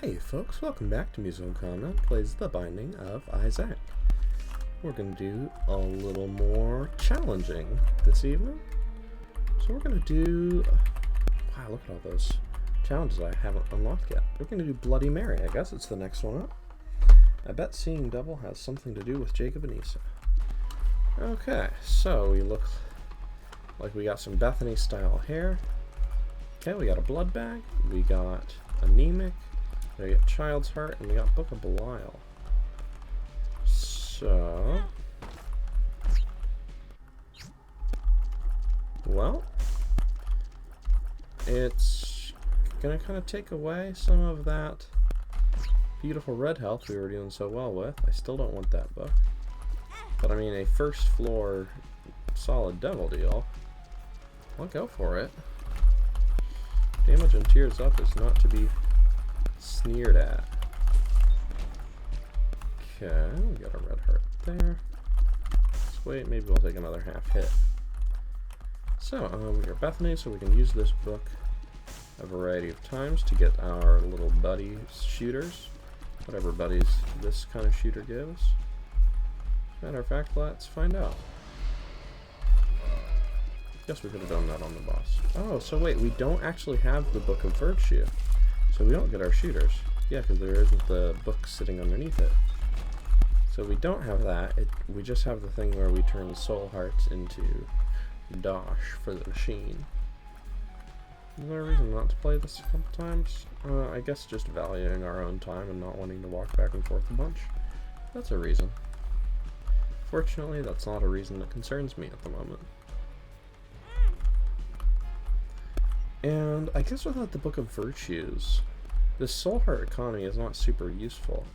Hey folks, welcome back to MusicalConman plays The Binding of Isaac. We're going to do a little more challenging this evening. So we're going to do... Wow, look at all those challenges I haven't unlocked yet. We're going to do Bloody Mary. I guess it's the next one up. I bet seeing double has something to do with Jacob and Esau. Okay, so we look like we got some Bethany style hair. Okay, we got a blood bag. We got anemic. We got Child's Heart, and we got Book of Belial. So... well... it's gonna kind of take away some of that beautiful red health we were doing so well with. I still don't want that book. But I mean, a first floor solid devil deal. I'll go for it. Damage and tears up is not to be sneered at. Okay, we got a red heart there. Let's wait, maybe we'll take another half hit. So, we got Bethany, so we can use this book a variety of times to get our little buddy shooters. Whatever buddies this kind of shooter gives. Matter of fact, let's find out. Guess we could have done that on the boss. Oh, so wait, we don't actually have the Book of Virtue. So we don't get our shooters. Yeah, because there isn't the book sitting underneath it. So we don't have that. We just have the thing where we turn soul hearts into dosh for the machine. Is there a reason not to play this a couple times? I guess just valuing our own time and not wanting to walk back and forth a bunch. That's a reason. Fortunately, that's not a reason that concerns me at the moment. And I guess without the Book of Virtues, this soul heart economy is not super useful.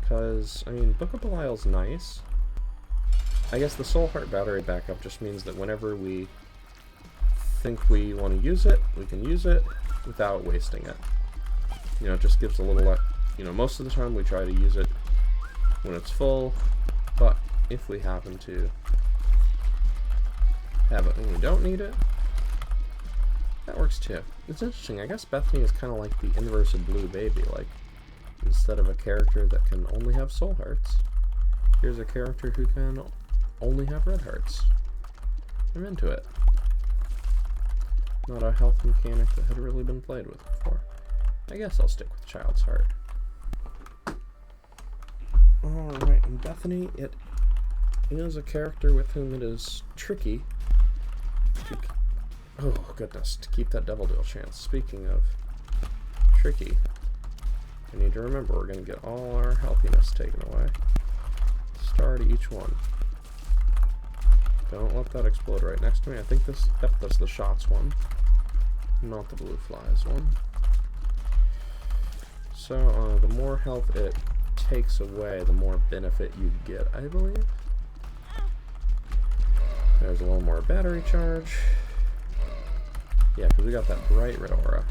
Because, I mean, Book of Belial's nice. I guess the soul heart battery backup just means that whenever we think we want to use it, we can use it without wasting it. You know, it just gives a little, you know, most of the time we try to use it when it's full, but if we happen to have it when we don't need it, that works too. It's interesting, I guess Bethany is kind of like the inverse of Blue Baby, like, instead of a character that can only have soul hearts, here's a character who can only have red hearts. I'm into it. Not a health mechanic that had really been played with before. I guess I'll stick with Child's Heart. Alright, and Bethany, it is a character with whom it is tricky to... oh, goodness, to keep that double deal chance. Speaking of tricky, we need to remember we're going to get all our healthiness taken away. Star to each one. Don't let that explode right next to me. I think this, yep, that's the shots one, not the blue flies one. So, the more health it takes away, the more benefit you get, I believe. There's a little more battery charge. Yeah, because we got that bright red aura.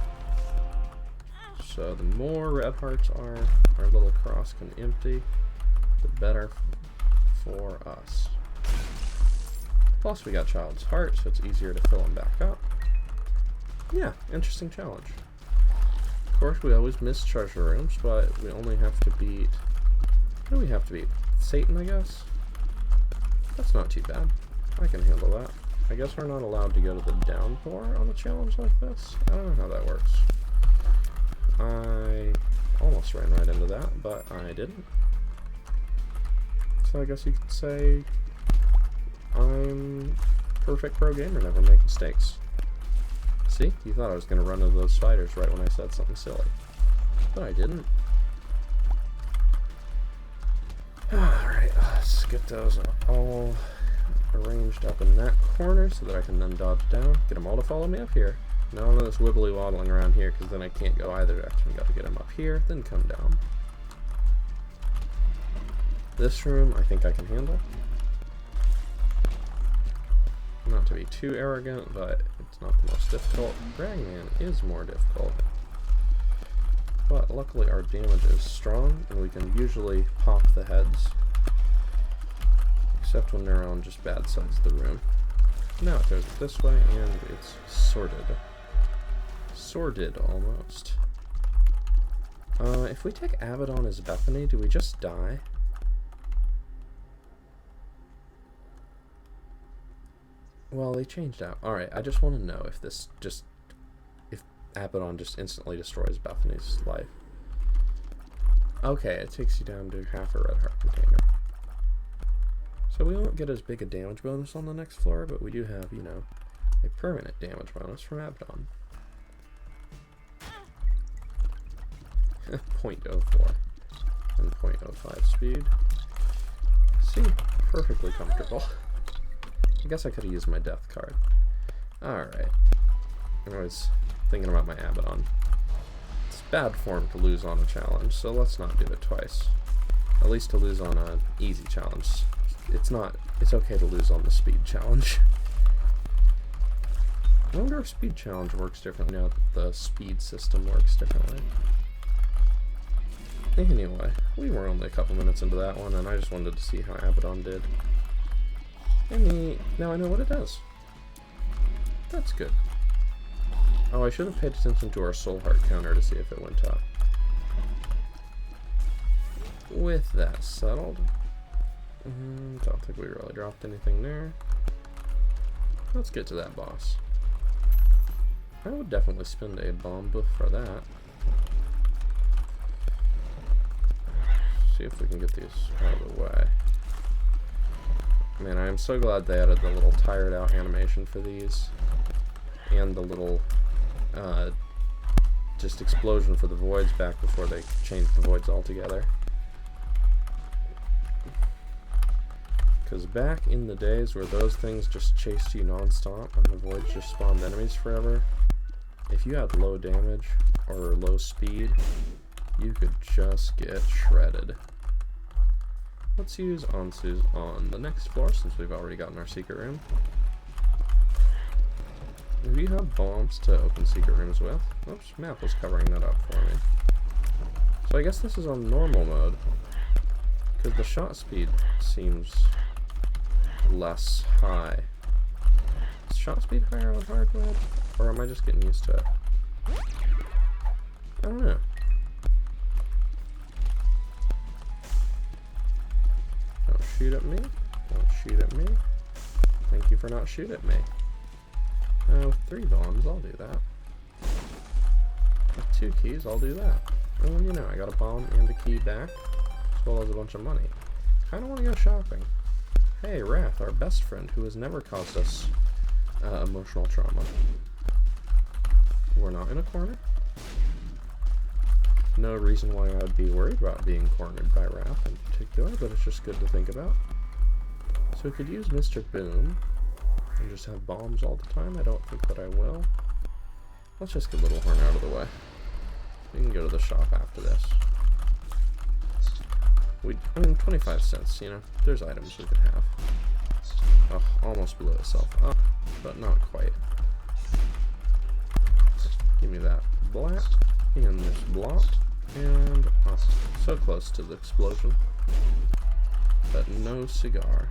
So the more red hearts our little cross can empty, the better for us. Plus we got Child's Heart, so it's easier to fill them back up. Yeah, interesting challenge. Of course, we always miss treasure rooms, but we only have to beat... what do we have to beat? Satan, I guess? That's not too bad. I can handle that. I guess we're not allowed to go to the downpour on a challenge like this. I don't know how that works. I almost ran right into that, but I didn't. So I guess you could say I'm perfect pro gamer, never make mistakes. See? You thought I was going to run into those spiders right when I said something silly. But I didn't. Alright, let's get those all arranged up in that corner so that I can then dodge down. Get them all to follow me up here. None of this wibbly waddling around here because then I can't go either direction. Got to get them up here, then come down. This room I think I can handle. Not to be too arrogant, but it's not the most difficult. Ragman is more difficult. But luckily our damage is strong and we can usually pop the heads. Except when they're on just bad sides of the room. Now it goes this way, and it's sorted. Sorted, almost. If we take Abaddon as Bethany, do we just die? Well, they changed out. Alright, I just want to know if if Abaddon just instantly destroys Bethany's life. Okay, it takes you down to half a red heart container. So we won't get as big a damage bonus on the next floor, but we do have, you know, a permanent damage bonus from Abaddon. 0.04 and 0.05 speed. See, perfectly comfortable. I guess I could have used my death card. Alright. I was thinking about my Abaddon. It's bad form to lose on a challenge, so let's not do it twice. At least to lose on an easy challenge. It's okay to lose on the speed challenge. I wonder if speed challenge works differently now that the speed system works differently. Anyway, we were only a couple minutes into that one, and I just wanted to see how Abaddon did. Now I know what it does. That's good. Oh, I should have paid attention to our soul heart counter to see if it went up. With that settled, don't think we really dropped anything there. Let's get to that boss. I would definitely spend a bomb buff for that. See if we can get these out of the way. Man, I am so glad they added the little tired out animation for these. And the little just explosion for the voids back before they changed the voids altogether. Because back in the days where those things just chased you non-stop and the voids just spawned enemies forever, if you had low damage or low speed, you could just get shredded. Let's use Ansu's on the next floor since we've already gotten our secret room. Do you have bombs to open secret rooms with? Oops, map was covering that up for me. So I guess this is on normal mode, because the shot speed seems less high. Is shot speed higher on hard mode? Or am I just getting used to it? I don't know. Don't shoot at me. Don't shoot at me. Thank you for not shooting at me. With 3 bombs, I'll do that. With 2 keys, I'll do that. And you know, I got a bomb and a key back, as well as a bunch of money. Kinda wanna go shopping. Hey, Wrath, our best friend, who has never caused us emotional trauma. We're not in a corner. No reason why I would be worried about being cornered by Wrath in particular, but it's just good to think about. So we could use Mr. Boom and just have bombs all the time. I don't think that I will. Let's just get Little Horn out of the way. We can go to the shop after this. I mean, 25 cents, you know, there's items we could have. Oh, almost blew itself up, but not quite. Give me that black and this block, and oh, so close to the explosion, but no cigar.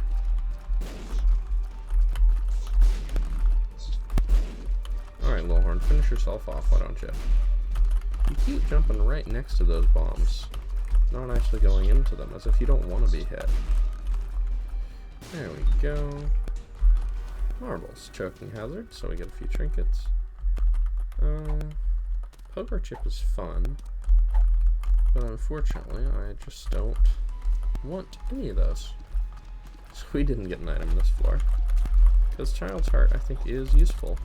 Alright, Little Horn, finish yourself off, why don't you? You keep jumping right next to those bombs, not actually going into them, as if you don't want to be hit. There we go. Marbles, choking hazard, so we get a few trinkets. Poker chip is fun, but unfortunately I just don't want any of those. So we didn't get an item this floor, because Child's Heart I think is useful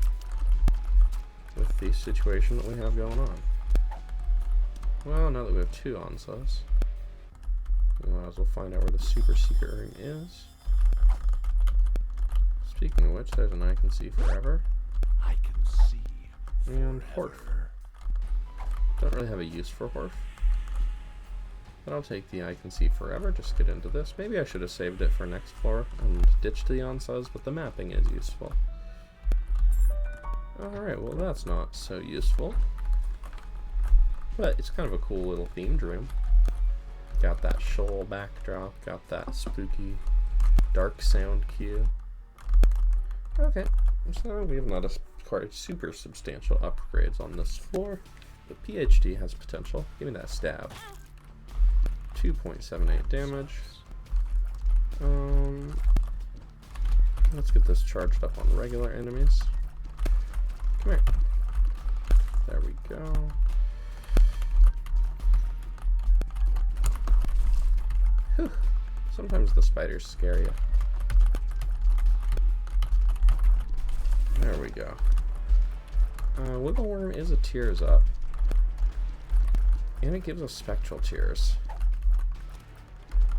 with the situation that we have going on. Well, now that we have 2 Ansas, we might as well find out where the super secret room is. Speaking of which, there's an I Can See Forever. I can see and Horf. Don't really have a use for Horf, but I'll take the I Can See Forever. Just get into this. Maybe I should have saved it for next floor and ditched the Ansas, but the mapping is useful. Alright, well that's not so useful, but it's kind of a cool little themed room. Got that shoal backdrop, got that spooky dark sound cue. Okay, so we have not quite super substantial upgrades on this floor. The PhD has potential. Give me that stab. 2.78 damage. Let's get this charged up on regular enemies. Come here. There we go. Whew. Sometimes the spiders scare you. There we go. Wiggle Worm is a tears up. And it gives us spectral tears.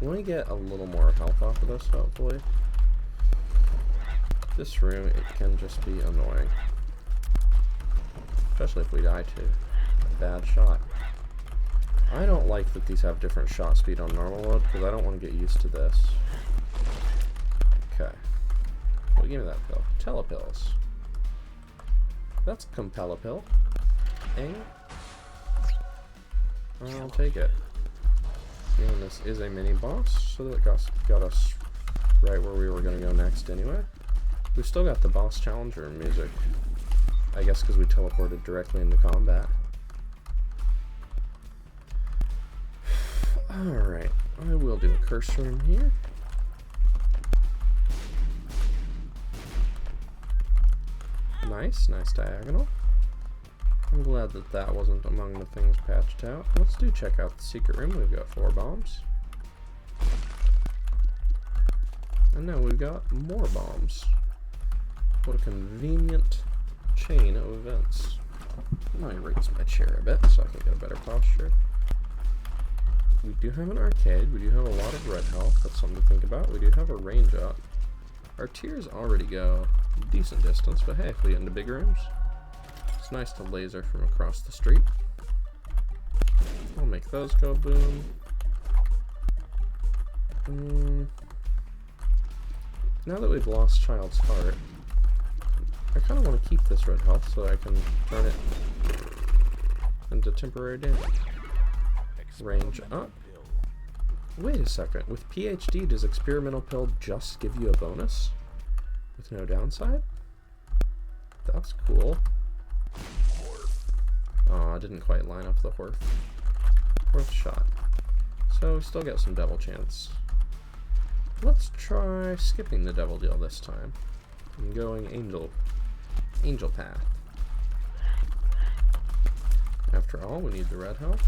Let me get a little more health off of this, hopefully. This room, it can just be annoying. Especially if we die to a bad shot. I don't like that these have different shot speed on normal mode, because I don't want to get used to this. Okay. Well, give me that pill. Telepills. That's a Compel-a-Pill. I'll take it. And this is a mini boss, so that got us right where we were going to go next anyway. We've still got the boss challenger music. I guess because we teleported directly into combat. Alright, I will do a curse room here. Nice diagonal. I'm glad that that wasn't among the things patched out. Let's check out the secret room. We've got 4 bombs. And now we've got more bombs. What a convenient chain of events. Let me raise my chair a bit so I can get a better posture. We do have an arcade. We do have a lot of red health. That's something to think about. We do have a range up. Our tiers already go a decent distance, but hey, if we get into big rooms, it's nice to laser from across the street. I'll make those go boom. Now that we've lost Child's Heart, I kind of want to keep this red health so I can turn it into temporary damage. Range up. Wait a second. With PhD, does Experimental Pill just give you a bonus? With no downside? That's cool. Aw, didn't quite line up the Horth shot. So we still get some devil chance. Let's try skipping the devil deal this time. And going angel path. After all, we need the red health.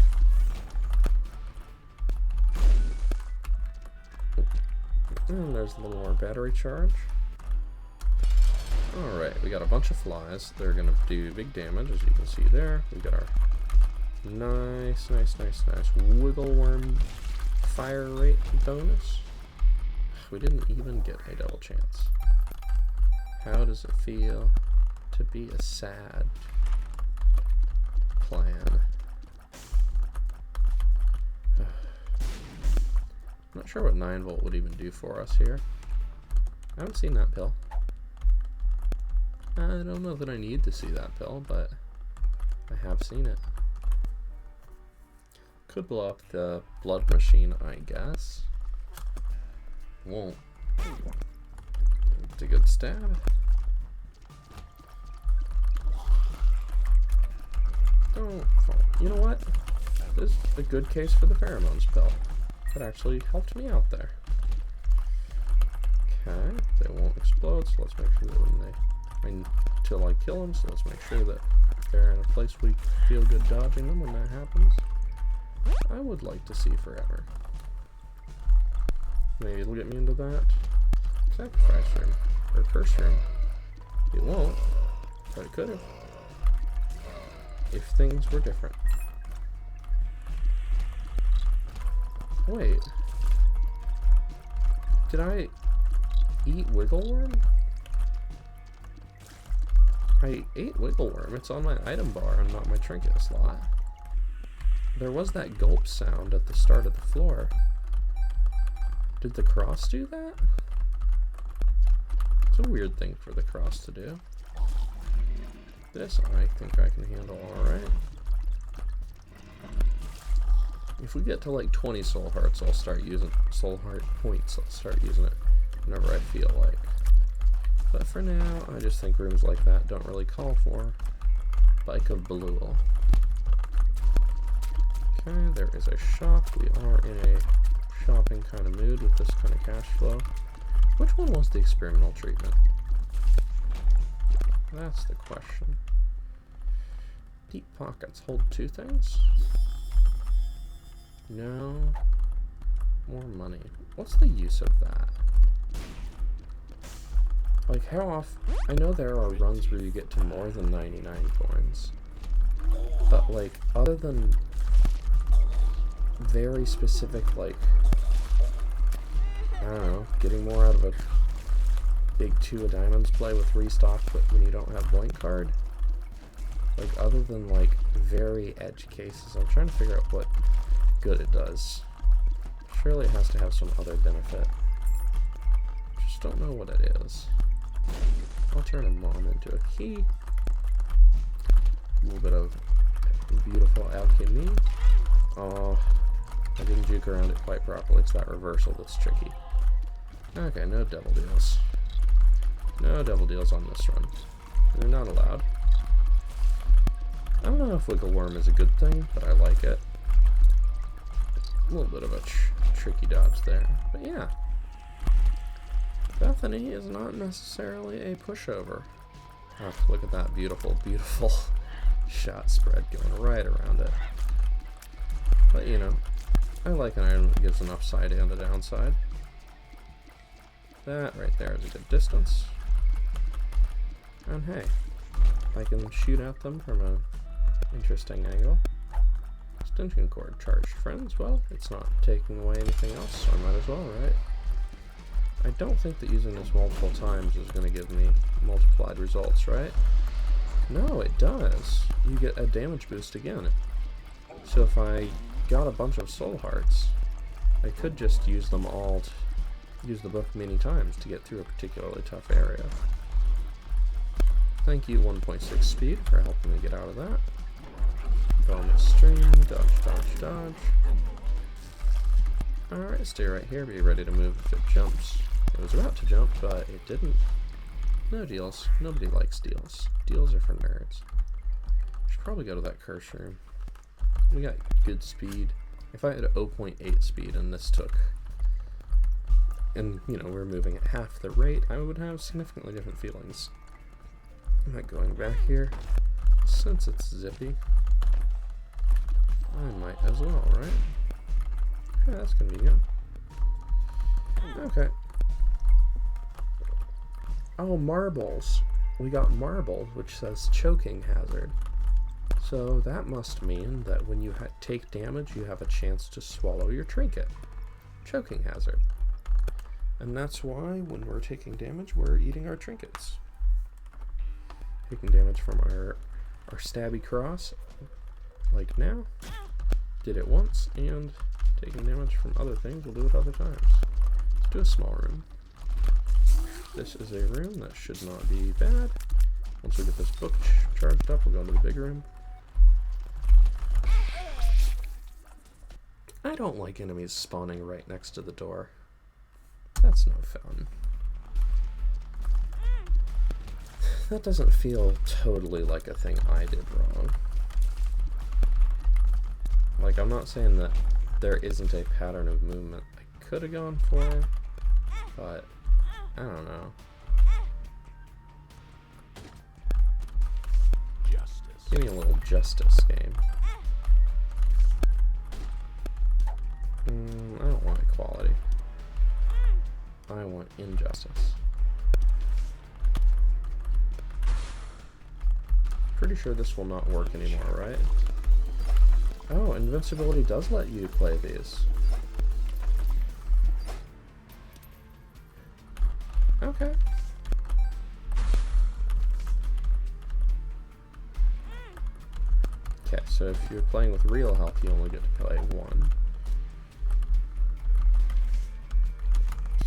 And there's a little more battery charge. Alright, we got a bunch of flies. They're going to do big damage, as you can see there. We've got our nice wiggle worm fire rate bonus. We didn't even get a double chance. How does it feel to be a sad plan? I'm not sure what 9 volt would even do for us here. I haven't seen that pill. I don't know that I need to see that pill, but I have seen it. Could blow up the blood machine, I guess. Won't. It's a good stab. Don't fall. You know what? This is a good case for the pheromones pill. That actually helped me out there. Okay, they won't explode, so let's make sure that when they... until I kill them, so let's make sure that they're in a place we feel good dodging them when that happens. I would like to see forever. Maybe it'll get me into that sacrifice room, or curse room. It won't, but it could have. If things were different. Wait. Did I eat wiggle worm? I ate wiggle worm. It's on my item bar and not my trinket slot. There was that gulp sound at the start of the floor. Did the cross do that? It's a weird thing for the cross to do. This I think I can handle alright. If we get to like 20 soul hearts, I'll start using soul heart points. I'll start using it whenever I feel like. But for now, I just think rooms like that don't really call for Bike of Belul. Okay, there is a shop. We are in a shopping kind of mood with this kind of cash flow. Which one was the experimental treatment? That's the question. Deep pockets hold 2 things? No. More money. What's the use of that? Like, how often? I know there are runs where you get to more than 99 coins. But, like, other than very specific, like, I don't know, getting more out of a big 2 of diamonds play with restock but when you don't have blank card, like, other than, like, very edge cases, I'm trying to figure out what good it does. Surely it has to have some other benefit. Just don't know what it is. I'll turn a mom into a key. A little bit of beautiful alchemy. Oh, I didn't juke around it quite properly. It's that reversal that's tricky. Okay, no double deals. No double deals on this run. They're not allowed. I don't know if Wiggle Worm is a good thing, but I like it. A little bit of a tricky dodge there. But yeah. Bethany is not necessarily a pushover. Oh, look at that beautiful, beautiful shot spread going right around it. But, you know, I like an item that gives an upside and a downside. That right there is a good distance. And hey, I can shoot at them from an interesting angle. Extension cord charged, friends. Well, it's not taking away anything else, so I might as well, right? I don't think that using this multiple times is going to give me multiplied results, right? No, it does. You get a damage boost again. So if I got a bunch of soul hearts, I could just use them all to use the book many times to get through a particularly tough area. Thank you, 1.6 speed, for helping me get out of that. Vomit stream, dodge, dodge, dodge. Alright, stay right here, be ready to move if it jumps. It was about to jump, but it didn't. No deals. Nobody likes deals. Deals are for nerds. Should probably go to that curse room. We got good speed. If I had a 0.8 speed and this took, and, you know, we're moving at half the rate, I would have significantly different feelings. I'm not going back here. Since it's zippy, I might as well, right? Yeah, that's convenient. Okay. Oh, marbles. We got marble, which says choking hazard. So that must mean that when you take damage, you have a chance to swallow your trinket. Choking hazard. And that's why when we're taking damage, we're eating our trinkets. Taking damage from our stabby cross, like now. Did it once, and taking damage from other things, we'll do it other times. Let's do a small room. This is a room that should not be bad. Once we get this book charged up, we'll go into the big room. I don't like enemies spawning right next to the door. That's no fun. That doesn't feel totally like a thing I did wrong. Like, I'm not saying that there isn't a pattern of movement I could have gone for, but I don't know. Justice. Give me a little justice game. I don't want equality. I want injustice. Pretty sure this will not work anymore, right? Oh, invincibility does let you play these. Okay. Okay, so if you're playing with real health, you only get to play one.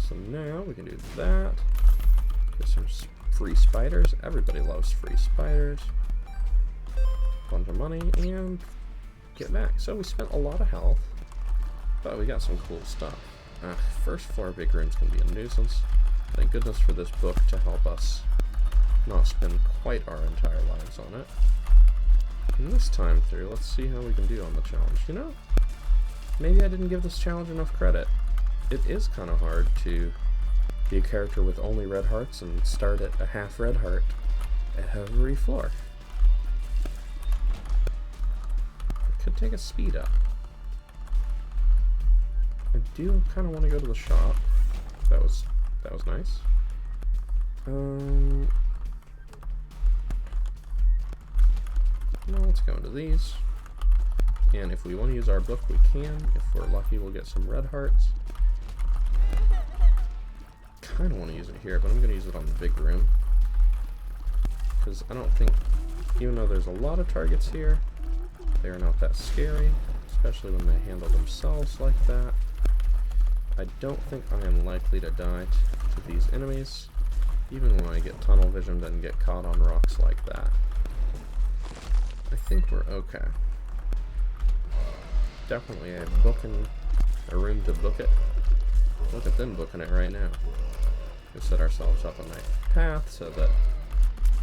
So now we can do that. Get some free spiders. Everybody loves free spiders. Bunch of money, and get back. So we spent a lot of health, but we got some cool stuff. First floor big room's gonna be a nuisance. Thank goodness for this book to help us not spend quite our entire lives on it. And this time through, let's see how we can do on the challenge. You know, maybe I didn't give this challenge enough credit. It is kind of hard to be a character with only red hearts and start at a half red heart every floor. It could take a speed up. I do kind of want to go to the shop. That was nice. No, let's go into these. And if we want to use our book, we can. If we're lucky, we'll get some red hearts. Kind of want to use it here, but I'm going to use it on the big room. Because I don't think, even though there's a lot of targets here, they're not that scary, especially when they handle themselves like that. I don't think I am likely to die to these enemies, even when I get tunnel visioned and get caught on rocks like that. I think we're okay. Definitely a room to book it. Look at them booking it right now. We set ourselves up a nice path so that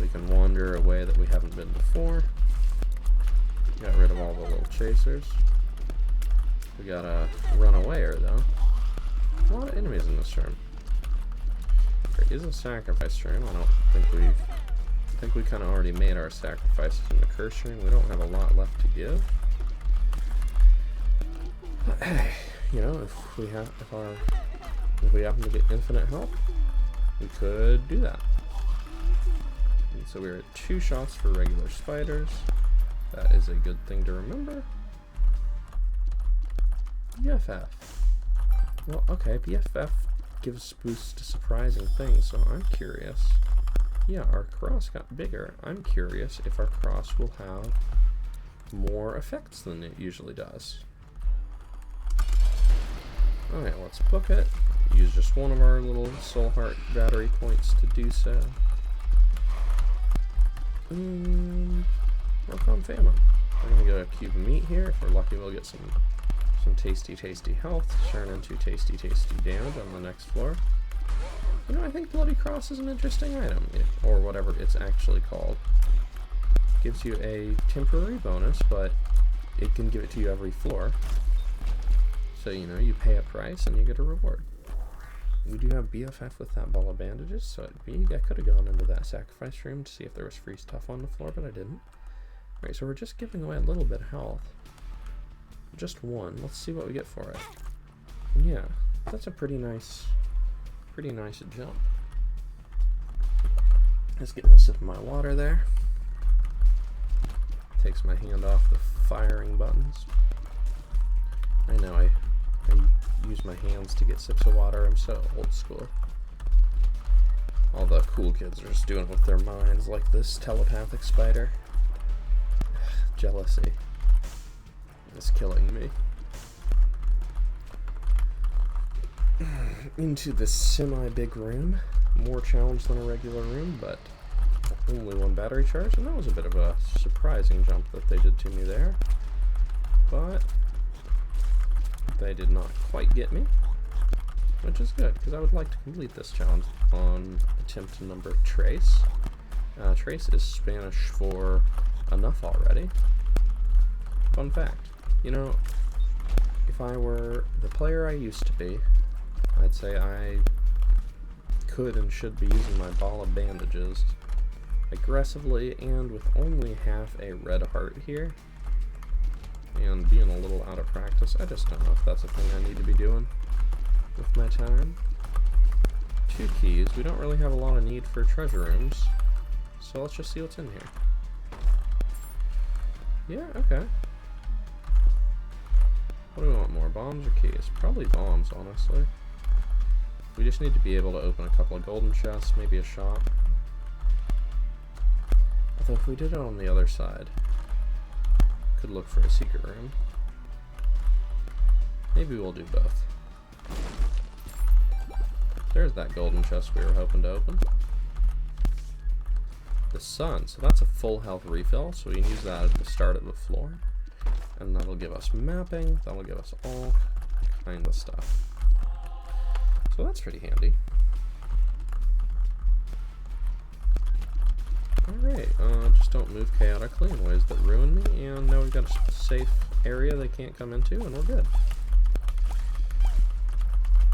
we can wander a way that we haven't been before. Got rid of all the little chasers. We got a runawayer though. A lot of enemies in this room. There is a sacrifice room. I think we kind of already made our sacrifices in the curse ring. We don't have a lot left to give. But hey, you know, if we happen to get infinite health, we could do that. And so we're at 2 shots for regular spiders. That is a good thing to remember. BFF. Well, okay, BFF gives boosts to surprising things, so I'm curious. Yeah, our cross got bigger. I'm curious if our cross will have more effects than it usually does. Alright, let's book it. Use just one of our little soul heart battery points to do so. Work on famine. We're gonna go a cube of meat here. If we're lucky, we'll get some tasty health, turn into tasty damage on the next floor. You know, I think Bloody Cross is an interesting item, or whatever it's actually called. Gives you a temporary bonus, but it can give it to you every floor. So, you know, you pay a price and you get a reward. We do have BFF with that ball of bandages, so I could have gone into that sacrifice room to see if there was free stuff on the floor, but I didn't. Alright, so we're just giving away a little bit of health. Just one. Let's see what we get for it. And yeah, that's a pretty nice jump. Just getting a sip of my water there. Takes my hand off the firing buttons. I know, I use my hands to get sips of water. I'm so old school. All the cool kids are just doing it with their minds, like this telepathic spider. Jealousy is killing me. Into this semi-big room. More challenge than a regular room, but only 1 battery charge, and that was a bit of a surprising jump that they did to me there. But they did not quite get me, which is good, because I would like to complete this challenge on attempt number Trace. Trace is Spanish for enough already. Fun fact. You know, if I were the player I used to be, I'd say I could and should be using my ball of bandages aggressively and with only half a red heart here. And being a little out of practice, I just don't know if that's a thing I need to be doing with my time. 2 keys. We don't really have a lot of need for treasure rooms, so let's just see what's in here. Yeah, okay. What do we want more, bombs or keys? Probably bombs, honestly. We just need to be able to open a couple of golden chests, maybe a shop. Although if we did it on the other side, could look for a secret room. Maybe we'll do both. There's that golden chest we were hoping to open. The sun, so that's a full health refill, so we can use that at the start of the floor. And that'll give us mapping, that'll give us all kinds of stuff. So that's pretty handy. Alright, just don't move chaotically in ways that ruin me, and now we've got a safe area they can't come into, and we're good.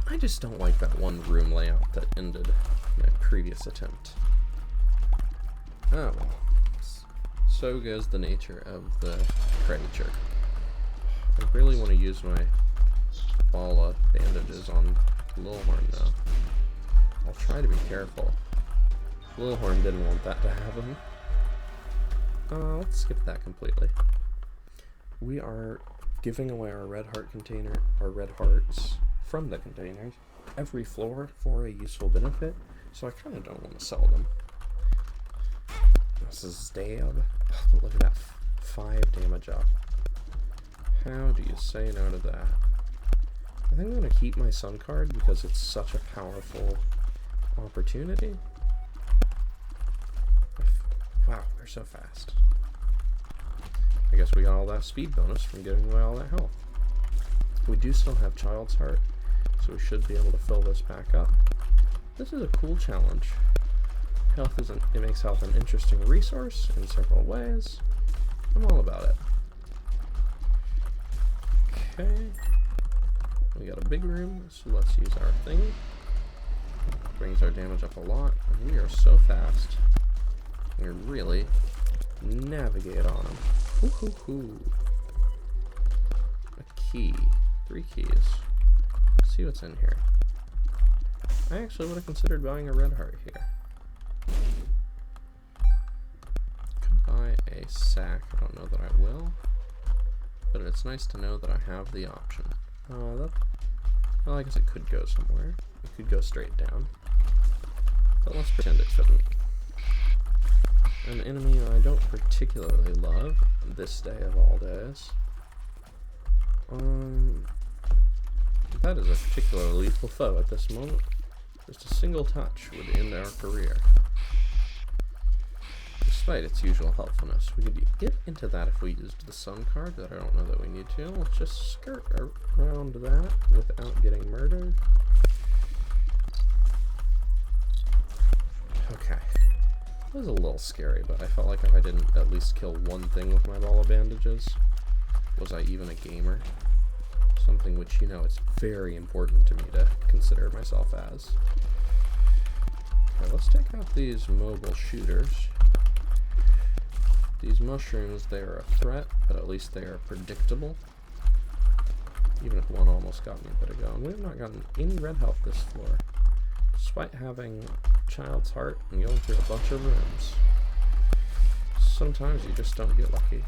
I just don't like that one room layout that ended my previous attempt. Oh well. So goes the nature of the creature. I really want to use my ball of bandages on Lilhorn though. I'll try to be careful. Lilhorn didn't want that to happen. Let's skip that completely. We are giving away our red heart container, our red hearts from the containers, every floor for a useful benefit, so I kind of don't want to sell them. This is stab. But look at that, 5 damage up. How do you say no to that? I think I'm going to keep my sun card because it's such a powerful opportunity. Wow, they're so fast. I guess we got all that speed bonus from giving away all that health. We do still have Child's Heart, so we should be able to fill this back up. This is a cool challenge. It makes health an interesting resource in several ways. I'm all about it. Okay. We got a big room, so let's use our thingy. Brings our damage up a lot, and we are so fast. We really navigate on them. Hoo hoo hoo. A key. 3 keys. Let's see what's in here. I actually would have considered buying a red heart here. Could buy a sack. I don't know that I will. But it's nice to know that I have the option. Well, I guess it could go somewhere. It could go straight down. But let's pretend it shouldn't. An enemy I don't particularly love this day of all days. That is a particularly lethal foe at this moment. Just a single touch would end our career. Despite its usual helpfulness. We could get into that if we used the sun card, but I don't know that we need to. Let's just skirt around that without getting murdered. Okay. It was a little scary, but I felt like if I didn't at least kill one thing with my ball of bandages, was I even a gamer? Something which, you know, it's very important to me to consider myself as. Okay, let's take out these mobile shooters. These mushrooms, they are a threat, but at least they are predictable. Even if one almost got me a bit ago. And we have not gotten any red health this floor, despite having Child's Heart and going through a bunch of rooms. Sometimes you just don't get lucky.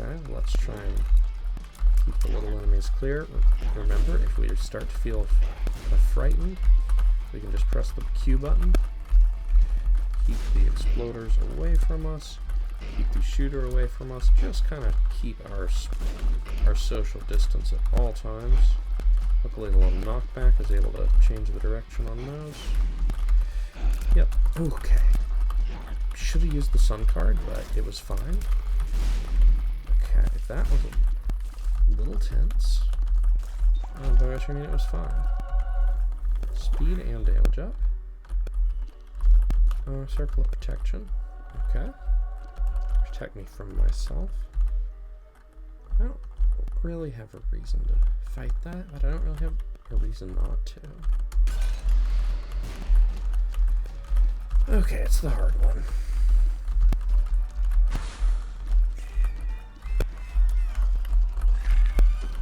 Okay, let's try and keep the little enemies clear. Remember, if we start to feel frightened, we can just press the Q button. Keep the exploders away from us. Keep the shooter away from us. Just kind of keep our social distance at all times. Luckily, the little knockback is able to change the direction on those. Yep. Okay. Should have used the sun card, but it was fine. Okay, that was a little tense. Otherwise, I mean, it was fine. Speed and damage up. Circle of protection. Okay. Protect me from myself. I don't really have a reason to fight that, but I don't really have a reason not to. Okay, it's the hard one.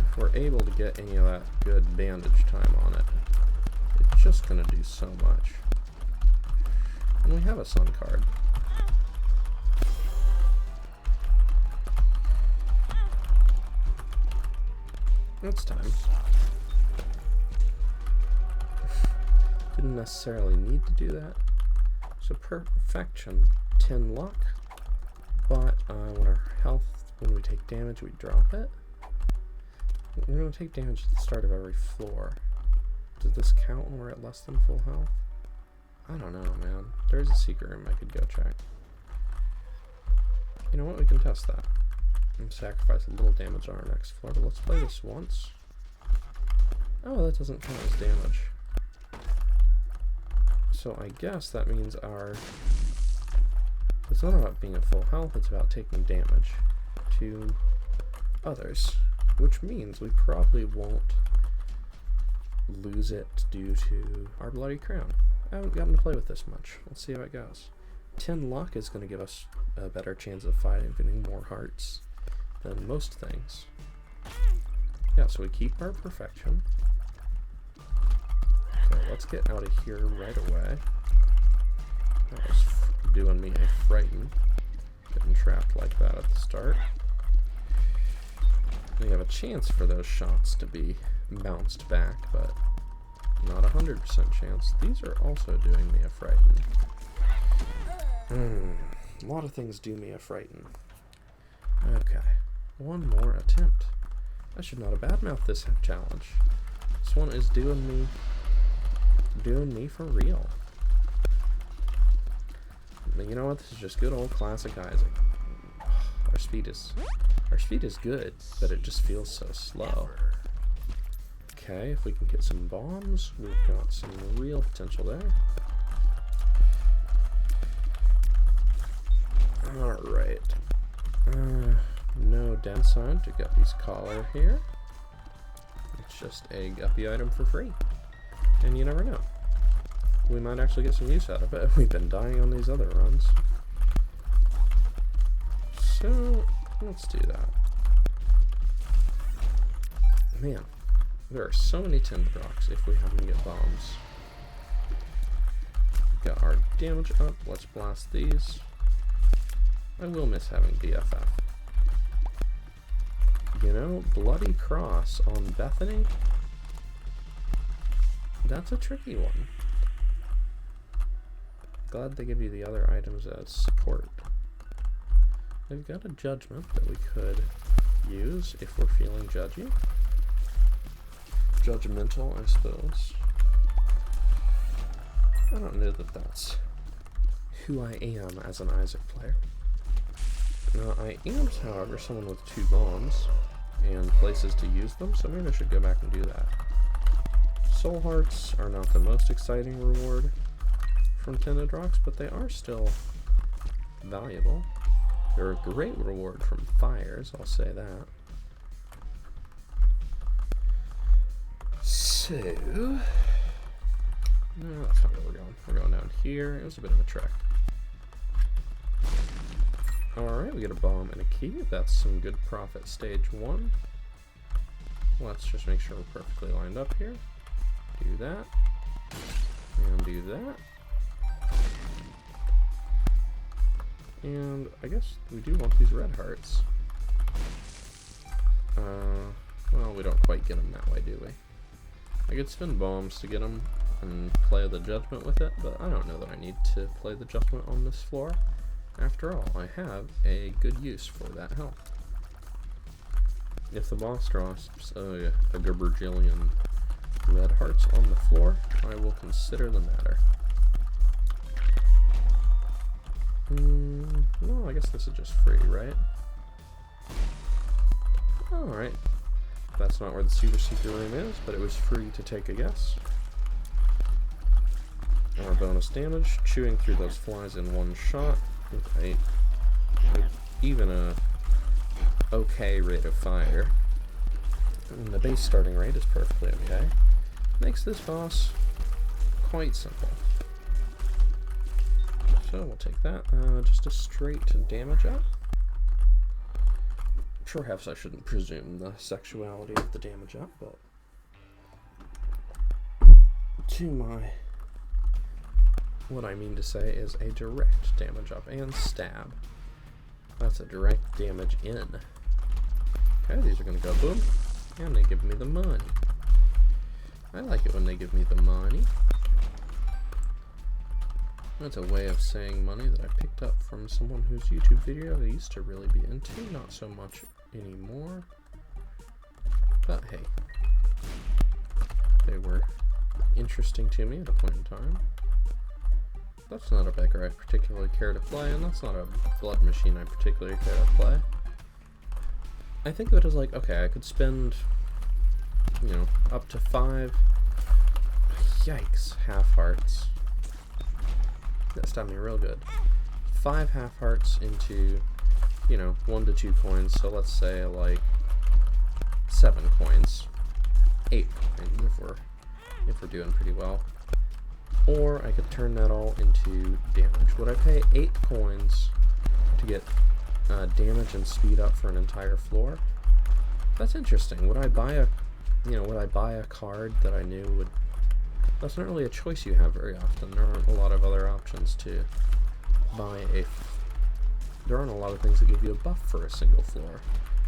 If we're able to get any of that good bandage time on it, it's just gonna do so much. And we have a sun card. It's time. Didn't necessarily need to do that. So perfection, 10 luck, but when we take damage, we drop it. We're going to take damage at the start of every floor. Does this count when we're at less than full health? I don't know, man. There's a secret room I could go check. You know what? We can test that. And sacrifice a little damage on our next floor, but let's play this once. Oh, that doesn't count as damage. So I guess that means our It's not about being at full health, it's about taking damage to others, which means we probably won't lose it due to our Bloody Crown. I haven't gotten to play with this much. Let's see how it goes. 10 luck is going to give us a better chance of getting more hearts than most things. Yeah, so we keep our perfection. Okay, let's get out of here right away. That was doing me a frighten. Getting trapped like that at the start. We have a chance for those shots to be bounced back, but not 100% chance. These are also doing me a frighten. A lot of things do me a frighten. Okay, one more attempt. I should not have badmouthed this challenge. This one is doing me for real. You know what? This is just good old classic Isaac. Our speed is good, but it just feels so slow. Okay, if we can get some bombs, we've got some real potential there. Alright. No downside to Guppy's collar here. It's just a Guppy item for free. And you never know. We might actually get some use out of it. We've been dying on these other runs. So, let's do that. Man, there are so many tinderbox if we happen to get bombs. Got our damage up. Let's blast these. I will miss having BFF. You know, Bloody Cross on Bethany? That's a tricky one. Glad they give you the other items as support. They've got a judgment that we could use if we're feeling judgy. Judgmental, I suppose. I don't know that that's who I am as an Isaac player. Now, I am, however, someone with 2 bombs and places to use them, so maybe I should go back and do that. Soul Hearts are not the most exciting reward from Tinted Rocks, but they are still valuable. They're a great reward from Fires, I'll say that. So, no, that's not where we're going. We're going down here. It was a bit of a trek. Alright, we get a bomb and a key. That's some good profit stage 1. Let's just make sure we're perfectly lined up here. Do that. And do that. And I guess we do want these red hearts. Well, we don't quite get them that way, do we? I could spend bombs to get them and play the judgment with it, but I don't know that I need to play the judgment on this floor. After all, I have a good use for that health. If the boss drops a gabberjillion red hearts on the floor, I will consider the matter. No, I guess this is just free, right? Alright. That's not where the Super Secret Room is, but it was free to take a guess. Our bonus damage, chewing through those flies in one shot with even a okay rate of fire. And the base starting rate is perfectly okay. Makes this boss quite simple. So we'll take that. Just a straight damage up. Perhaps I shouldn't presume the sexuality of the damage up, but what I mean to say is a direct damage up and stab. That's a direct damage in. Okay, these are gonna go boom, and they give me the money. I like it when they give me the money. That's a way of saying money that I picked up from someone whose YouTube video I used to really be into, not so much anymore. But hey, they were interesting to me at a point in time. That's not a beggar I particularly care to play, and that's not a blood machine I particularly care to play. I think of it as like, okay, I could spend, you know, up to 5, yikes, half hearts. That stabbed me real good. 5 half hearts into, you know, 1 to 2 coins. So let's say like 7 coins, 8 coins if we're doing pretty well. Or I could turn that all into damage. Would I pay 8 coins to get damage and speed up for an entire floor? That's interesting. Would I buy a card that I knew would... That's not really a choice you have very often. There aren't a lot of other options to buy there aren't a lot of things that give you a buff for a single floor.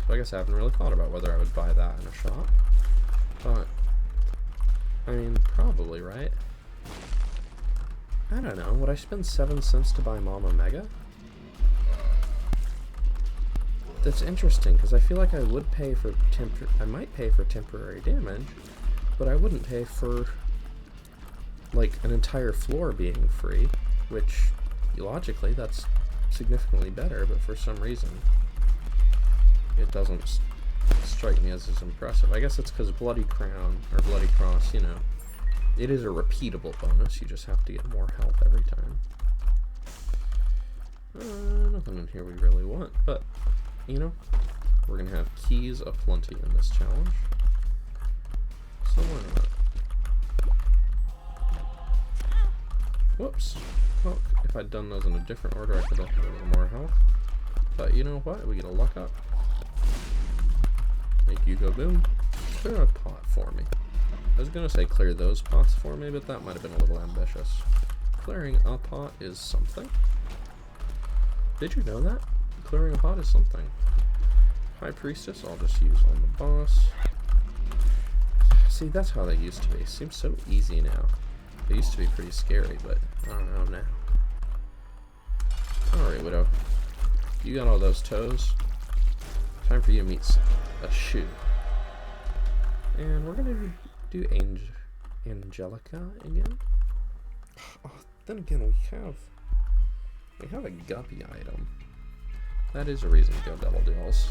So I guess I haven't really thought about whether I would buy that in a shop. But, I mean, probably, right? I don't know. Would I spend 7 cents to buy Mama Mega? That's interesting, because I feel like I would pay for I might pay for temporary damage, but I wouldn't pay for, like, an entire floor being free, which, logically, that's significantly better, but for some reason, it doesn't strike me as impressive. I guess it's because Bloody Crown, or Bloody Cross, you know, it is a repeatable bonus. You just have to get more health every time. Nothing in here we really want, but, you know, we're going to have keys aplenty in this challenge. So why not? Whoops. Well, if I'd done those in a different order, I could have had a little more health. But you know what? We get a luck up. Make you go boom. Clear a pot for me. I was going to say clear those pots for me, but that might have been a little ambitious. Clearing a pot is something. Did you know that? Clearing a pot is something. High Priestess, I'll just use on the boss. See, that's how they used to be. Seems so easy now. They used to be pretty scary, but I don't know now. Alright, Widow. You got all those toes. Time for you to meet a shoe. And we're gonna do Angelica again. Oh, then again, we have a guppy item. That is a reason to go double deals.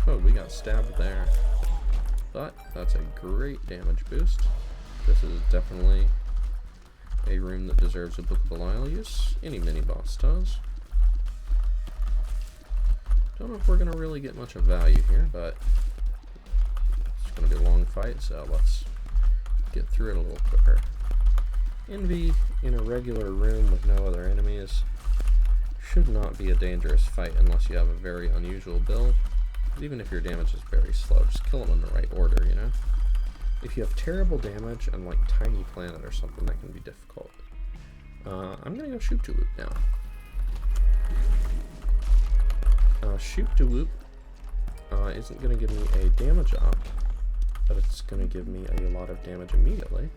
Oh, we got stabbed there. But that's a great damage boost. This is definitely a room that deserves a Book of Belial use. Any mini-boss does. Don't know if we're going to really get much of value here, but it's going to be a long fight, so let's get through it a little quicker. Envy in a regular room with no other enemies should not be a dangerous fight unless you have a very unusual build. But even if your damage is very slow, just kill them in the right order, you know? If you have terrible damage and like Tiny Planet or something, that can be difficult. I'm going to go Shoop to Whoop now. Shoop to Whoop isn't going to give me a damage up, but it's going to give me a lot of damage immediately.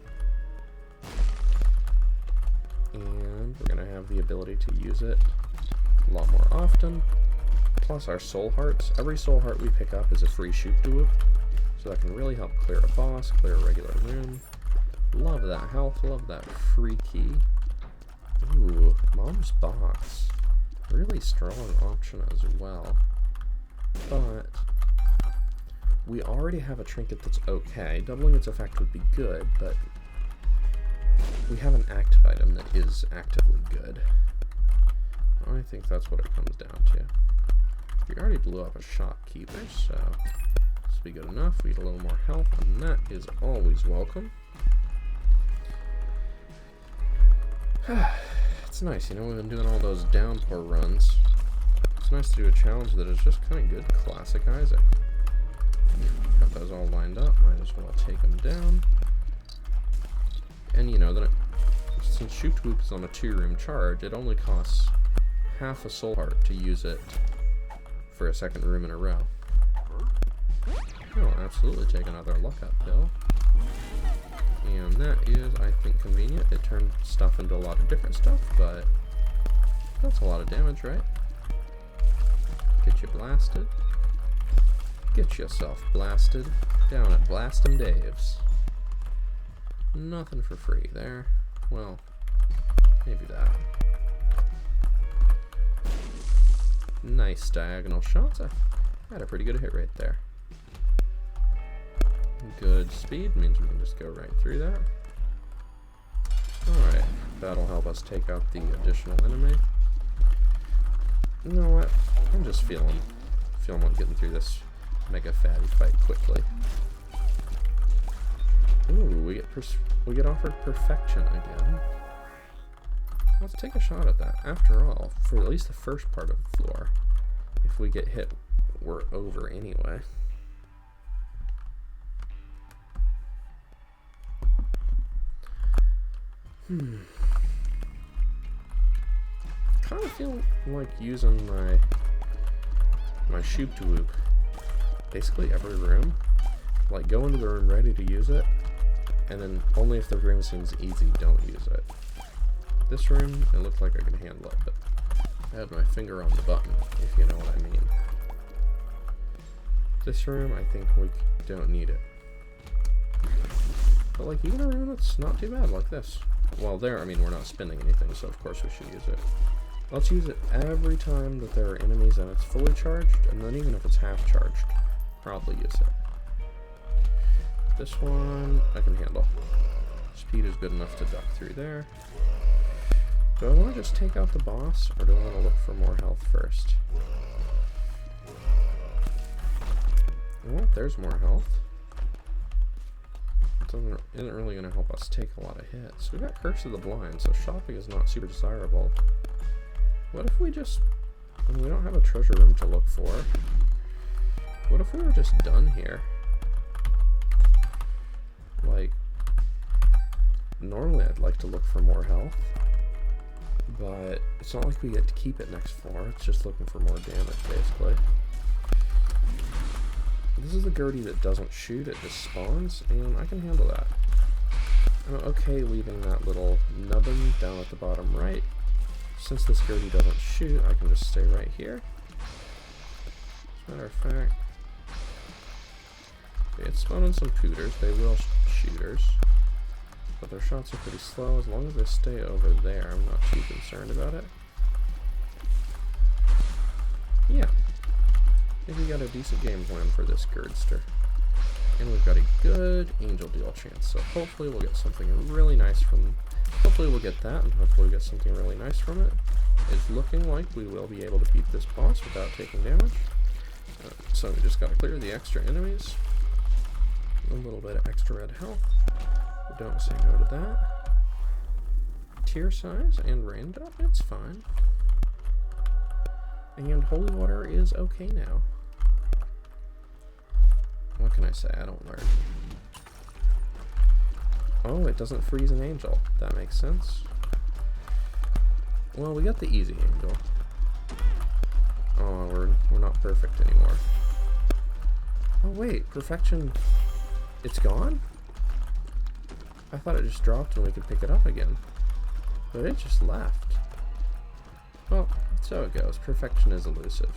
And we're going to have the ability to use it a lot more often. Plus our soul hearts. Every soul heart we pick up is a free Shoop to Whoop, so that can really help clear a boss, clear a regular room. Love that health, love that free key. Ooh, Mom's Box. Really strong option as well. But we already have a trinket that's okay. Doubling its effect would be good, but we have an active item that is actively good. I think that's what it comes down to. We already blew up a shopkeeper, so this will be good enough. We get a little more health, and that is always welcome. It's nice, you know, we've been doing all those downpour runs. It's nice to do a challenge that is just kind of good. Classic Isaac. Got those all lined up. Might as well take them down. And you know, since Shoop to Whoop is on a 2-room charge, it only costs half a soul heart to use it for a second room in a row. I'll absolutely take another luck up, Bill. And that is, I think, convenient. It turned stuff into a lot of different stuff, but that's a lot of damage, right? Get you blasted. Get yourself blasted down at Blastin' Dave's. Nothing for free there. Well, maybe that. Nice diagonal shots. I had a pretty good hit rate there. Good speed means we can just go right through that. Alright, that'll help us take out the additional enemy. You know what? I'm just feeling like getting through this mega fatty fight quickly. Ooh, we get offered perfection again. Let's take a shot at that. After all, for at least the first part of the floor, if we get hit, we're over anyway. Kind of feel like using my shoop to whoop basically every room. Like, go into the room ready to use it, and then only if the room seems easy, don't use it. This room, it looked like I could handle it, but I had my finger on the button, if you know what I mean. This room, I think we don't need it. But like, even a room that's not too bad, like this. Well, there, I mean, we're not spinning anything, so of course we should use it. Let's use it every time that there are enemies and it's fully charged, and then even if it's half charged, probably use it. This one, I can handle. Speed is good enough to duck through there. Do I want to just take out the boss, or do I want to look for more health first? Well, there's more health. Isn't really going to help us take a lot of hits. We got Curse of the Blind, so shopping is not super desirable. What if we just... I mean, we don't have a treasure room to look for. What if we were just done here? Like, normally I'd like to look for more health, but it's not like we get to keep it next floor. It's just looking for more damage, basically. This is the Gertie that doesn't shoot, it just spawns, and I can handle that. I'm okay leaving that little nubbin down at the bottom right. Since this Gertie doesn't shoot, I can just stay right here. As a matter of fact, it's spawning some pooters. They will shooters, but their shots are pretty slow. As long as they stay over there, I'm not too concerned about it. Yeah, I think we got a decent game plan for this Gerdster. And we've got a good angel deal chance, so hopefully we'll get something really nice from... Hopefully we'll get that, and hopefully we'll get something really nice from it. It's looking like we will be able to beat this boss without taking damage. So we just gotta clear the extra enemies. A little bit of extra red health. Don't say no to that. Tier size and range up, it's fine. And holy water is okay now. What can I say? I don't learn. Oh, it doesn't freeze an angel. That makes sense. Well, we got the easy angel. Oh, we're not perfect anymore. Oh wait, perfection... It's gone? I thought it just dropped and we could pick it up again. But it just left. Well, so it goes. Perfection is elusive.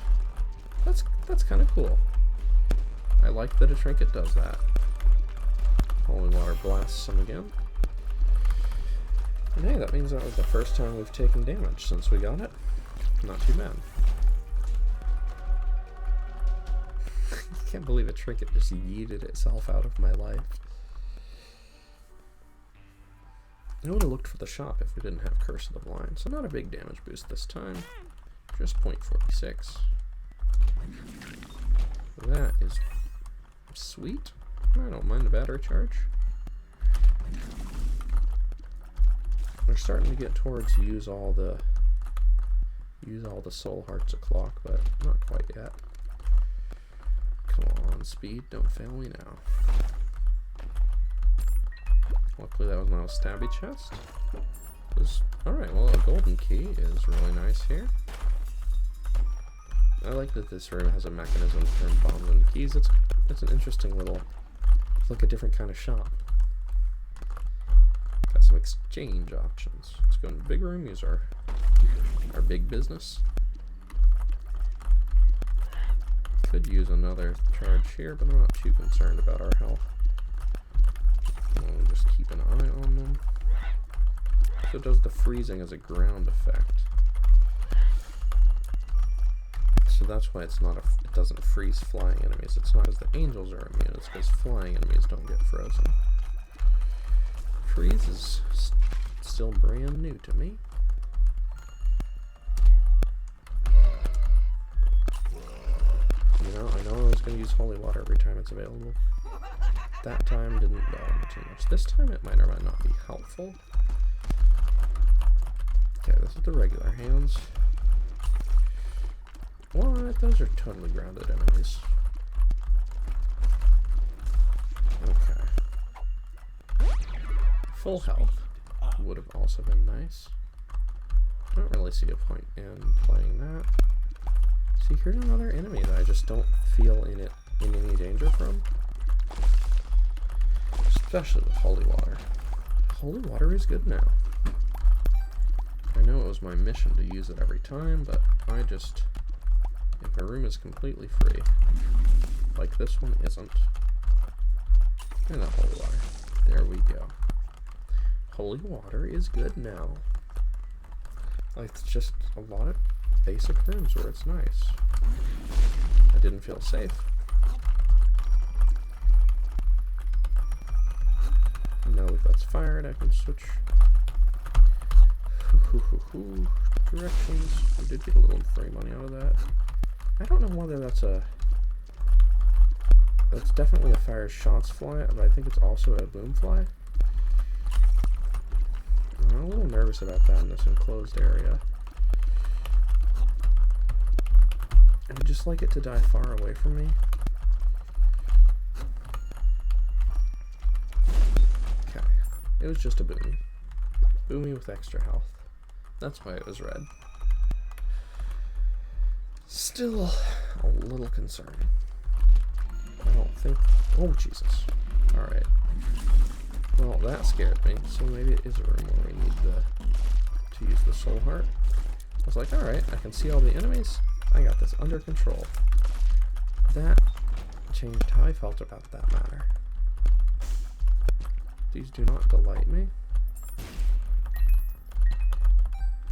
That's kind of cool. I like that a trinket does that. Holy water blasts some again. And hey, that means that was the first time we've taken damage since we got it. Not too bad. I can't believe a trinket just yeeted itself out of my life. I would have looked for the shop if we didn't have Curse of the Blind, so not a big damage boost this time. Just 0.46. That is sweet. I don't mind the battery charge. We're starting to get towards use all the soul hearts o'clock, but not quite yet. Come on, speed, don't fail me now. Luckily that was not a stabby chest. Alright, well, a golden key is really nice here. I like that this room has a mechanism to turn bombs into keys. It's an interesting little, it's like a different kind of shop. Got some exchange options. Let's go in the big room, use our big business. Could use another charge here, but I'm not too concerned about our health. We'll just keep an eye on them. So it does the freezing as a ground effect. So that's why it doesn't freeze flying enemies. It's not because the angels are immune, it's because flying enemies don't get frozen. Freeze is still brand new to me. just going to use holy water every time it's available. That time didn't bother me too much. This time it might or might not be helpful. Okay, this is the regular hands. What? Those are totally grounded enemies. Okay. Full health would have also been nice. I don't really see a point in playing that. See, here's another enemy that I just don't feel in any danger from. Especially with holy water. Holy water is good now. I know it was my mission to use it every time, but I just... If my room is completely free, like this one isn't. And that holy water. There we go. Holy water is good now. Like, it's just a lot of basic rooms where it's nice. I didn't feel safe. Now that that's fired, I can switch directions. We did get a little free money out of that. I don't know whether that's definitely a fire shots fly, but I think it's also a boom fly. I'm a little nervous about that in this enclosed area. I'd just like it to die far away from me. Okay. It was just a boomy. Boomy with extra health. That's why it was red. Still a little concerning. I don't think... Oh, Jesus. Alright. Well, that scared me, so maybe it is a room where we need to use the soul heart. I was like, alright, I can see all the enemies. I got this under control. That changed how I felt about that matter. These do not delight me.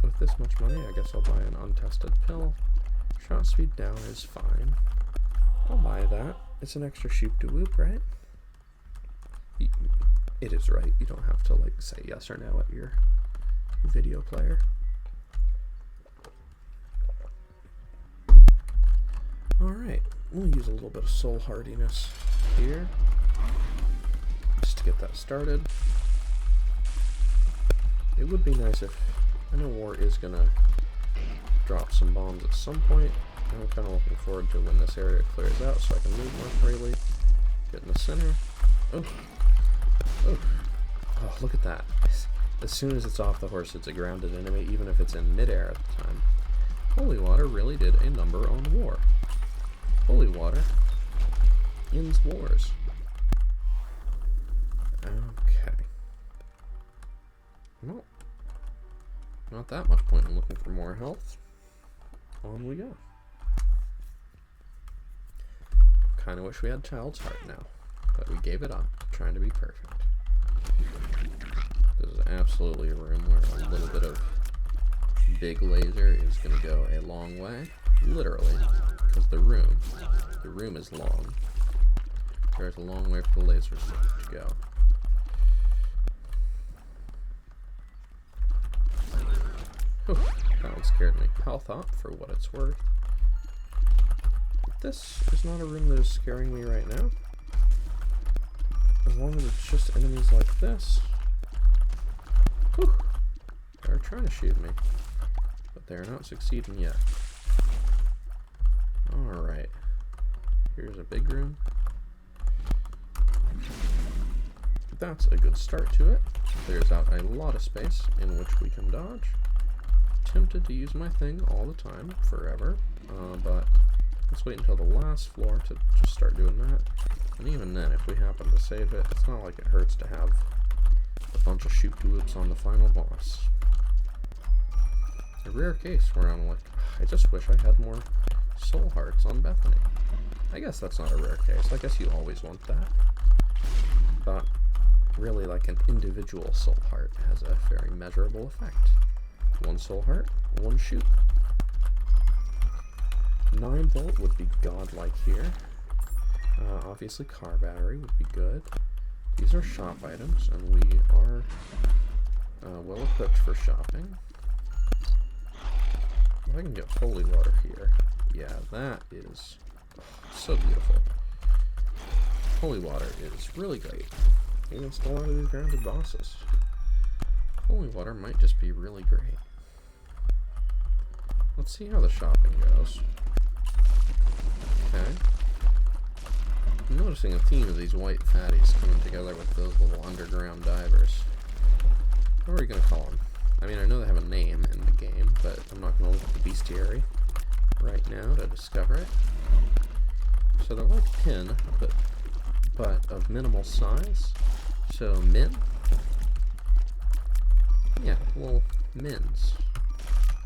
With this much money, I guess I'll buy an untested pill. Shot speed down is fine. I'll buy that. It's an extra shoop-de-whoop, right? It is right. You don't have to, like, say yes or no at your video player. Alright, we'll use a little bit of soul hardiness here, just to get that started. It would be nice if... I know war is going to drop some bombs at some point. I'm kind of looking forward to when this area clears out so I can move more freely. Get in the center. Oh. Oh. Oh, look at that. As soon as it's off the horse, it's a grounded enemy, even if it's in midair at the time. Holy water really did a number on war. Holy water ends wars. Okay. Well, not that much point in looking for more health. On we go. Kind of wish we had Child's Heart now, but we gave it up, trying to be perfect. This is absolutely a room where a little bit of big laser is going to go a long way, literally, because the room is long. There's a long way for the lasers to go. Whew, that one scared me. Health up for what it's worth. This is not a room that is scaring me right now. As long as it's just enemies like this. Whew. They're trying to shoot me, but they're not succeeding yet. Alright. Here's a big room. That's a good start to it. Clears out a lot of space in which we can dodge. Tempted to use my thing all the time, forever, but let's wait until the last floor to just start doing that. And even then, if we happen to save it, it's not like it hurts to have a bunch of shoop-de-whoops on the final boss. A rare case where I'm like, I just wish I had more soul hearts on Bethany. I guess that's not a rare case. I guess you always want that. But really, like, an individual soul heart has a very measurable effect. One soul heart, one shoot. 9 volt would be godlike here. Obviously car battery would be good. These are shop items, and we are well equipped for shopping. If I can get holy water here, yeah, that is So beautiful. Holy water is really great against a lot of these grounded bosses. Holy water might just be really great. Let's see how the shopping goes. Okay. I'm noticing a theme of these white fatties coming together with those little underground divers. What are we going to call them? I mean, I know they have a name in the game, but I'm not going to look at the bestiary right now to discover it. So they're like Pin, but of minimal size. So Min? Yeah, little Mins.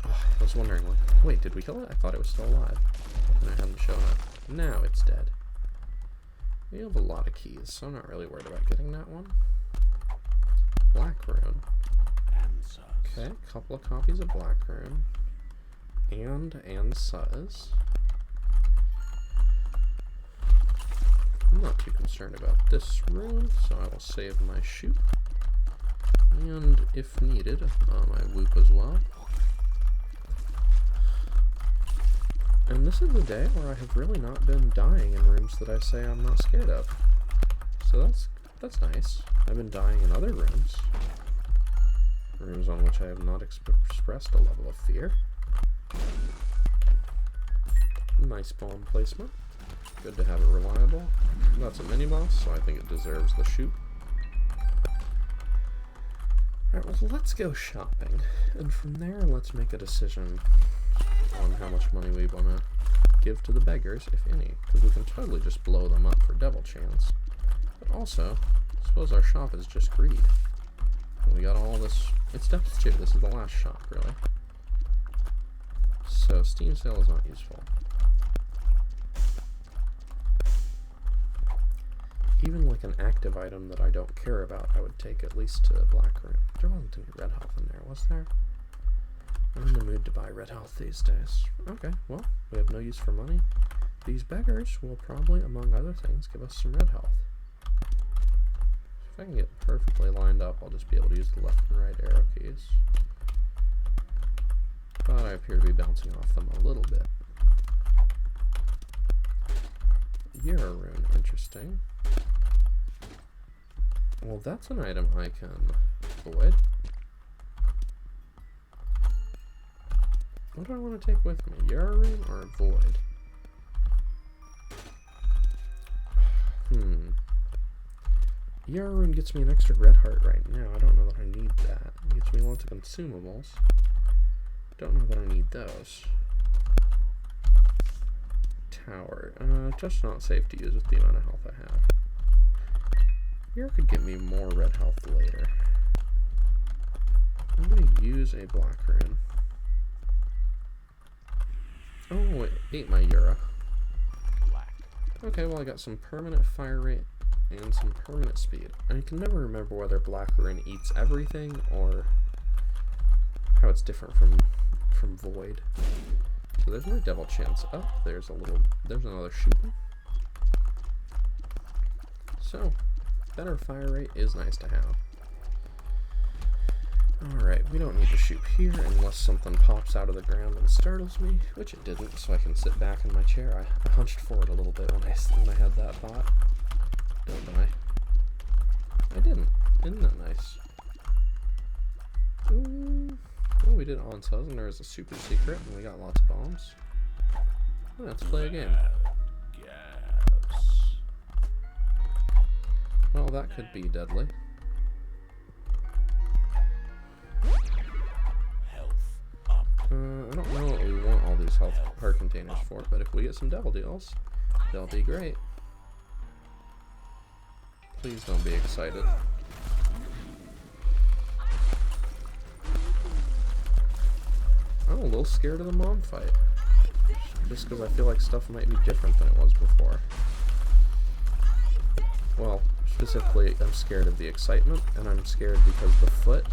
Oh, I was wondering, like, wait, did we kill it? I thought it was still alive. And I hadn't shown up. Now it's dead. We have a lot of keys, so I'm not really worried about getting that one. Black Rune. Okay, a couple of copies of Black Rune. And Suz. I'm not too concerned about this rune, so I will save my shoot. And, if needed, my whoop as well. And this is the day where I have really not been dying in rooms that I say I'm not scared of. So that's nice. I've been dying in other rooms. Rooms on which I have not expressed a level of fear. Nice bomb placement. Good to have it reliable. That's a mini-boss, so I think it deserves the shoot. Alright, well, let's go shopping. And from there, let's make a decision on how much money we want to give to the beggars, if any. Because we can totally just blow them up for devil chance. But also, I suppose our shop is just greed. And we got all this... It's Depth 2. This is the last shop, really. So, Steam sale is not useful. Even like an active item that I don't care about, I would take at least to Black Rune. There wasn't any red health in there, was there? I'm in the mood to buy red health these days. Okay, well, we have no use for money. These beggars will probably, among other things, give us some red health. If I can get perfectly lined up, I'll just be able to use the left and right arrow keys. But I appear to be bouncing off them a little bit. Yara rune, interesting. Well, that's an item I can void. What do I want to take with me? Yara rune or void? Yara rune gets me an extra red heart right now. I don't know that I need that. It gets me lots of consumables. Don't know that I need those. Tower. Just not safe to use with the amount of health I have. Here could get me more red health later. I'm going to use a Black Rune. Oh, it ate my Yura. Okay, well I got some permanent fire rate and some permanent speed. I can never remember whether Black Rune eats everything or how it's different from Void. So there's my devil chance up. There's another shooting. So, better fire rate is nice to have. Alright, we don't need to shoot here unless something pops out of the ground and startles me, which it didn't, so I can sit back in my chair. I hunched forward a little bit when I had that thought. Don't I? I didn't. Isn't that nice? Well, we did on Suz, and there was a super secret, and we got lots of bombs. Well, let's play a game. Well, that could be deadly. I don't know what we want all these heart containers for, but if we get some devil deals, they'll be great. Please don't be excited. I'm a little scared of the mom fight. Just because I feel like stuff might be different than it was before. Well, specifically, I'm scared of the excitement, and I'm scared because the foot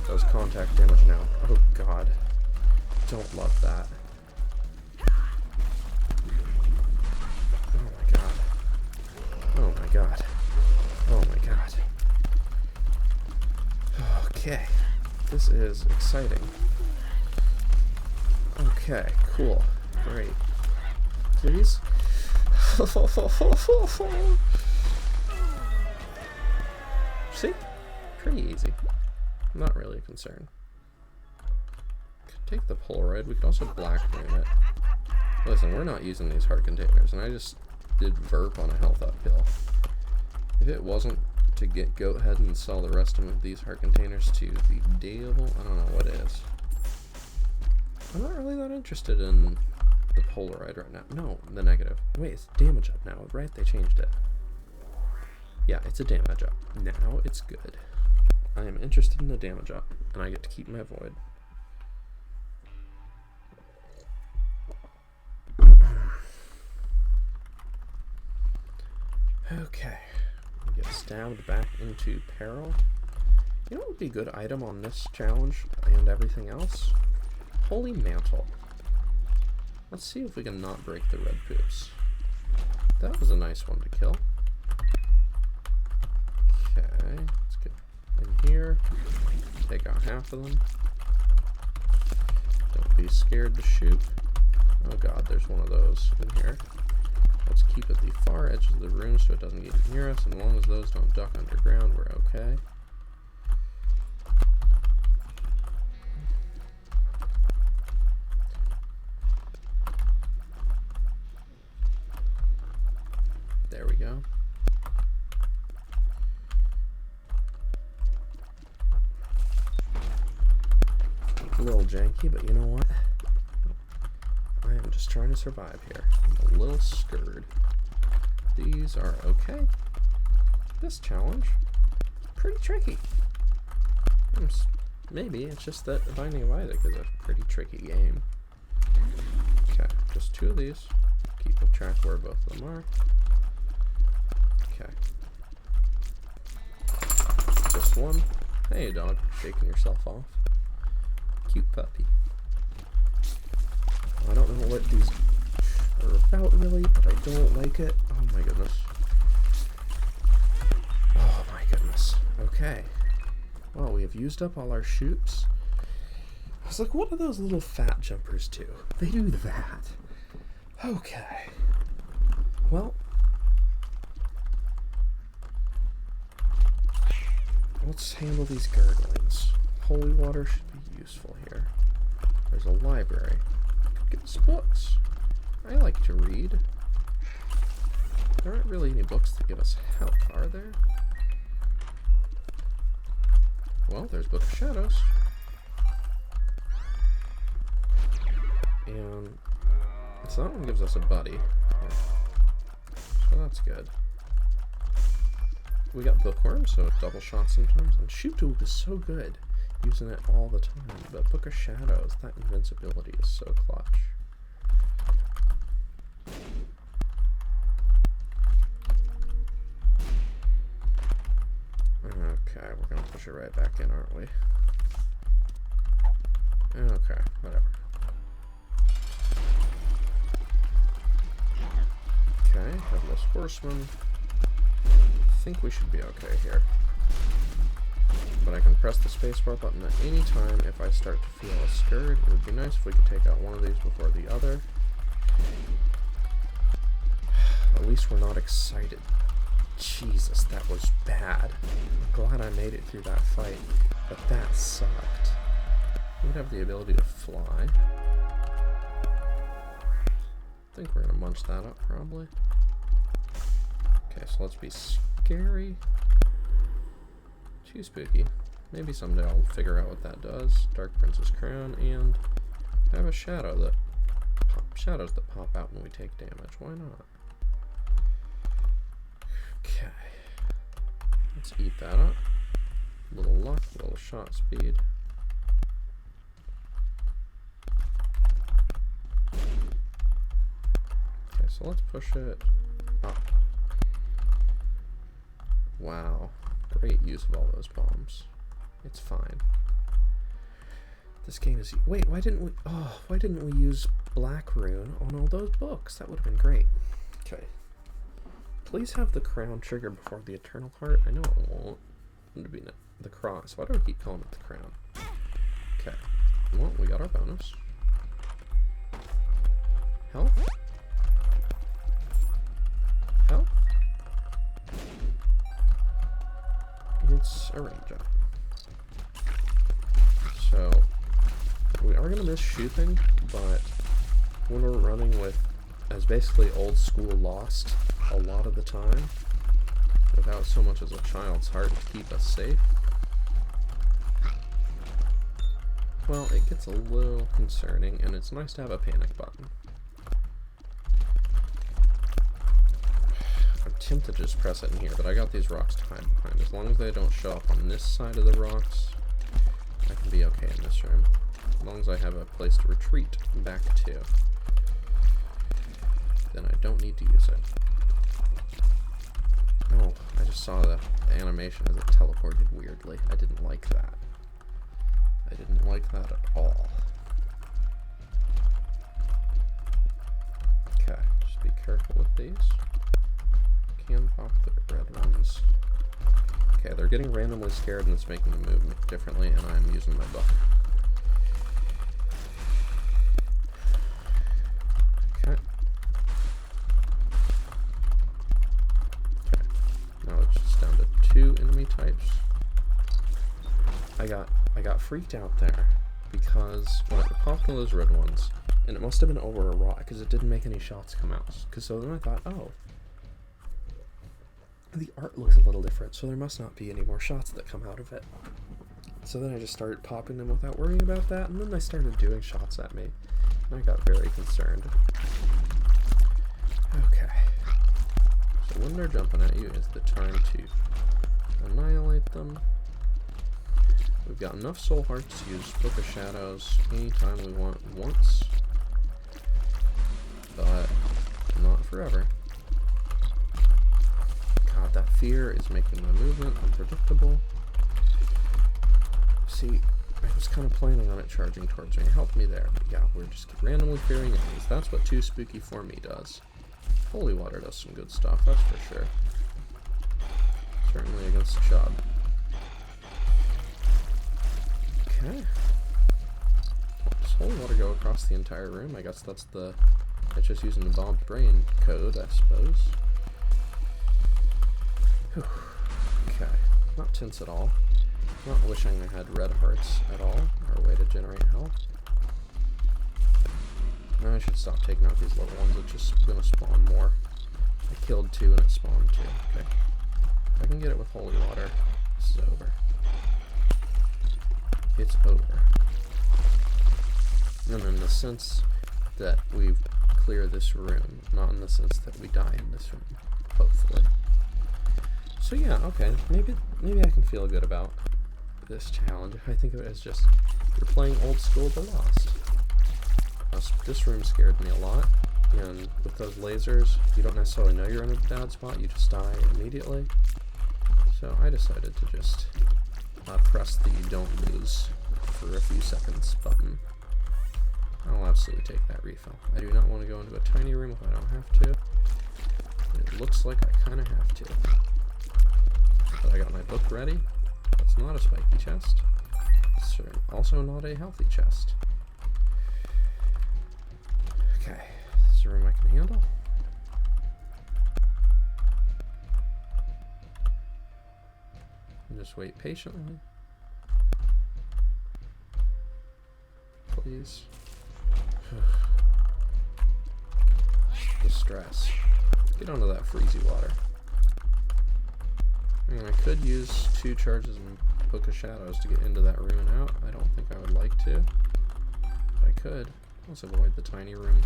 does contact damage now. Oh god. Don't love that. Oh my god. Oh my god. Oh my god. Okay. This is exciting. Okay, cool. Great. Please? See? Pretty easy. Not really a concern. Could take the Polaroid. We could also black room it. Listen, we're not using these heart containers, and I just did verp on a health uphill. If it wasn't to get goat head and sell the rest of these heart containers to the devil, I don't know what is. I'm not really that interested in the Polaroid right now. No, the negative. Wait, it's damage up now, right? They changed it. Yeah, it's a damage up. Now it's good. I am interested in the damage up, and I get to keep my void. Okay. We get stabbed back into peril. You know what would be a good item on this challenge and everything else? Holy Mantle. Let's see if we can not break the red poops. That was a nice one to kill. Okay, let's get in here. Take out half of them. Don't be scared to shoot. Oh god, there's one of those in here. Let's keep at the far edges of the room so it doesn't get near us, and as long as those don't duck underground, we're okay. There we go. A little janky, but you know what? I am just trying to survive here. I'm a little scared. These are okay. This challenge, pretty tricky. Maybe it's just that Binding of Isaac is a pretty tricky game. Okay, just 2 of these. Keep a track where both of them are. Okay. Just 1. Hey, dog, shaking yourself off. Cute puppy. I don't know what these are about really, but I don't like it. Oh my goodness. Oh my goodness. Okay. Well, we have used up all our shoots. I was like, what do those little fat jumpers do? They do that. Okay. Well. Let's handle these gurglings. Holy water should be useful here. There's a library. Get us books. I like to read. There aren't really any books to give us help, are there? Well, there's Book of Shadows. And so that one gives us a buddy. So that's good. We got Bookworm, so double shot sometimes. And Shoot Tool is so good. Using it all the time, but Book of Shadows, that invincibility is so clutch. Okay, we're gonna push it right back in, aren't we? Okay, whatever. Okay, Headless Horseman. I think we should be okay here. But I can press the spacebar button at any time if I start to feel scared. It would be nice if we could take out one of these before the other. At least we're not excited. Jesus, that was bad. I'm glad I made it through that fight, but that sucked. We have the ability to fly. I think we're gonna munch that up, probably. Okay, so let's be scary. Too spooky. Maybe someday I'll figure out what that does. Dark Princess Crown, and have a shadow that shadows that pop out when we take damage. Why not? Okay. Let's eat that up. Little luck, little shot speed. Okay, so let's push it up. Wow. Great use of all those bombs. It's fine. This game is... Wait, why didn't we use Black Rune on all those books? That would have been great. Okay. Please have the crown trigger before the Eternal Heart. I know it won't. It would be the cross. Why do I keep calling it the crown? Okay. Well, we got our bonus. Health. health. It's a range up. So, we are going to miss shooting, but when we're running with, as basically old school Lost a lot of the time, without so much as a child's heart to keep us safe, well, it gets a little concerning, and it's nice to have a panic button. I'm tempted to just press it in here, but I got these rocks to hide behind. As long as they don't show up on this side of the rocks, I can be okay in this room. As long as I have a place to retreat back to, then I don't need to use it. Oh, I just saw the animation as it teleported weirdly. I didn't like that. I didn't like that at all. Okay, just be careful with these. Can pop the red ones. Okay, they're getting randomly scared and it's making them move differently, and I'm using my book. Okay. Okay. Now it's just down to 2 enemy types. I got freaked out there because when I popped one of those red ones, and it must have been over a rock because it didn't make any shots come out. So then I thought, oh, the art looks a little different, so there must not be any more shots that come out of it. So then I just started popping them without worrying about that, and then they started doing shots at me, and I got very concerned. Okay. So when they're jumping at you is the time to annihilate them. We've got enough soul hearts to use Book of Shadows anytime we want once, but not forever. God, that fear is making my movement unpredictable. See, I was kind of planning on it charging towards me. It helped me there, but yeah, we're just randomly fearing enemies. That's what Too Spooky for Me does. Holy Water does some good stuff, that's for sure. Certainly against Chubb. Okay. Does Holy Water go across the entire room? I guess that's it's just using the Bob's Brain code, I suppose. Whew. Okay. Not tense at all. Not wishing I had red hearts at all, or a way to generate health. I should stop taking out these little ones, it's just gonna spawn more. I killed 2 and it spawned 2. Okay. If I can get it with Holy Water, this is over. It's over. And in the sense that we've cleared this room, not in the sense that we die in this room, hopefully. So yeah, okay, maybe I can feel good about this challenge. I think of it as just, you're playing old school The Lost. This room scared me a lot, and with those lasers, you don't necessarily know you're in a bad spot, you just die immediately. So I decided to just press the don't lose for a few seconds button. I'll absolutely take that refill. I do not want to go into a tiny room if I don't have to. It looks like I kind of have to. But I got my book ready. That's not a spiky chest. It's also not a healthy chest. Okay, this is a room I can handle. And just wait patiently. Please. The stress. Get onto that freezy water. I mean, I could use 2 charges in Book of Shadows to get into that room and out. I don't think I would like to. But I could. Let's avoid the tiny room.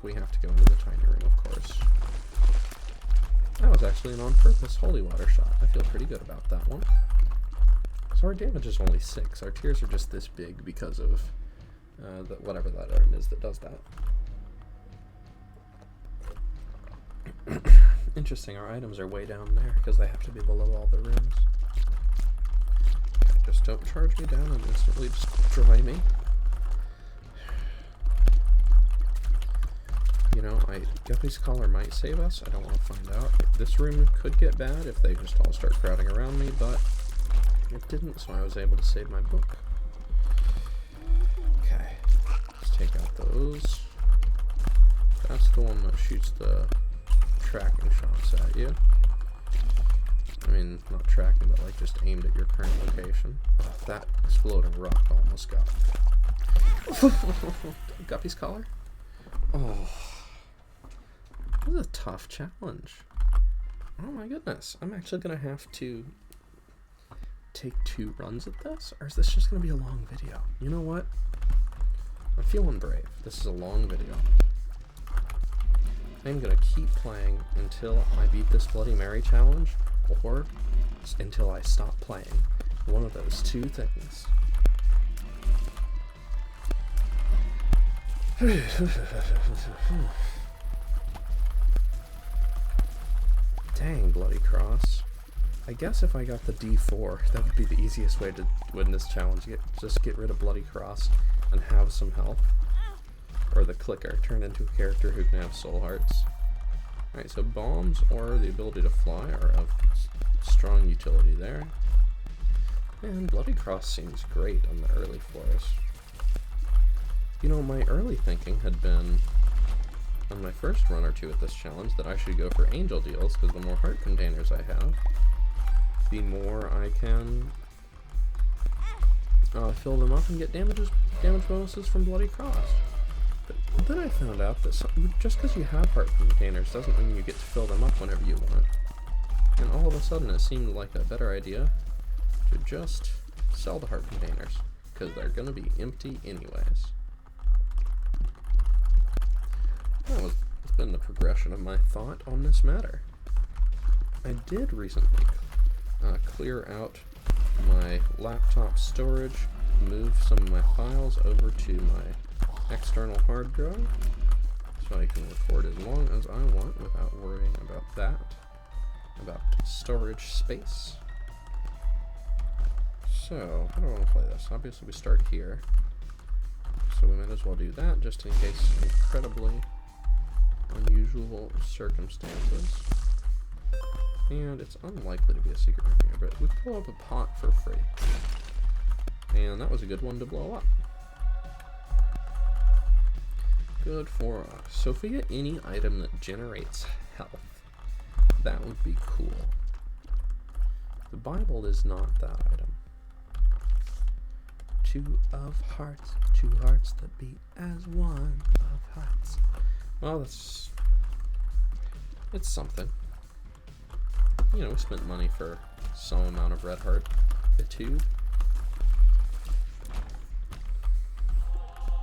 We have to go into the tiny room, of course. That was actually an on-purpose Holy Water shot. I feel pretty good about that one. So our damage is only 6. Our tears are just this big because of whatever that item is that does that. Interesting, our items are way down there because they have to be below all the rooms. Okay, just don't charge me down and instantly destroy me. You know, Guppy's Collar might save us. I don't want to find out. This room could get bad if they just all start crowding around me, but it didn't, so I was able to save my book. Okay, let's take out those. That's the one that shoots the tracking shots at you. I mean, not tracking, but like just aimed at your current location. Oh, that exploding rock almost got Guppy's collar. Oh, this is a tough challenge. Oh my goodness, I'm actually gonna have to take 2 runs at this, or is this just gonna be a long video? You know what? I'm feeling brave. This is a long video. I'm gonna keep playing until I beat this Bloody Mary challenge, or until I stop playing. One of those 2 things. Dang, Bloody Cross. I guess if I got the D4, that would be the easiest way to win this challenge. Just get rid of Bloody Cross and have some health. Or the clicker, turn into a character who can have soul hearts. Alright, so bombs or the ability to fly are of strong utility there. And Bloody Cross seems great on the early floors. You know, my early thinking had been, on my first run or 2 at this challenge, that I should go for angel deals, because the more heart containers I have, the more I can fill them up and get damage bonuses from Bloody Cross. But then I found out that just because you have heart containers doesn't mean you get to fill them up whenever you want. And all of a sudden it seemed like a better idea to just sell the heart containers, because they're going to be empty anyways. That's been the progression of my thought on this matter. I did recently clear out my laptop storage, move some of my files over to my external hard drive, so I can record as long as I want without worrying about that, about storage space. So, how do I want to play this? Obviously we start here, so we might as well do that just in case incredibly unusual circumstances. And it's unlikely to be a secret room here, but we could blow up a pot for free. And that was a good one to blow up. Good for us. So if we get any item that generates health, that would be cool. The Bible is not that item. 2 of hearts, 2 hearts that beat as 1 of hearts. Well, it's something. You know, we spent money for some amount of red heart etude.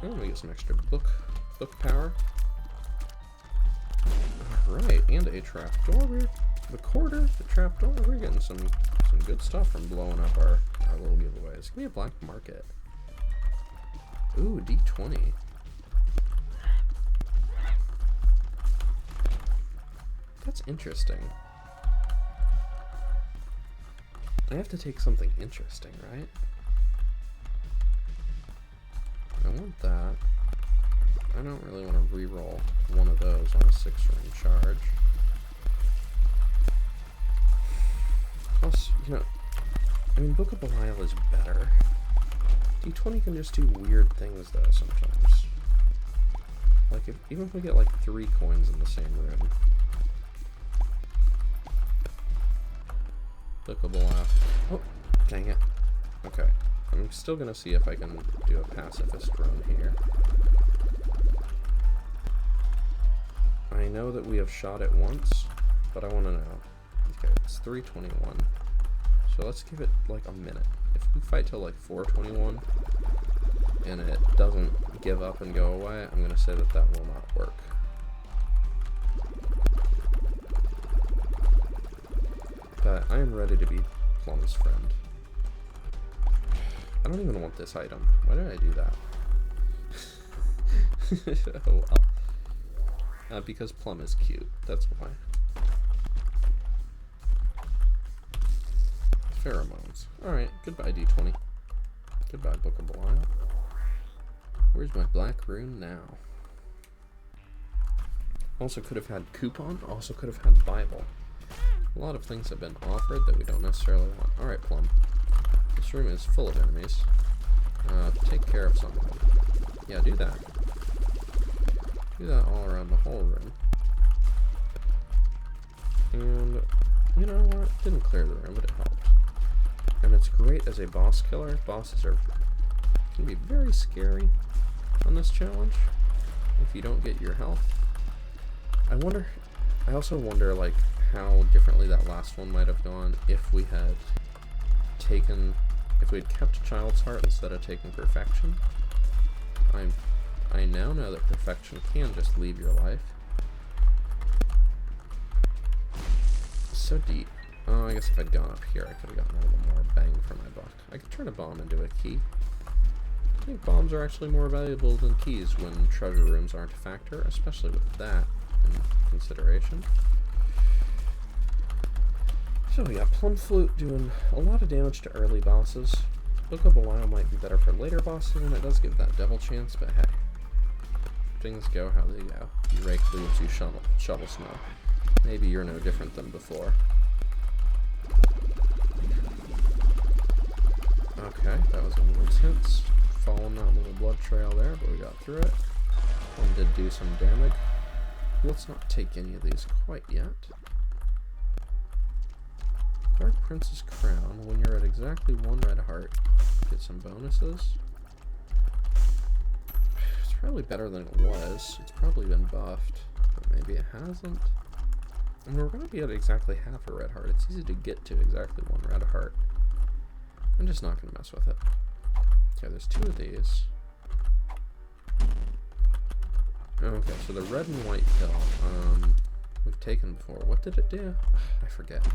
And we get some extra book power. Alright, and a trapdoor. The quarter, the trapdoor, we're getting some good stuff from blowing up our little giveaways. Give me a black market. Ooh, D20. That's interesting. I have to take something interesting, right? I want that. I don't really want to re-roll one of those on a 6-ring charge. Plus, you know, I mean, Book of Belial is better. D20 can just do weird things, though, sometimes. Like, even if we get, like, 3 coins in the same room. Book of Belial. Oh, dang it. Okay. I'm still gonna see if I can do a pacifist run here. I know that we have shot it once, but I want to know. Okay, it's 3:21. So let's give it like a minute. If we fight till like 4:21 and it doesn't give up and go away, I'm going to say that will not work. But I am ready to be Plum's friend. I don't even want this item. Why did I do that? Oh well. Because Plum is cute. That's why. Pheromones. Alright, goodbye D20. Goodbye Book of Belial. Where's my black rune now? Also could have had coupon, also could have had Bible. A lot of things have been offered that we don't necessarily want. Alright, Plum. This room is full of enemies. Take care of some of them. Yeah, do that. Do that all around the whole room. And you know what? Didn't clear the room, but it helped. And it's great as a boss killer. Bosses can be very scary on this challenge if you don't get your health. I also wonder like how differently that last one might have gone if we had kept Child's Heart instead of taking Perfection. I now know that Perfection can just leave your life. So deep. Oh, I guess if I'd gone up here, I could have gotten a little more bang for my buck. I could turn a bomb into a key. I think bombs are actually more valuable than keys when treasure rooms aren't a factor, especially with that in consideration. So we got Plum Flute doing a lot of damage to early bosses. Book of Belial might be better for later bosses, and it does give that devil chance, but hey. Things go how they go. You rake leaves, you shovel snow. Maybe you're no different than before. Okay, that was a little tense. Following that little blood trail there, but we got through it. One did do some damage. Let's not take any of these quite yet. Dark Prince's Crown. When you're at exactly 1 red heart, get some bonuses. It's probably better than it was. It's probably been buffed, but maybe it hasn't. And we're going to be at exactly half a red heart. It's easy to get to exactly 1 red heart. I'm just not going to mess with it. Okay, there's 2 of these. Okay, so the red and white pill, we've taken before. What did it do? I forget.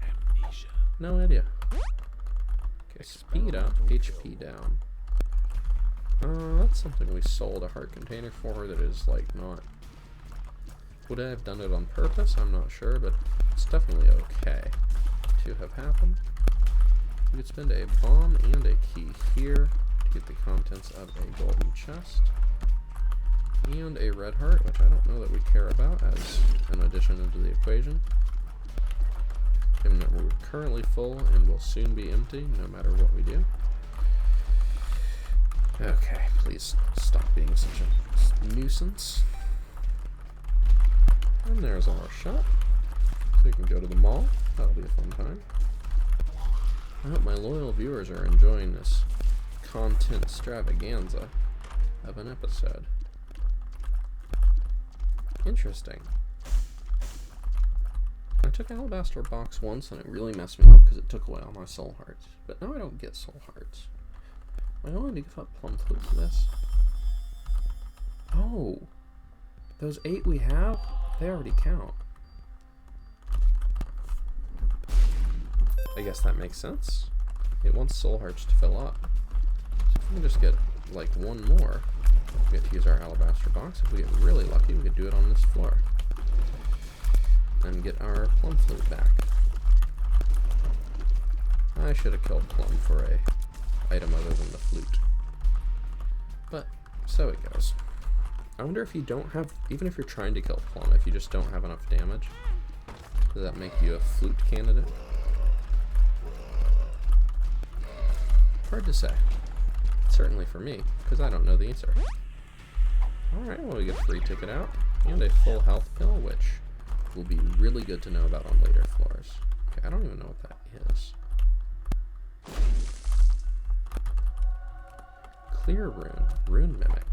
Amnesia. No idea. Okay, speed up, HP down. That's something we sold a heart container for that is, like, not... Would I have done it on purpose? I'm not sure, but it's definitely okay to have happened. We could spend a bomb and a key here to get the contents of a golden chest. And a red heart, which I don't know that we care about as an addition into the equation. Given that we're currently full and will soon be empty, no matter what we do. Okay, please stop being such a nuisance. And there's our shot. So we can go to the mall. That'll be a fun time. I hope my loyal viewers are enjoying this content extravaganza of an episode. Interesting. I took Alabaster Box once and it really messed me up because it took away all my soul hearts. But now I don't get soul hearts. Am I willing to give up Plum Flute for this? Oh! Those 8 we have, they already count. I guess that makes sense. It wants soul hearts to fill up. So if we can just get like 1 more, we get to use our Alabaster Box. If we get really lucky, we could do it on this floor. And get our Plum Flute back. I should have killed Plum for a item other than the flute. But, so it goes. I wonder if you don't have, even if you're trying to kill Plum, if you just don't have enough damage, does that make you a flute candidate? Hard to say. Certainly for me, because I don't know the answer. Alright, well we get a free ticket out, and a full health pill, which will be really good to know about on later floors. Okay, I don't even know what that is. Clear rune. Rune mimic.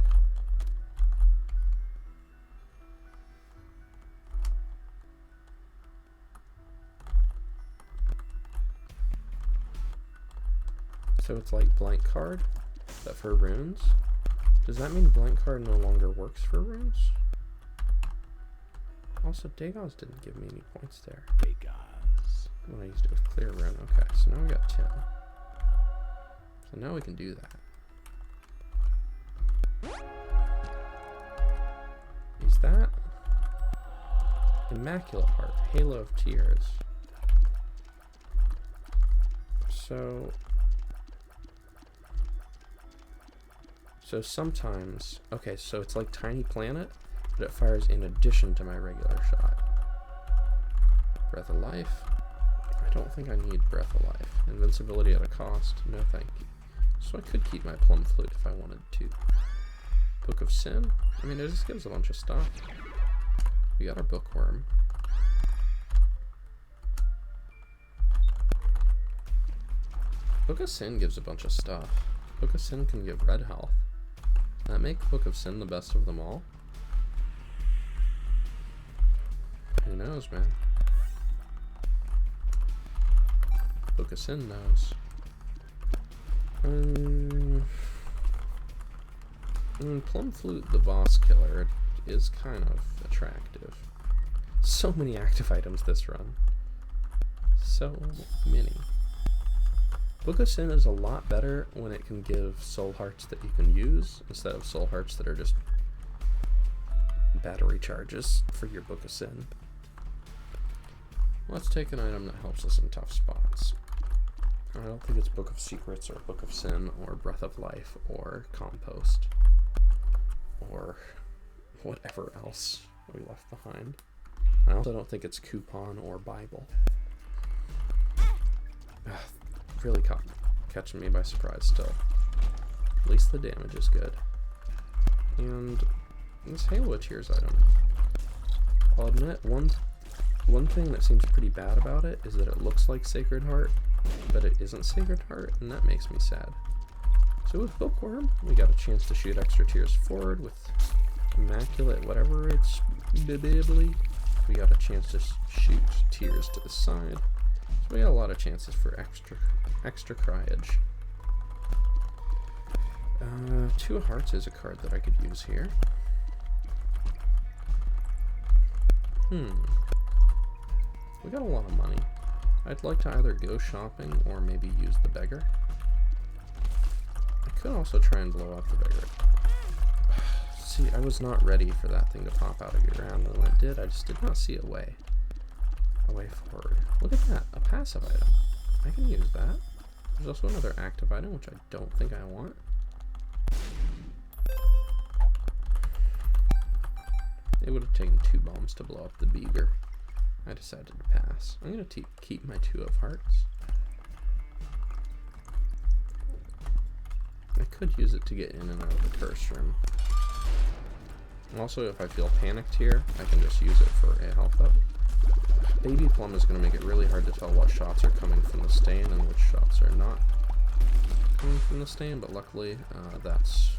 So it's like blank card, but for runes? Does that mean blank card no longer works for runes? Also, Dagaz didn't give me any points there. Dagaz. When I used it with clear rune. Okay, so now we got 10. So now we can do that. Is that Immaculate Heart, Halo of Tears? So sometimes, okay, so it's like Tiny Planet, but it fires in addition to my regular shot. Breath of Life. I don't think I need Breath of Life. Invincibility at a cost. No thank you. So I could keep my Plum Flute if I wanted to. Book of Sin. I mean, it just gives a bunch of stuff. We got our Bookworm. Book of Sin gives a bunch of stuff. Book of Sin can give red health. That make Book of Sin the best of them all? Who knows, man? Book of Sin knows. Plum Flute, the boss killer, is kind of attractive. So many active items this run. So many. Book of Sin is a lot better when it can give soul hearts that you can use instead of soul hearts that are just battery charges for your Book of Sin. Let's take an item that helps us in tough spots. I don't think it's Book of Secrets or Book of Sin or Breath of Life or Compost or whatever else we left behind. I also don't think it's Coupon or Bible. Really catching me by surprise still. At least the damage is good. And this Halo Tears item, I'll admit one thing that seems pretty bad about it is that it looks like Sacred Heart, but it isn't Sacred Heart, and that makes me sad. So with Bookworm, we got a chance to shoot extra tears forward. With Immaculate, whatever it's bibibly, we got a chance to shoot tears to the side. So we got a lot of chances for extra cryage. Two of Hearts is a card that I could use here. We got a lot of money. I'd like to either go shopping or maybe use the beggar. I could also try and blow up the beggar. See, I was not ready for that thing to pop out of your ground, and when it did, I just did not see a way forward. Look at that, a passive item. I can use that. There's also another active item, which I don't think I want. It would have taken 2 bombs to blow up the beaver. I decided to pass. I'm going to keep my 2 of Hearts. I could use it to get in and out of the curse room. Also, if I feel panicked here, I can just use it for a health up. Baby Plum is going to make it really hard to tell what shots are coming from the stain and which shots are not coming from the stain, but luckily that's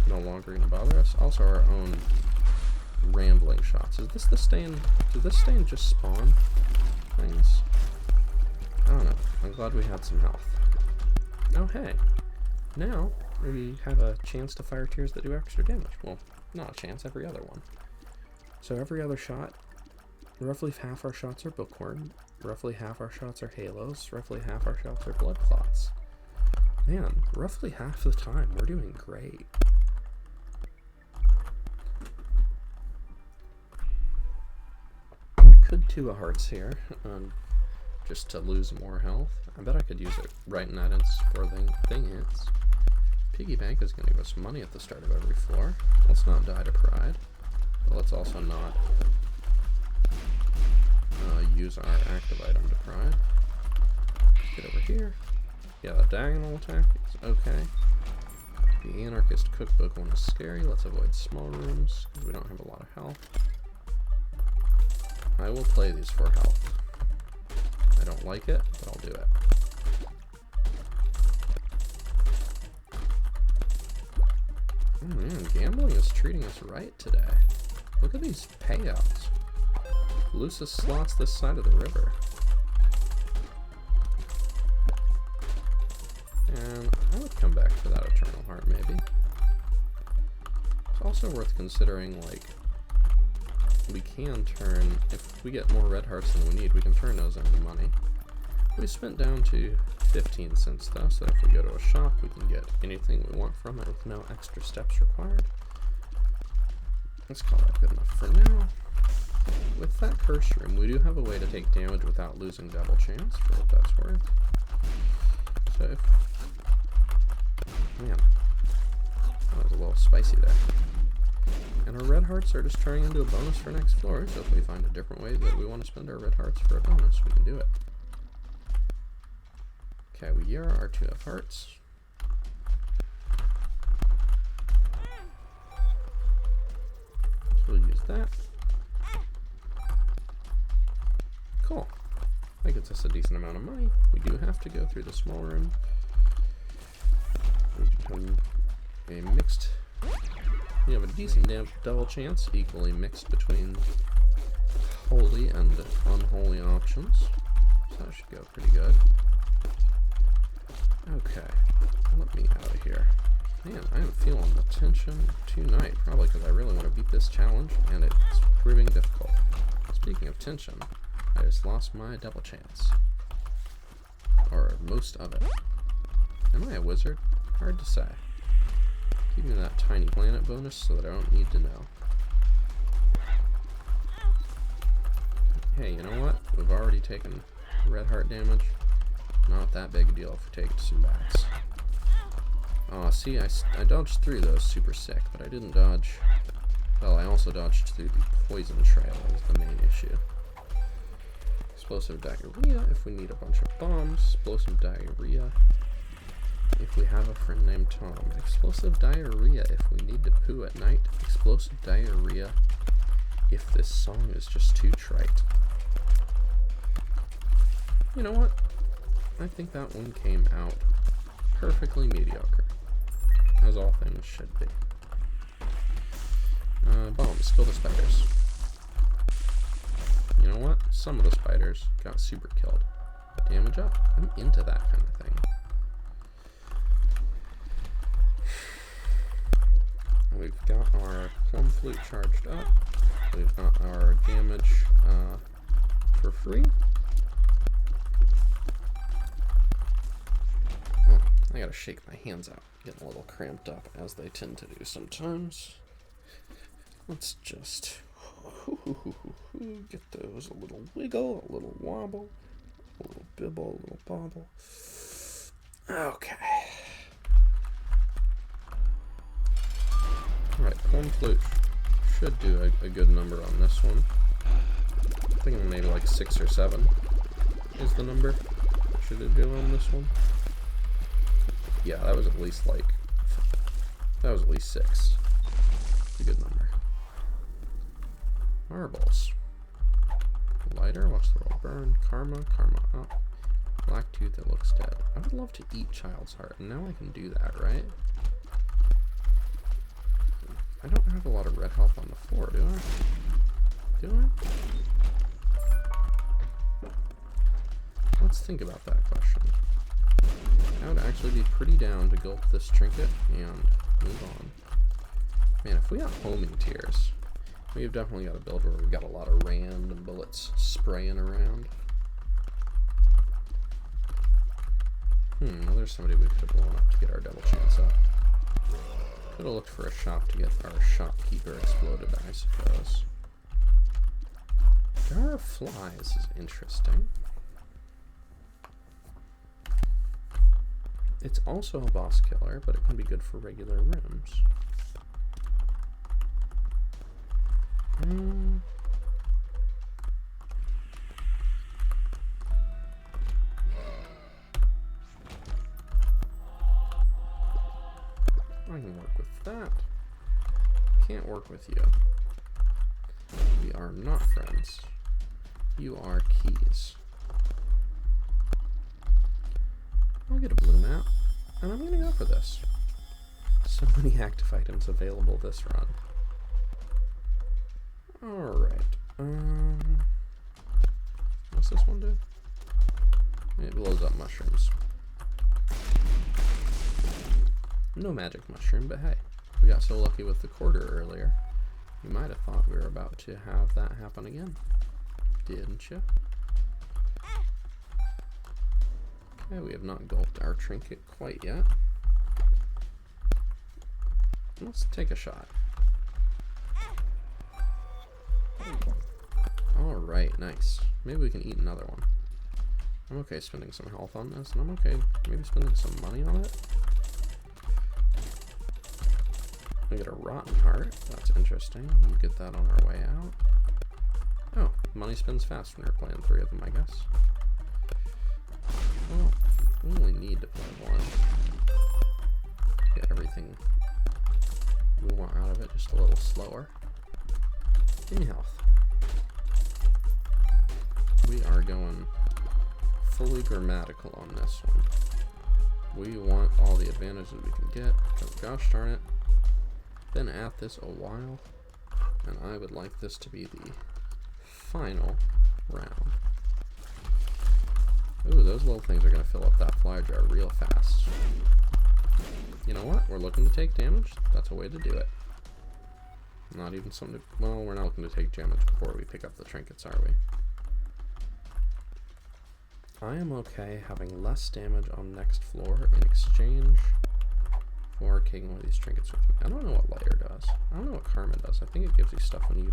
no longer going to bother us. Also, our own rambling shots. Is this the stain? Did this stain just spawn things? I don't know. I'm glad we had some health. Oh, hey. Now we have a chance to fire tears that do extra damage. Well, not a chance, every other one. So every other shot, roughly half our shots are Bookworm, roughly half our shots are Halos, roughly half our shots are Blood Clots. Man, roughly half the time, we're doing great. Could 2 of Hearts here, just to lose more health. I bet I could use it right in that instance before the thing hits. Piggy Bank is going to give us money at the start of every floor. Let's not die to pride, but let's also not use our active item to pride. Get over here. Yeah, the diagonal attack is okay. The Anarchist Cookbook one is scary. Let's avoid small rooms because we don't have a lot of health. I will play these for health. I don't like it, but I'll do it. Oh man, gambling is treating us right today. Look at these payouts. Loosest slots this side of the river. And I would come back for that Eternal Heart, maybe. It's also worth considering, like, we can turn, if we get more red hearts than we need, we can turn those into money. We spent down to 15 cents though, so if we go to a shop, we can get anything we want from it with no extra steps required. Let's call that good enough for now. With that curse room, we do have a way to take damage without losing double chance, for what that's worth. So if, man, that was a little spicy there. And our red hearts are just turning into a bonus for next floor, so if we find a different way that we want to spend our red hearts for a bonus, we can do it. Okay, we Yara our 2 of Hearts. So we'll use that. Cool. That gets us a decent amount of money. We do have to go through the small room. We have a mixed. We have a decent double chance, equally mixed between holy and unholy options. So that should go pretty good. Okay, let me out of here. Man, I am feeling the tension tonight, probably because I really want to beat this challenge, and it's proving difficult. Speaking of tension, I just lost my double chance. Or most of it. Am I a wizard? Hard to say. Give me that tiny planet bonus so that I don't need to know. Hey, you know what? We've already taken red heart damage. Not that big a deal if we take it to some bats. Aw, see, I dodged through those super sick, but I didn't dodge... Well, I also dodged through the poison trail is the main issue. Explosive diarrhea if we need a bunch of bombs. Explosive diarrhea if we have a friend named Tom. Explosive diarrhea if we need to poo at night. Explosive diarrhea if this song is just too trite. You know what? I think that one came out perfectly mediocre, as all things should be. Bombs, kill the spiders. You know what? Some of the spiders got super killed. Damage up. I'm into that kind of thing. We've got our plum flute charged up. We've got our damage for free. Oh, I gotta shake my hands out. Getting a little cramped up, as they tend to do sometimes. Let's just get those a little wiggle, a little wobble, a little bibble, a little bobble. Okay. Alright, plum flute should do a good number on this one. I'm thinking maybe like 6 or 7 is the number. What should it do on this one? Yeah, that was at least 6. A good number. Marbles. Lighter, watch the world burn. Karma, karma up. Black tooth, it looks dead. I would love to eat Child's Heart, and now I can do that, right? I don't have a lot of red health on the floor, do I? Do I? Let's think about that question. I would actually be pretty down to gulp this trinket and move on. Man, if we got homing tears, we've definitely got a build where we've got a lot of random bullets spraying around. Well, there's somebody we could have blown up to get our double chance up. Could have looked for a shop to get our shopkeeper exploded, I suppose. Jar of Flies is interesting. It's also a boss killer, but it can be good for regular rooms. I can work with that. Can't work with you. We are not friends. You are keys. I'll get a blue map, and I'm gonna go for this. So many active items available this run. Alright, what's this one do? It blows up mushrooms. No magic mushroom, but hey, we got so lucky with the quarter earlier. You might have thought we were about to have that happen again. Didn't you? Okay, we have not gulped our trinket quite yet. Let's take a shot. Alright, nice. Maybe we can eat another one. I'm okay spending some health on this, and I'm okay maybe spending some money on it. We get a rotten heart. That's interesting. We'll get that on our way out. Oh, money spends fast when you're playing 3 of them, I guess. Well, we only need to play 1. Get everything we want out of it just a little slower. Give me health. We are going fully grammatical on this one. We want all the advantages we can get, because gosh darn it, been at this a while, and I would like this to be the final round. Ooh, those little things are going to fill up that flower jar real fast. You know what? We're looking to take damage. That's a way to do it. Not even something to... Well, we're not looking to take damage before we pick up the trinkets, are we? I am okay having less damage on next floor in exchange for taking one of these trinkets with me. I don't know what lighter does. I don't know what Carmen does. I think it gives you stuff when you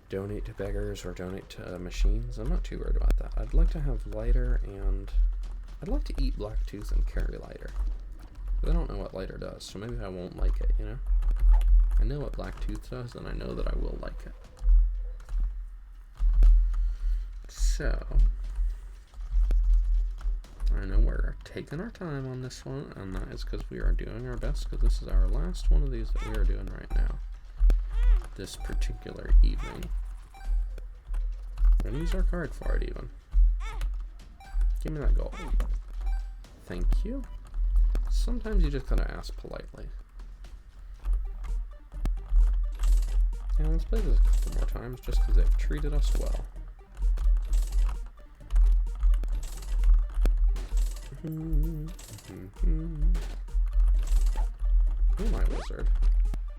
donate to beggars or donate to machines. I'm not too worried about that. I'd like to have lighter, and I'd like to eat black tooth and carry lighter. But I don't know what lighter does, so maybe I won't like it, you know? I know what black tooth does, and I know that I will like it. So, I know we're taking our time on this one, and that is because we are doing our best, because this is our last one of these that we are doing right now. This particular evening. We're gonna use our card for it even. Give me that gold. Thank you. Sometimes you just gotta ask politely. And let's play this a couple more times just because they've treated us well. Oh, my wizard.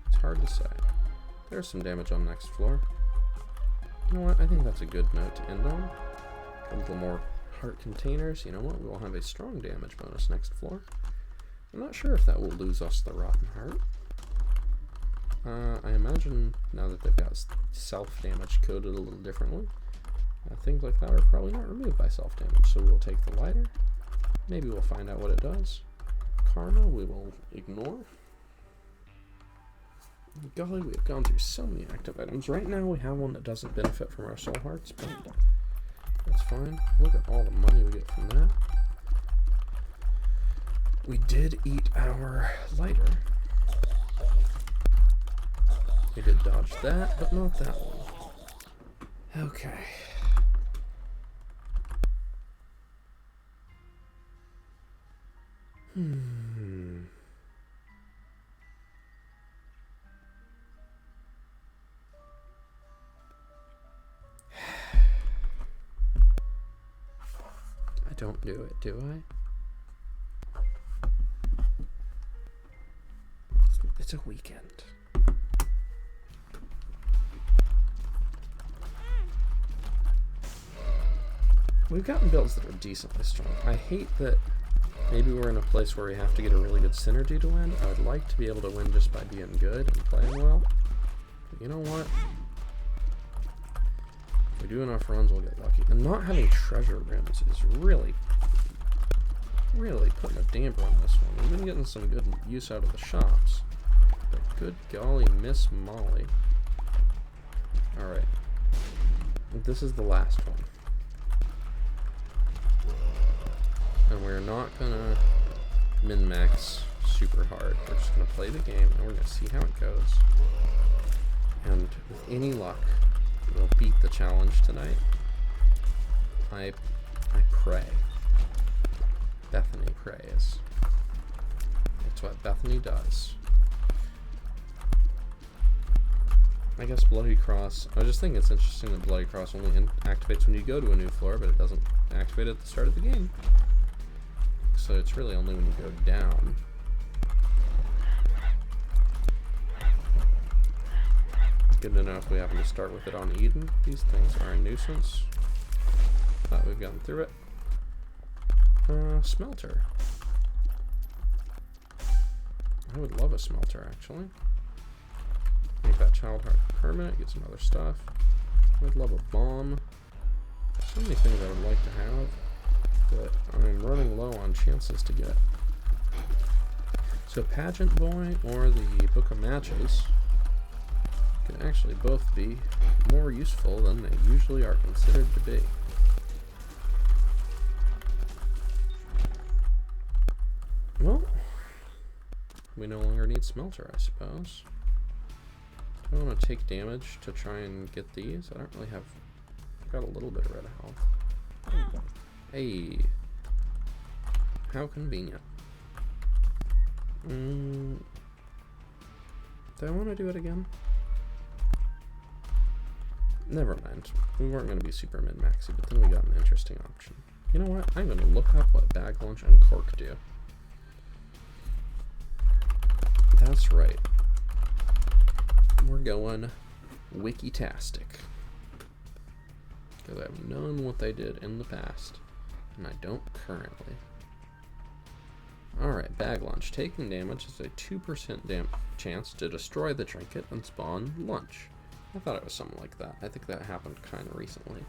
It's hard to say. There's some damage on next floor. You know what? I think that's a good note to end on. A little more heart containers. You know what? We will have a strong damage bonus next floor. I'm not sure if that will lose us the rotten heart. I imagine now that they've got self-damage coded a little differently, things like that are probably not removed by self-damage. So we'll take the lighter. Maybe we'll find out what it does. Karma we will ignore. Golly, we've gone through so many active items. Right now we have one that doesn't benefit from our soul hearts, but that's fine. Look at all the money we get from that. We did eat our lighter. We did dodge that, but not that one. Okay. I don't do it, do I? It's a weekend. We've gotten builds that are decently strong. I hate that maybe we're in a place where we have to get a really good synergy to win. I would like to be able to win just by being good and playing well. But you know what? If we do enough runs, we'll get lucky. And not having treasure rims is really putting a damper on this one. We've been getting some good use out of the shops. But good golly, Miss Molly. Alright. This is the last one. And we're not gonna min-max super hard. We're just gonna play the game and we're gonna see how it goes. And with any luck, we'll beat the challenge tonight. I pray. Bethany prays. That's what Bethany does. I guess Bloody Cross. I just think it's interesting that Bloody Cross only activates when you go to a new floor, but it doesn't activate at the start of the game. So it's really only when you go down. Good to know if we happen to start with it on Eden. These things are a nuisance. Thought we've gotten through it. Smelter. I would love a smelter, actually. Make that child heart permanent, get some other stuff. I would love a bomb. So many things I would like to have, but I'm running low on chances to get. So Pageant Boy or the Book of Matches can actually both be more useful than they usually are considered to be. Well, we no longer need Smelter, I suppose. I don't want to take damage to try and get these. I don't really have... I've got a little bit of red health. Hey. How convenient. Do I want to do it again? Never mind. We weren't going to be super min-maxy, but then we got an interesting option. You know what? I'm going to look up what bag lunch and cork do. That's right. We're going wiki-tastic. Because I've known what they did in the past, and I don't currently. Alright, bag lunch. Taking damage is a 2% chance to destroy the trinket and spawn lunch. I thought it was something like that. I think that happened kind of recently.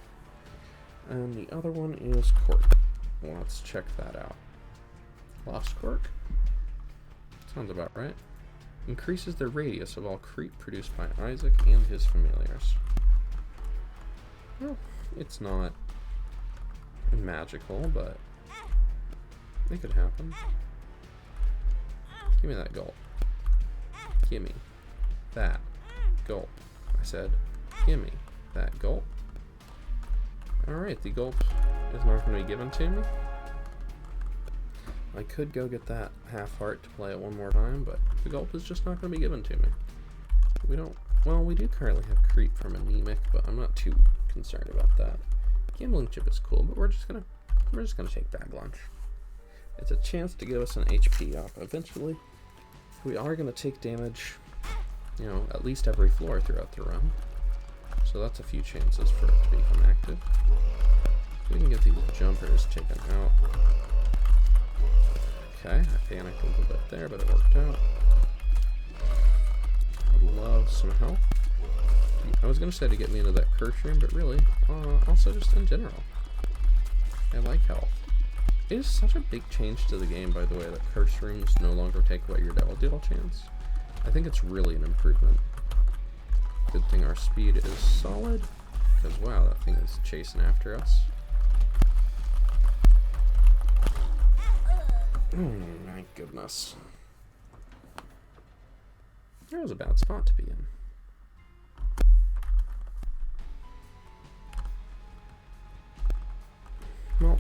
And the other one is cork. Let's check that out. Lost cork? Sounds about right. Increases the radius of all creep produced by Isaac and his familiars. Well, it's not magical, but it could happen. Give me that gulp. Give me that gulp. I said, give me that gulp. Alright, the gulp is not going to be given to me. I could go get that half heart to play it one more time, but the gulp is just not going to be given to me. We don't, well, we do currently have creep from anemic, but I'm not too concerned about that. Gambling chip is cool, but we're just gonna take bag lunch. It's a chance to give us an HP up eventually. We are gonna take damage, you know, at least every floor throughout the run. So that's a few chances for it to become active. So we can get these jumpers taken out. Okay, I panicked a little bit there, but it worked out. I'd love some help. I was going to say to get me into that curse room, but really, also just in general. I like health. It is such a big change to the game, by the way, that curse rooms no longer take away your devil deal chance. I think it's really an improvement. Good thing our speed is solid, because wow, that thing is chasing after us. Oh my goodness. That was a bad spot to be in. Well,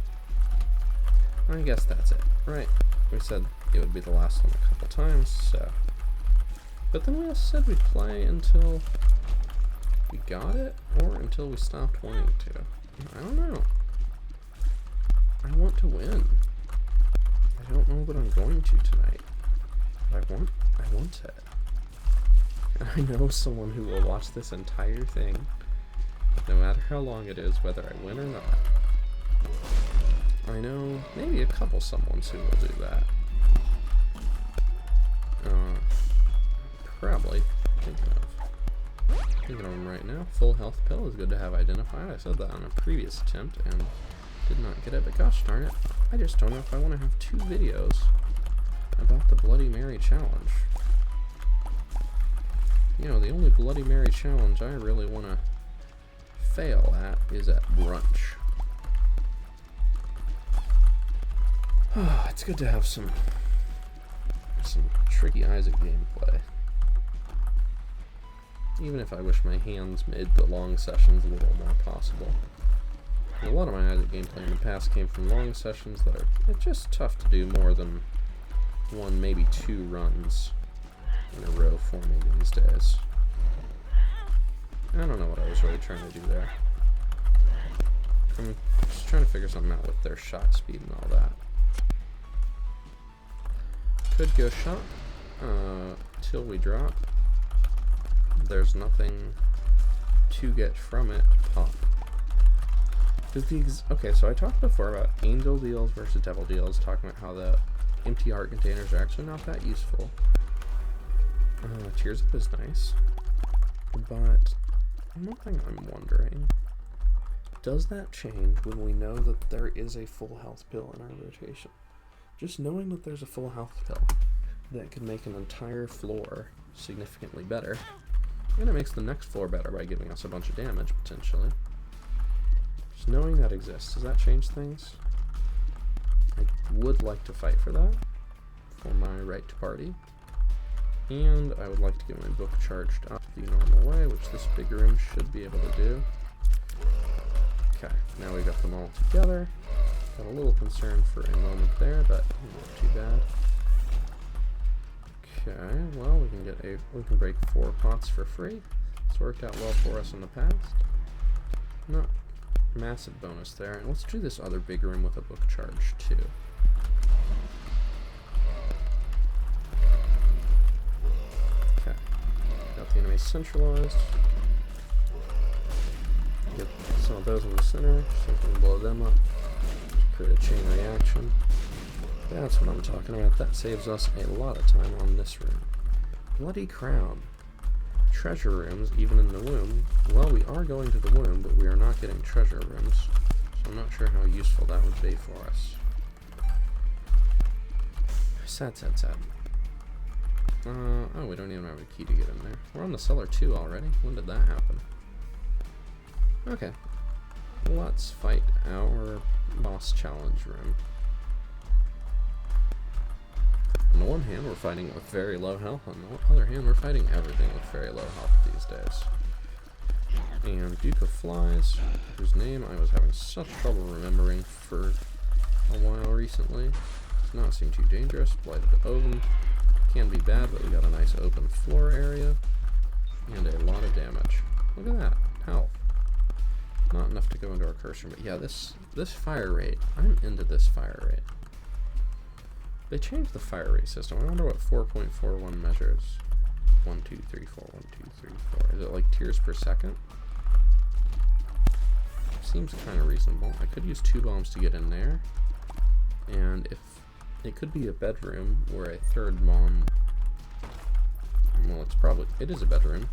I guess that's it, right? We said it would be the last one a couple times, so. But then we also said we'd play until we got it, or until we stopped wanting to. I don't know. I want to win. I don't know what I'm going to tonight. But I want it. And I know someone who will watch this entire thing, no matter how long it is, whether I win or not. I know maybe a couple someones who will do that. Probably thinking of them right now. Full health pill is good to have identified. I said that on a previous attempt and did not get it, but gosh darn it, I just don't know if I want to have 2 videos about the Bloody Mary challenge. You know, the only Bloody Mary challenge I really want to fail at is at brunch. It's good to have some tricky Isaac gameplay. Even if I wish my hands made the long sessions a little more possible. And a lot of my Isaac gameplay in the past came from long sessions that are just tough to do more than 1, maybe 2 runs in a row for me these days. I don't know what I was really trying to do there. I'm just trying to figure something out with their shot speed and all that. Could go shot till we drop. There's nothing to get from it. Pop. Okay, so I talked before about angel deals versus devil deals, talking about how the empty heart containers are actually not that useful. Tears Up is nice, but one thing I'm wondering, does that change when we know that there is a full health pill in our rotation? Just knowing that there's a full health pill that can make an entire floor significantly better, and it makes the next floor better by giving us a bunch of damage, potentially. Just knowing that exists, does that change things? I would like to fight for that, for my right to party. And I would like to get my book charged up the normal way, which this big room should be able to do. Okay, now we got them all together. Got a little concerned for a moment there, but we can break 4 pots for free. It's worked out well for us in the past. Not massive bonus there. And let's do this other big room with a book charge too. Okay. Got the enemies centralized. Get some of those in the center so we can blow them up. Create a chain reaction. That's what I'm talking about. That saves us a lot of time on this room. Bloody Crown. Treasure rooms, even in the womb. Well, we are going to the womb, but we are not getting treasure rooms. So I'm not sure how useful that would be for us. Sad. Oh, we don't even have a key to get in there. We're on the cellar 2 already. When did that happen? Okay. Let's fight our boss challenge room. On the one hand, we're fighting with very low health. On the other hand, we're fighting everything with very low health these days. And Duke of Flies, whose name I was having such trouble remembering for a while recently. Does not seem too dangerous. Blighted Oven can be bad, but we got a nice open floor area. And a lot of damage. Look at that. Health. Not enough to go into our cursor, but yeah, this fire rate, I'm into this fire rate. They changed the fire rate system. I wonder what 4.41 measures. 1, 2, 3, 4, 1, 2, 3, 4. Is it like tears per second? Seems kind of reasonable. I could use 2 bombs to get in there. And if it could be a bedroom where a third bomb, well, it is a bedroom,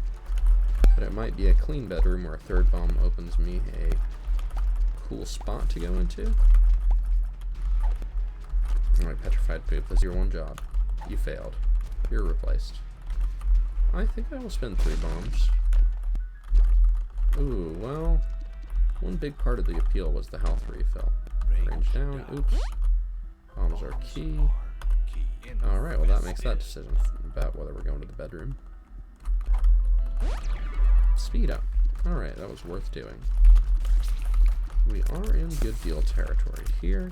but it might be a clean bedroom where a third bomb opens me a cool spot to go into. Alright, Petrified Poop, that's your one job. You failed. You're replaced. I think I will spend 3 bombs. Ooh, well, one big part of the appeal was the health refill. Range down, oops. Bombs are key. Alright, well that makes that decision about whether we're going to the bedroom. Speed up. Alright, that was worth doing. We are in good deal territory here.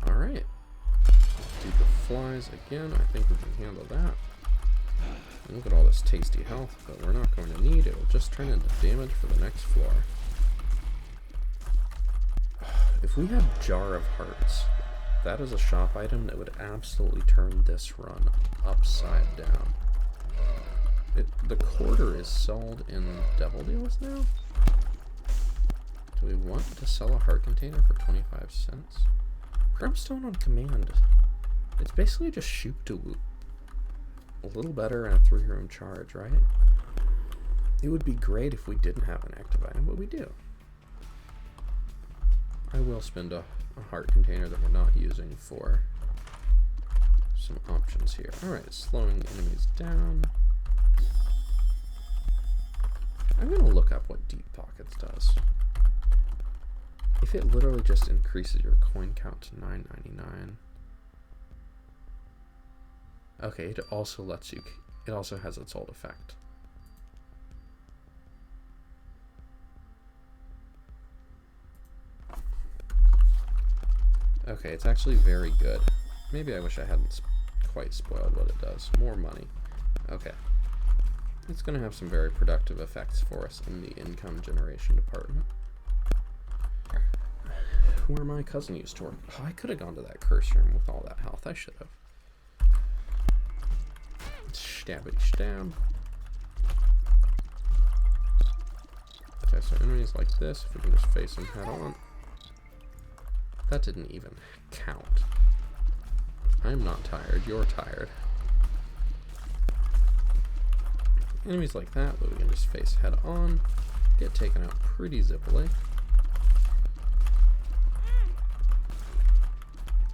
Alright. Duke of Flies again. I think we can handle that. And look at all this tasty health, but we're not going to need it. It'll just turn into damage for the next floor. If we had Jar of Hearts, that is a shop item that would absolutely turn this run upside down. The quarter is sold in Devil Deals now? Do we want to sell a heart container for 25 cents? Brimstone on command. It's basically just shoot to whoop. A little better and a 3-room charge, right? It would be great if we didn't have an active item, but we do. I will spend a heart container that we're not using for some options here. Alright, slowing enemies down. I'm going to look up what Deep Pockets does. If it literally just increases your coin count to 9.99. Okay, it also lets you, it also has its old effect. Okay, it's actually very good. Maybe I wish I hadn't quite spoiled what it does. More money. Okay. It's going to have some very productive effects for us in the income generation department. Where my cousin used to work. Oh, I could have gone to that curse room with all that health. I should have. Stabbity stab. Okay, so enemies like this, if we can just face them head on. That didn't even count. I'm not tired, you're tired. Enemies like that we can just face head on, get taken out pretty zippily.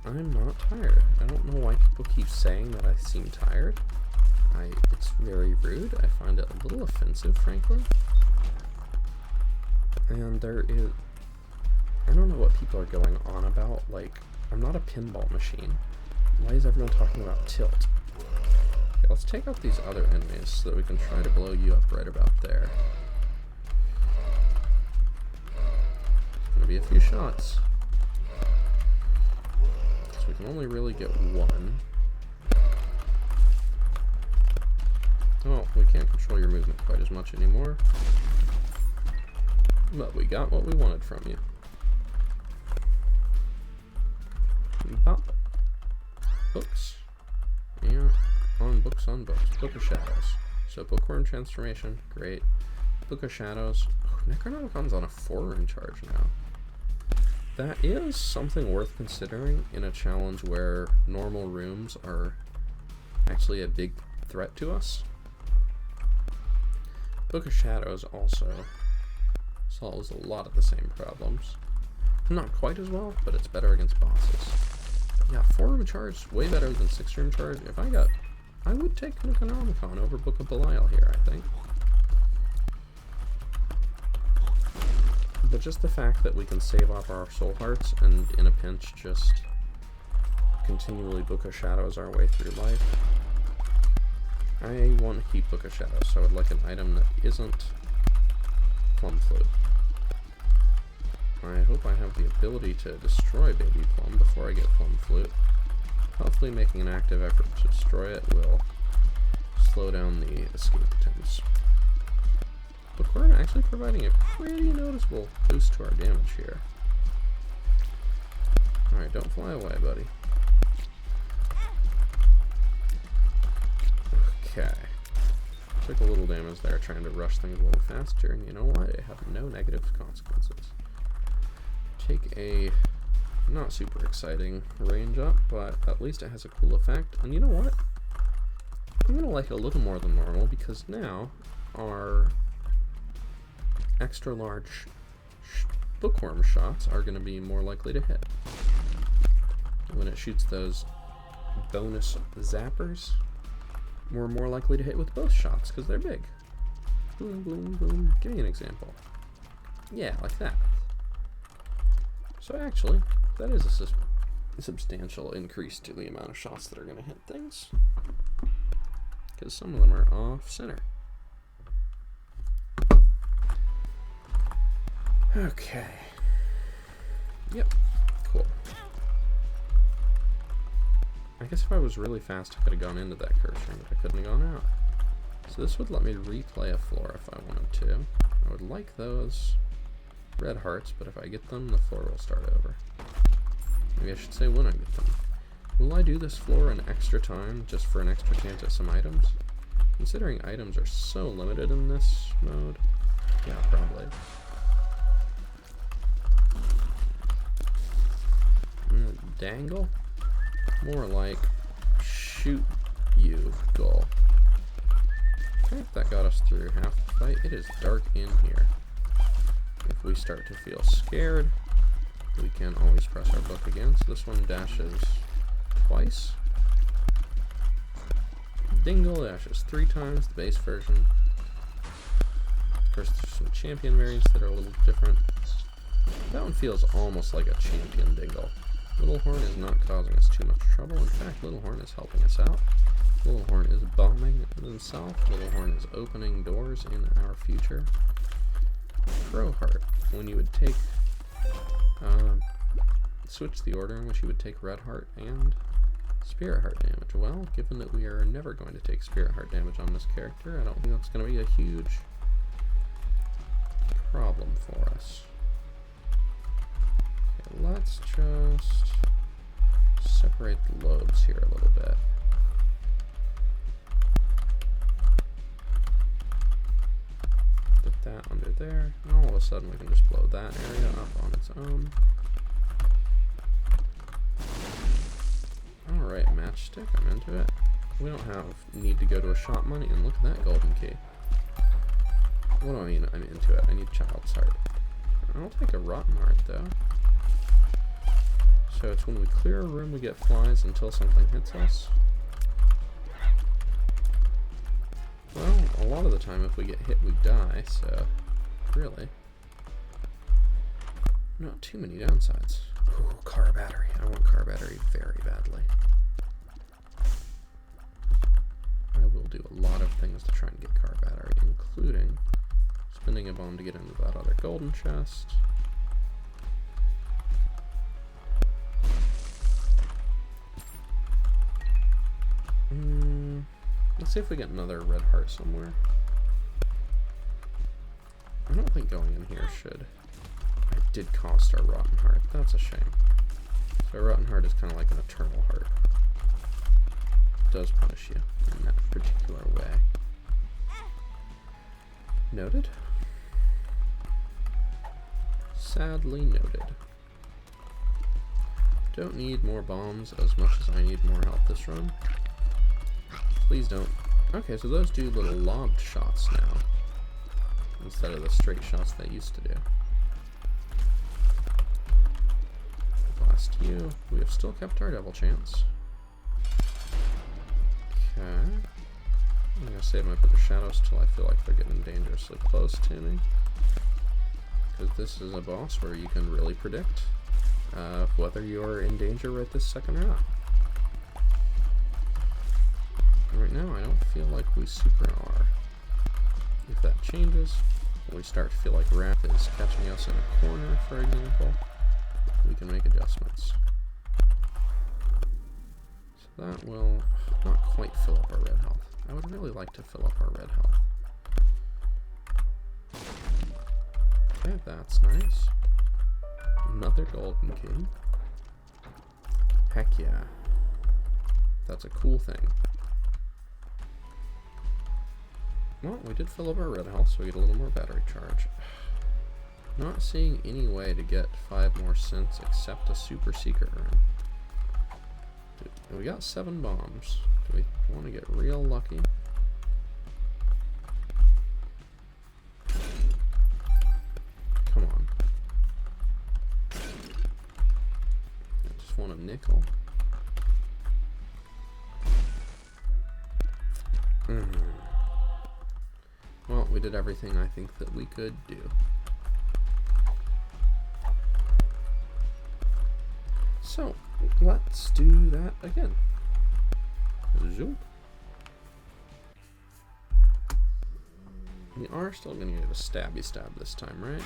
I'm not tired. I don't know why people keep saying that I seem tired. It's very rude. I find it a little offensive, frankly. And there is... I don't know what people are going on about. Like, I'm not a pinball machine. Why is everyone talking about tilt? Okay, let's take out these other enemies so that we can try to blow you up right about there. It's gonna be a few shots. So we can only really get one. can't control your movement quite as much anymore. But we got what we wanted from you. Bop. Books. And on books. Book of Shadows. So Bookworm Transformation, great. Book of Shadows. Necronomicon's on a 4-room charge now. That is something worth considering in a challenge where normal rooms are actually a big threat to us. Book of Shadows also solves a lot of the same problems. Not quite as well, but it's better against bosses. Yeah, 4-room charge, way better than 6-room charge. I would take Necronomicon over Book of Belial here, I think. But just the fact that we can save up our soul hearts and in a pinch just continually Book of Shadows our way through life. I want to keep Book of Shadows, so I would like an item that isn't Plum Flute. I hope I have the ability to destroy Baby Plum before I get Plum Flute. Hopefully making an active effort to destroy it will slow down the escape attempts. Bookworm actually providing a pretty noticeable boost to our damage here. Alright, don't fly away, buddy. Okay. Took a little damage there trying to rush things a little faster, and you know what? It had no negative consequences. Take a not super exciting range up, but at least it has a cool effect. And you know what? I'm going to like it a little more than normal because now our extra large bookworm shots are going to be more likely to hit. When it shoots those bonus zappers, we're more likely to hit with both shots because they're big. Boom, boom, boom. Give me an example. Yeah, like that. So actually, that is a substantial increase to the amount of shots that are going to hit things. Because some of them are off center. Okay. Yep. Cool. I guess if I was really fast, I could have gone into that curse ring, but I couldn't have gone out. So this would let me replay a floor if I wanted to. I would like those red hearts, but if I get them, the floor will start over. Maybe I should say when I get them. Will I do this floor an extra time just for an extra chance at some items? Considering items are so limited in this mode, yeah, probably. Dangle? More like shoot you goal. Okay, that got us through half the fight. It is dark in here. If we start to feel scared, we can always press our book again. So this one dashes twice. Dingle dashes 3 times, the base version. Of course, there's some champion variants that are a little different. That one feels almost like a champion Dingle. Little Horn is not causing us too much trouble. In fact, Little Horn is helping us out. Little Horn is bombing himself. Little Horn is opening doors in our future. Crow Heart. When you would take... switch the order in which you would take Red Heart and Spirit Heart damage. Well, given that we are never going to take Spirit Heart damage on this character, I don't think that's going to be a huge problem for us. Okay, let's just separate the lobes here a little bit. Put that under there, and all of a sudden we can just blow that area up on its own. Alright, matchstick, I'm into it. We don't need to go to a shop money, and look at that golden key. What do I mean I'm into it? I need child's heart. I'll take a rotten heart though. So it's when we clear a room we get flies until something hits us. Well, a lot of the time if we get hit we die, so really. Not too many downsides. Ooh, car battery. I want car battery very badly. I will do a lot of things to try and get car battery, including spending a bomb to get into that other golden chest. Let's see if we get another red heart somewhere. I don't think going in here should. I did cost our rotten heart. That's a shame. So a rotten heart is kind of like an eternal heart. It does punish you in that particular way. Noted. Sadly noted. Don't need more bombs as much as I need more health this run. Please don't. Okay, so those do little lobbed shots now, instead of the straight shots they used to do. Blast you. We have still kept our devil chance. Okay. I'm going to save my Book of Shadows till I feel like they're getting dangerously close to me. Because this is a boss where you can really predict whether you're in danger right this second or not. Right now, I don't feel like we super are. If that changes, when we start to feel like Wrath is catching us in a corner, for example, we can make adjustments. So that will not quite fill up our red health. I would really like to fill up our red health. Okay, that's nice. Another golden key. Heck yeah. That's a cool thing. Well, we did fill up our red health, so we get a little more battery charge. Not seeing any way to get 5 more cents except a super secret room. We got 7 bombs. Do we want to get real lucky? Come on. I just want a nickel. Well, we did everything I think that we could do. So, let's do that again. Zoom. We are still going to get a stabby stab this time, right?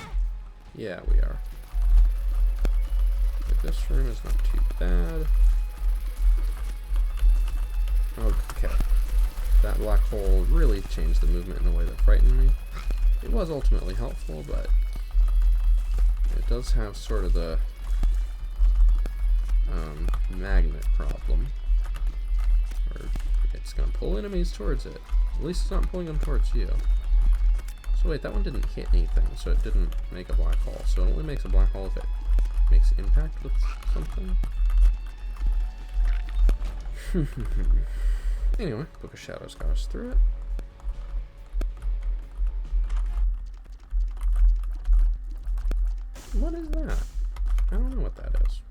Yeah, we are. But this room is not too bad. Okay. That black hole really changed the movement in a way that frightened me. It was ultimately helpful, but it does have sort of the magnet problem. Or it's going to pull enemies towards it. At least it's not pulling them towards you. So wait, that one didn't hit anything, so it didn't make a black hole. So it only makes a black hole if it makes impact with something. Anyway, Book of Shadows got us through it. What is that? I don't know what that is.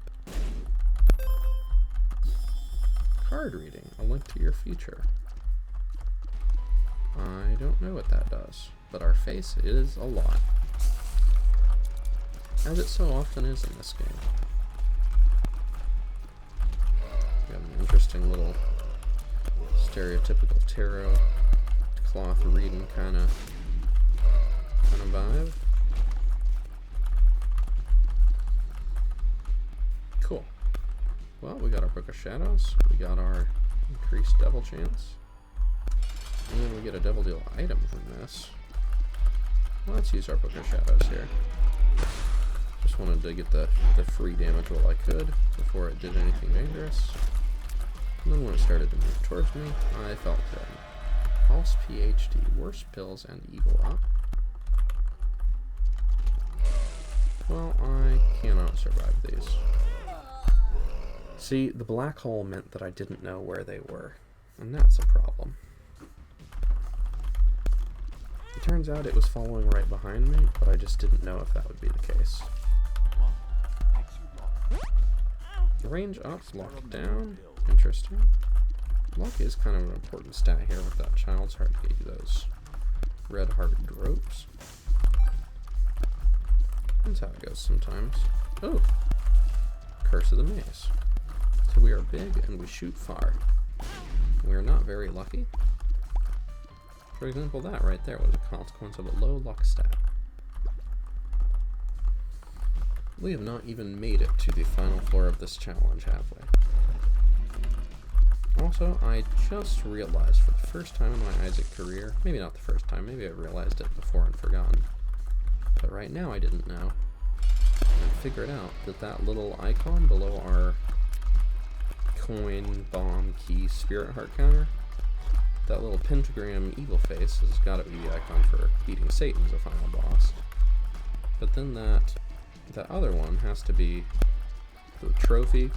Card reading, a link to your future. I don't know what that does, but our face is a lot. As it so often is in this game. We have an interesting little stereotypical tarot cloth reading kind of vibe. Cool. Well, we got our Book of Shadows, we got our increased devil chance, and we get a devil deal item from this. Well, let's use our Book of Shadows here. Just wanted to get the free damage while I could before it did anything dangerous. And then when it started to move towards me, I felt threatened. False PhD, worse pills, and evil up. Well, I cannot survive these. See, the black hole meant that I didn't know where they were, and that's a problem. It turns out it was following right behind me, but I just didn't know if that would be the case. Range up, lock down. Interesting. Luck is kind of an important stat here with that child's heart to get you those red heart ropes. That's how it goes sometimes. Oh! Curse of the Maze. So we are big and we shoot far. We are not very lucky. For example, that right there was a consequence of a low luck stat. We have not even made it to the final floor of this challenge, have we? Also, I just realized for the first time in my Isaac career, maybe not the first time, maybe I realized it before and forgotten, but right now I didn't know, and figured out that that little icon below our coin, bomb, key, spirit heart counter, that little pentagram evil face has got to be the icon for beating Satan as a final boss. But then that other one has to be the trophy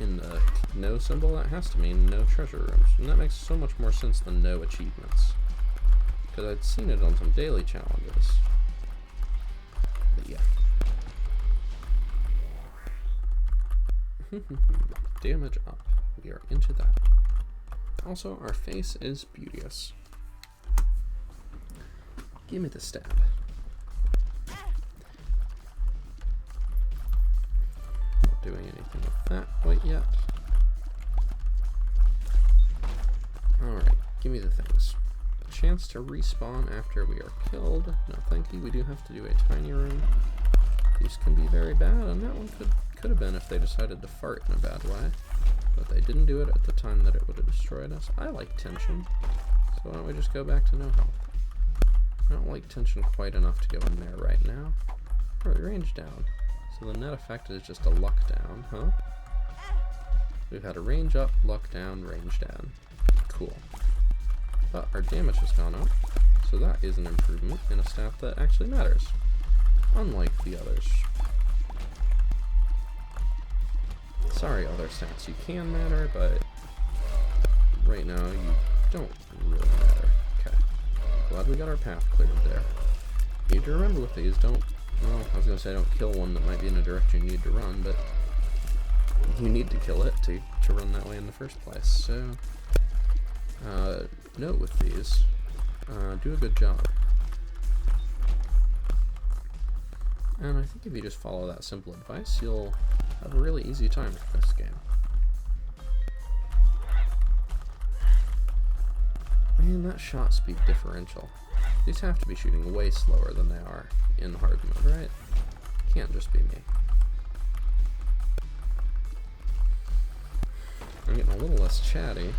in the no symbol. That has to mean no treasure rooms, and that makes so much more sense than no achievements, because I'd seen it on some daily challenges. But yeah. Damage up. We are into that. Also, our face is beauteous. Give me the stab. Not doing anything with that quite yet. Alright, give me the things. Chance to respawn after we are killed. No thank you. We do have to do a tiny room. These can be very bad, and that one could have been if they decided to fart in a bad way. But they didn't do it at the time that it would have destroyed us. I like tension, so why don't we just go back to no health? I don't like tension quite enough to go in there right now. Alright, range down. So the net effect is just a luck down, huh? We've had a range up, luck down, range down. Cool. But our damage has gone up, so that is an improvement in a stat that actually matters, unlike the others. Sorry, other stats, you can matter, but right now you don't really matter. Okay. Glad we got our path cleared there. Need to remember with these, well, I was going to say don't kill one that might be in a direction you need to run, but you need to kill it to run that way in the first place. So, note with these, do a good job. And I think if you just follow that simple advice, you'll have a really easy time with this game. Man, that shot speed differential. These have to be shooting way slower than they are in hard mode, right? Can't just be me. I'm getting a little less chatty,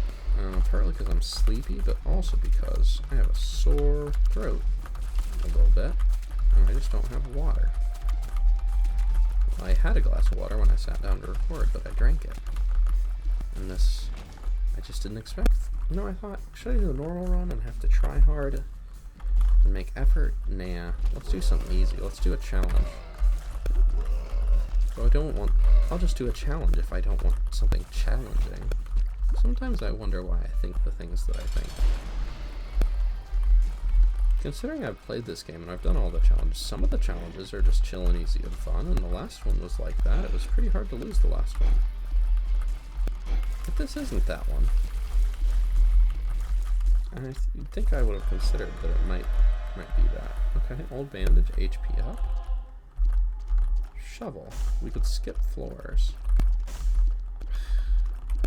partly because I'm sleepy, but also because I have a sore throat a little bit, and I just don't have water. I had a glass of water when I sat down to record, but I drank it. And this, I just didn't expect. You know, I thought, should I do a normal run and have to try hard and make effort? Nah, let's do something easy. Let's do a challenge. So I'll just do a challenge if I don't want something challenging. Sometimes I wonder why I think the things that I think. Considering I've played this game and I've done all the challenges, some of the challenges are just chill and easy and fun, and the last one was like that. It was pretty hard to lose the last one. But this isn't that one. And I think I would have considered that it might be that. Okay, old bandage, HP up. Shovel. We could skip floors.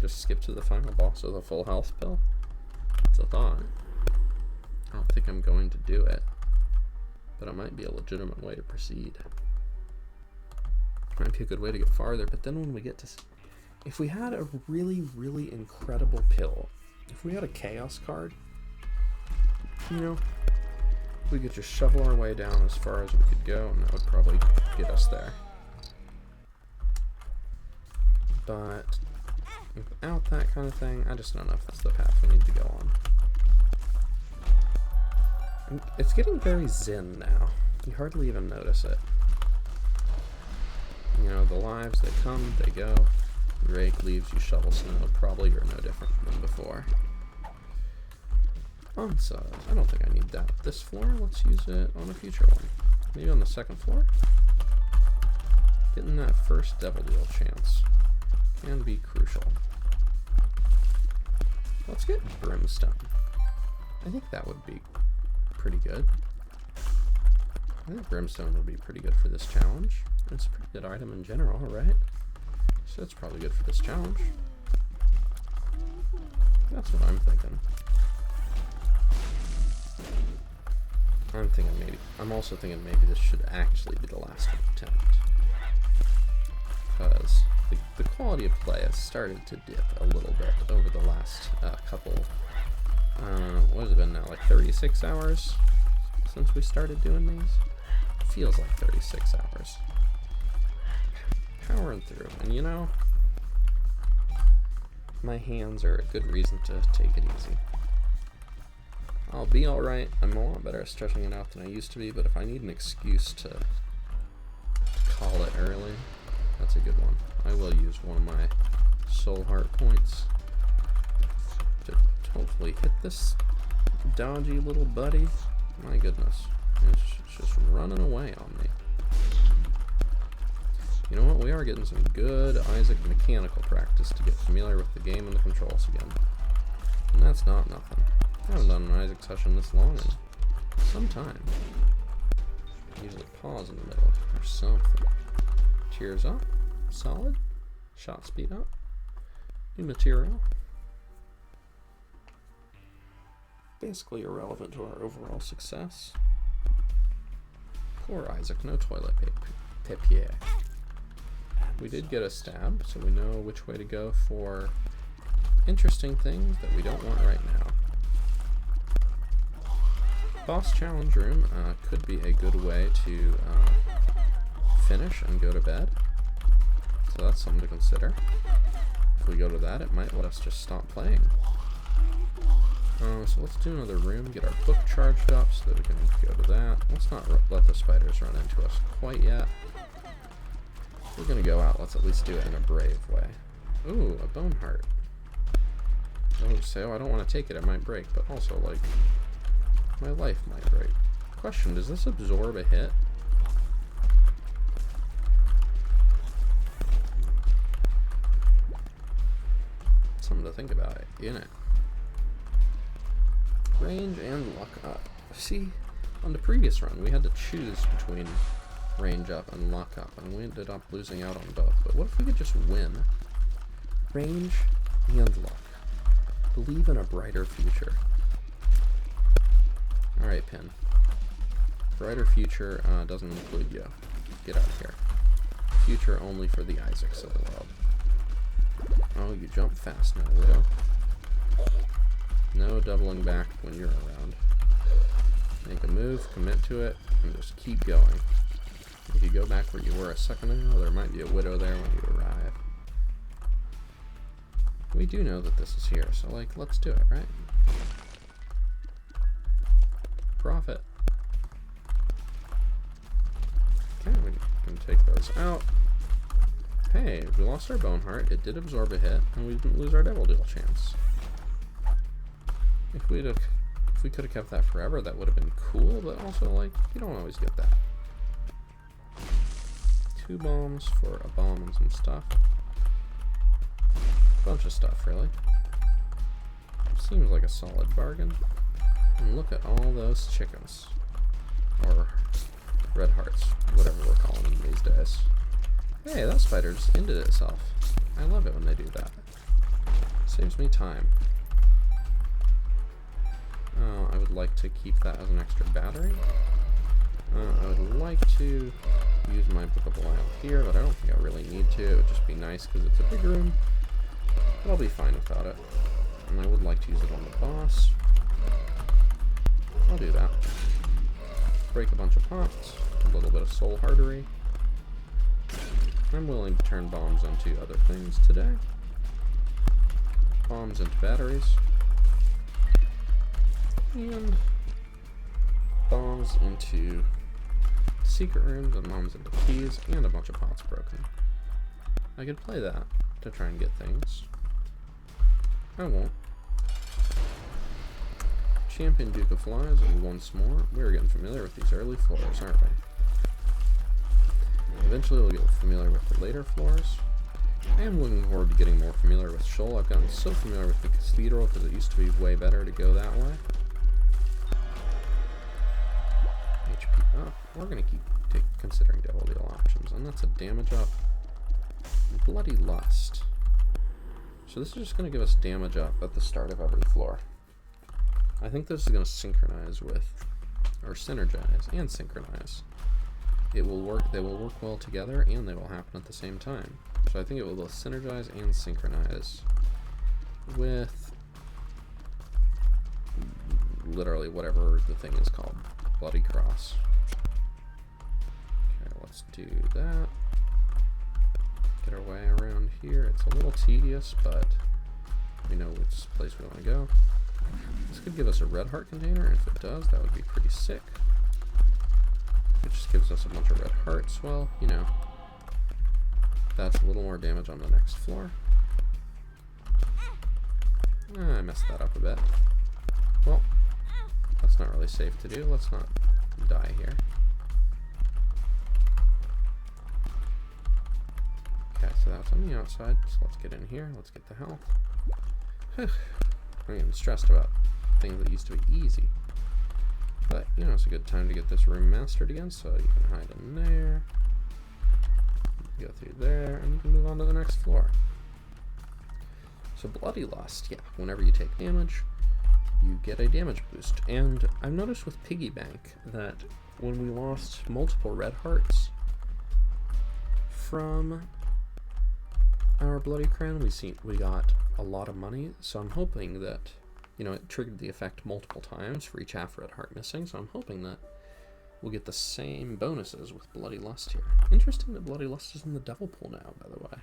Just skip to the final boss with a full health pill. It's a thought. I don't think I'm going to do it, but it might be a legitimate way to proceed. Might be a good way to get farther, but then when we get to... If we had a really, really incredible pill, if we had a chaos card, you know, we could just shovel our way down as far as we could go, and that would probably get us there. But without that kind of thing, I just don't know if that's the path we need to go on. It's getting very zen now. You hardly even notice it. You know, the lives, they come, they go. You rake leaves, you shovel snow. Probably you're no different than before. So I don't think I need that. This floor, let's use it on a future one. Maybe on the second floor? Getting that first devil deal chance can be crucial. Let's get brimstone. I think that would be pretty good. I think brimstone would be pretty good for this challenge. It's a pretty good item in general, right? So it's probably good for this challenge. That's what I'm thinking. I'm also thinking maybe this should actually be the last attempt. because the quality of play has started to dip a little bit over the last couple, what has it been now, like 36 hours since we started doing these? Feels like 36 hours. Powering through, and you know, my hands are a good reason to take it easy. I'll be alright. I'm a lot better at stretching it out than I used to be, but if I need an excuse to call it early, that's a good one. I will use one of my soul heart points to hopefully hit this dodgy little buddy. My goodness, it's just running away on me. You know what, we are getting some good Isaac mechanical practice to get familiar with the game and the controls again. And that's not nothing. I haven't done an Isaac session this long in some time. Usually pause in the middle or something. Tears up, solid. Shot speed up. New material. Basically irrelevant to our overall success. Poor Isaac, no toilet papier. We did get a stab, so we know which way to go for interesting things that we don't want right now. Boss challenge room could be a good way to finish and go to bed. So that's something to consider. If we go to that, it might let us just stop playing. So let's do another room, get our book charged up so that we can go to that. Let's not let the spiders run into us quite yet. If we're going to go out, let's at least do it in a brave way. Ooh, a bone heart. Don't say, oh, I don't want to take it, it might break, but also, like, my life might break. Question, does this absorb a hit? Something to think about, isn't it? Range and luck up. See, on the previous run, we had to choose between range up and luck up, and we ended up losing out on both. But what if we could just win? Range and luck. Believe in a brighter future. Alright, Pin. Brighter future doesn't include you. Get out of here. Future only for the Isaacs of the world. Oh, you jump fast now, Widow. No doubling back when you're around. Make a move, commit to it, and just keep going. If you go back where you were a second ago, there might be a Widow there when you arrive. We do know that this is here, so, like, let's do it, right? Profit. Okay, we can take those out. Hey, we lost our bone heart. It did absorb a hit, and we didn't lose our devil deal chance. If we could have kept that forever, that would have been cool, but also, like, you don't always get that. 2 bombs for a bomb and some stuff. Bunch of stuff, really. Seems like a solid bargain. And look at all those chickens. Or red hearts, whatever we're calling them these days. Hey, that spider just ended itself. I love it when they do that. Saves me time. I would like to keep that as an extra battery. I would like to use my bookable lamp here, but I don't think I really need to. It would just be nice because it's a big room. But I'll be fine without it. And I would like to use it on the boss. I'll do that. Break a bunch of pots, a little bit of soul heartery. I'm willing to turn bombs into other things today. Bombs into batteries. And bombs into secret rooms, and bombs into keys, and a bunch of pots broken. I could play that to try and get things. I won't. Champion Duke of Flies, and once more, we're getting familiar with these early floors, aren't we? Eventually we'll get familiar with the later floors. I am looking forward to getting more familiar with Shoal. I've gotten so familiar with the Cathedral because it used to be way better to go that way. HP up. We're going to keep considering devil deal options, and that's a damage up. Bloody Lust. So this is just going to give us damage up at the start of every floor. I think this is going to synchronize with, or synergize and synchronize it will work. They will work well together, and they will happen at the same time. So I think it will both synergize and synchronize with literally whatever the thing is called, Bloody Cross. Okay, let's do that. Get our way around here. It's a little tedious, but we know which place we want to go. This could give us a red heart container, and if it does, that would be pretty sick. It just gives us a bunch of red hearts. Well, you know, that's a little more damage on the next floor. I messed that up a bit. Well, that's not really safe to do. Let's not die here. Okay, so that's on the outside, so let's get in here. Let's get the health. I'm getting stressed about things that used to be easy. But, you know, it's a good time to get this room mastered again, so you can hide in there. Go through there, and you can move on to the next floor. So Bloody Lust, yeah, whenever you take damage, you get a damage boost. And I've noticed with Piggy Bank that when we lost multiple red hearts from our Bloody Crown, we got a lot of money. So I'm hoping that, you know, it triggered the effect multiple times for each half red heart missing. So I'm hoping that we'll get the same bonuses with Bloody Lust here. Interesting that Bloody Lust is in the devil pool now, by the way.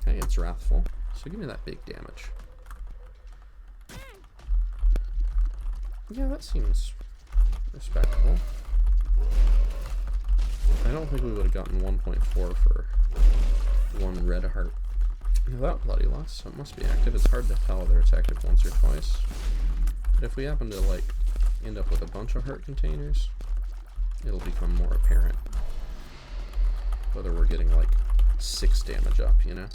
Okay, it's Wrathful, so give me that big damage. Yeah, that seems respectable. I don't think we would have gotten 1.4 for one red heart without Bloody Lust, so it must be active. It's hard to tell whether it's active once or twice. But if we happen to, like, end up with a bunch of heart containers, it'll become more apparent whether we're getting, like, 6 damage up, you know?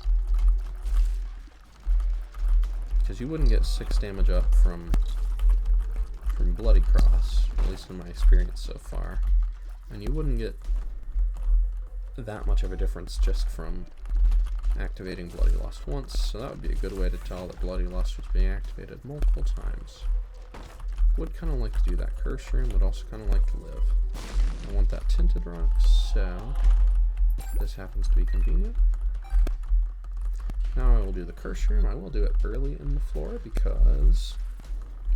Because you wouldn't get 6 damage up from Bloody Cross, at least in my experience so far. And you wouldn't get that much of a difference just from activating Bloody Lust once, so that would be a good way to tell that Bloody Lust was being activated multiple times. Would kind of like to do that curse room, would also kind of like to live. I want that tinted rock, so this happens to be convenient. Now I will do the curse room. I will do it early in the floor because,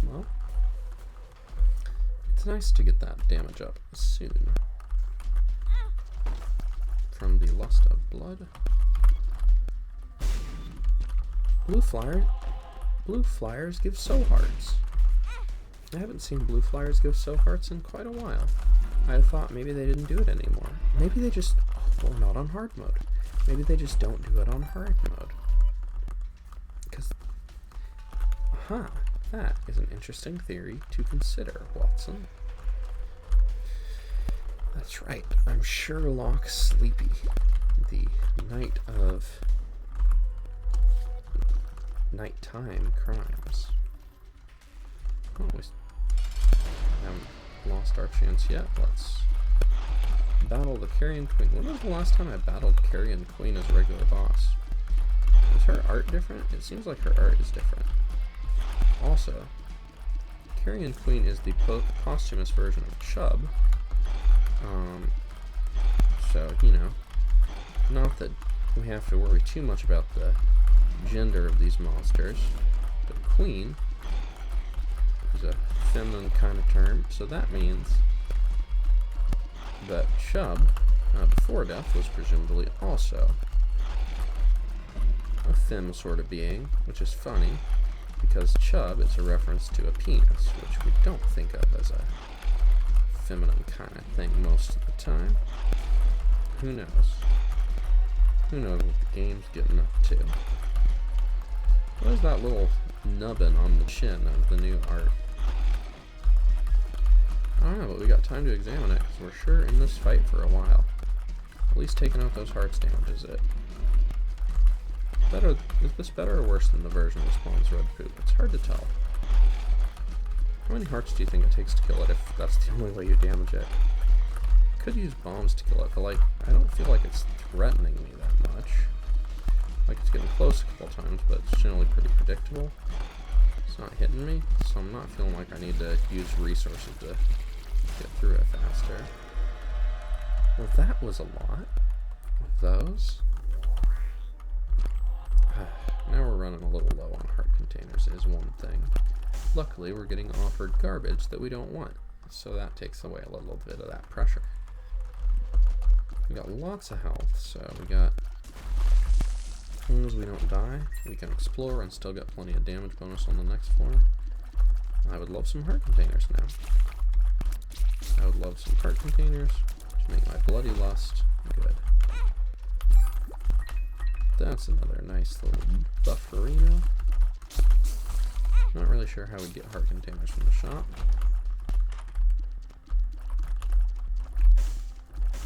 well, it's nice to get that damage up soon. From the Lust of Blood. Blue flyers give soul hearts. I haven't seen blue flyers give soul hearts in quite a while. I thought maybe they didn't do it anymore. Maybe they just, well, not on hard mode. Maybe they just don't do it on hard mode. Because, that is an interesting theory to consider, Watson. That's right, I'm Sherlock Sleepy, the knight of nighttime crimes. Oh, we haven't lost our chance yet. Let's battle the Carrion Queen. When was the last time I battled Carrion Queen as a regular boss? Is her art different? It seems like her art is different. Also, Carrion Queen is the posthumous version of Chubb. So, you know, not that we have to worry too much about the gender of these monsters, but Queen is a feminine kind of term, so that means that Chubb, before death, was presumably also a femme sort of being, which is funny, because Chubb is a reference to a penis, which we don't think of as a feminine kind of thing most of the time. Who knows? Who knows what the game's getting up to? What is that little nubbin on the chin of the new art? I don't know, but we got time to examine it, because we're sure in this fight for a while. At least taking out those hearts damages it. Is this better or worse than the version that spawns red poop? It's hard to tell. How many hearts do you think it takes to kill it if that's the only way you damage it? Could use bombs to kill it, but like, I don't feel like it's threatening me that much. Like, it's getting close a couple times, but it's generally pretty predictable. It's not hitting me, so I'm not feeling like I need to use resources to get through it faster. Well, that was a lot of those. Now we're running a little low on heart containers is one thing. Luckily, we're getting offered garbage that we don't want, so that takes away a little bit of that pressure. We got lots of health, so we got, as long as we don't die, we can explore and still get plenty of damage bonus on the next floor. I would love some heart containers now. I would love some heart containers to make my bloody lust good. That's another nice little bufferino. Not really sure how we'd get heart containers from the shop.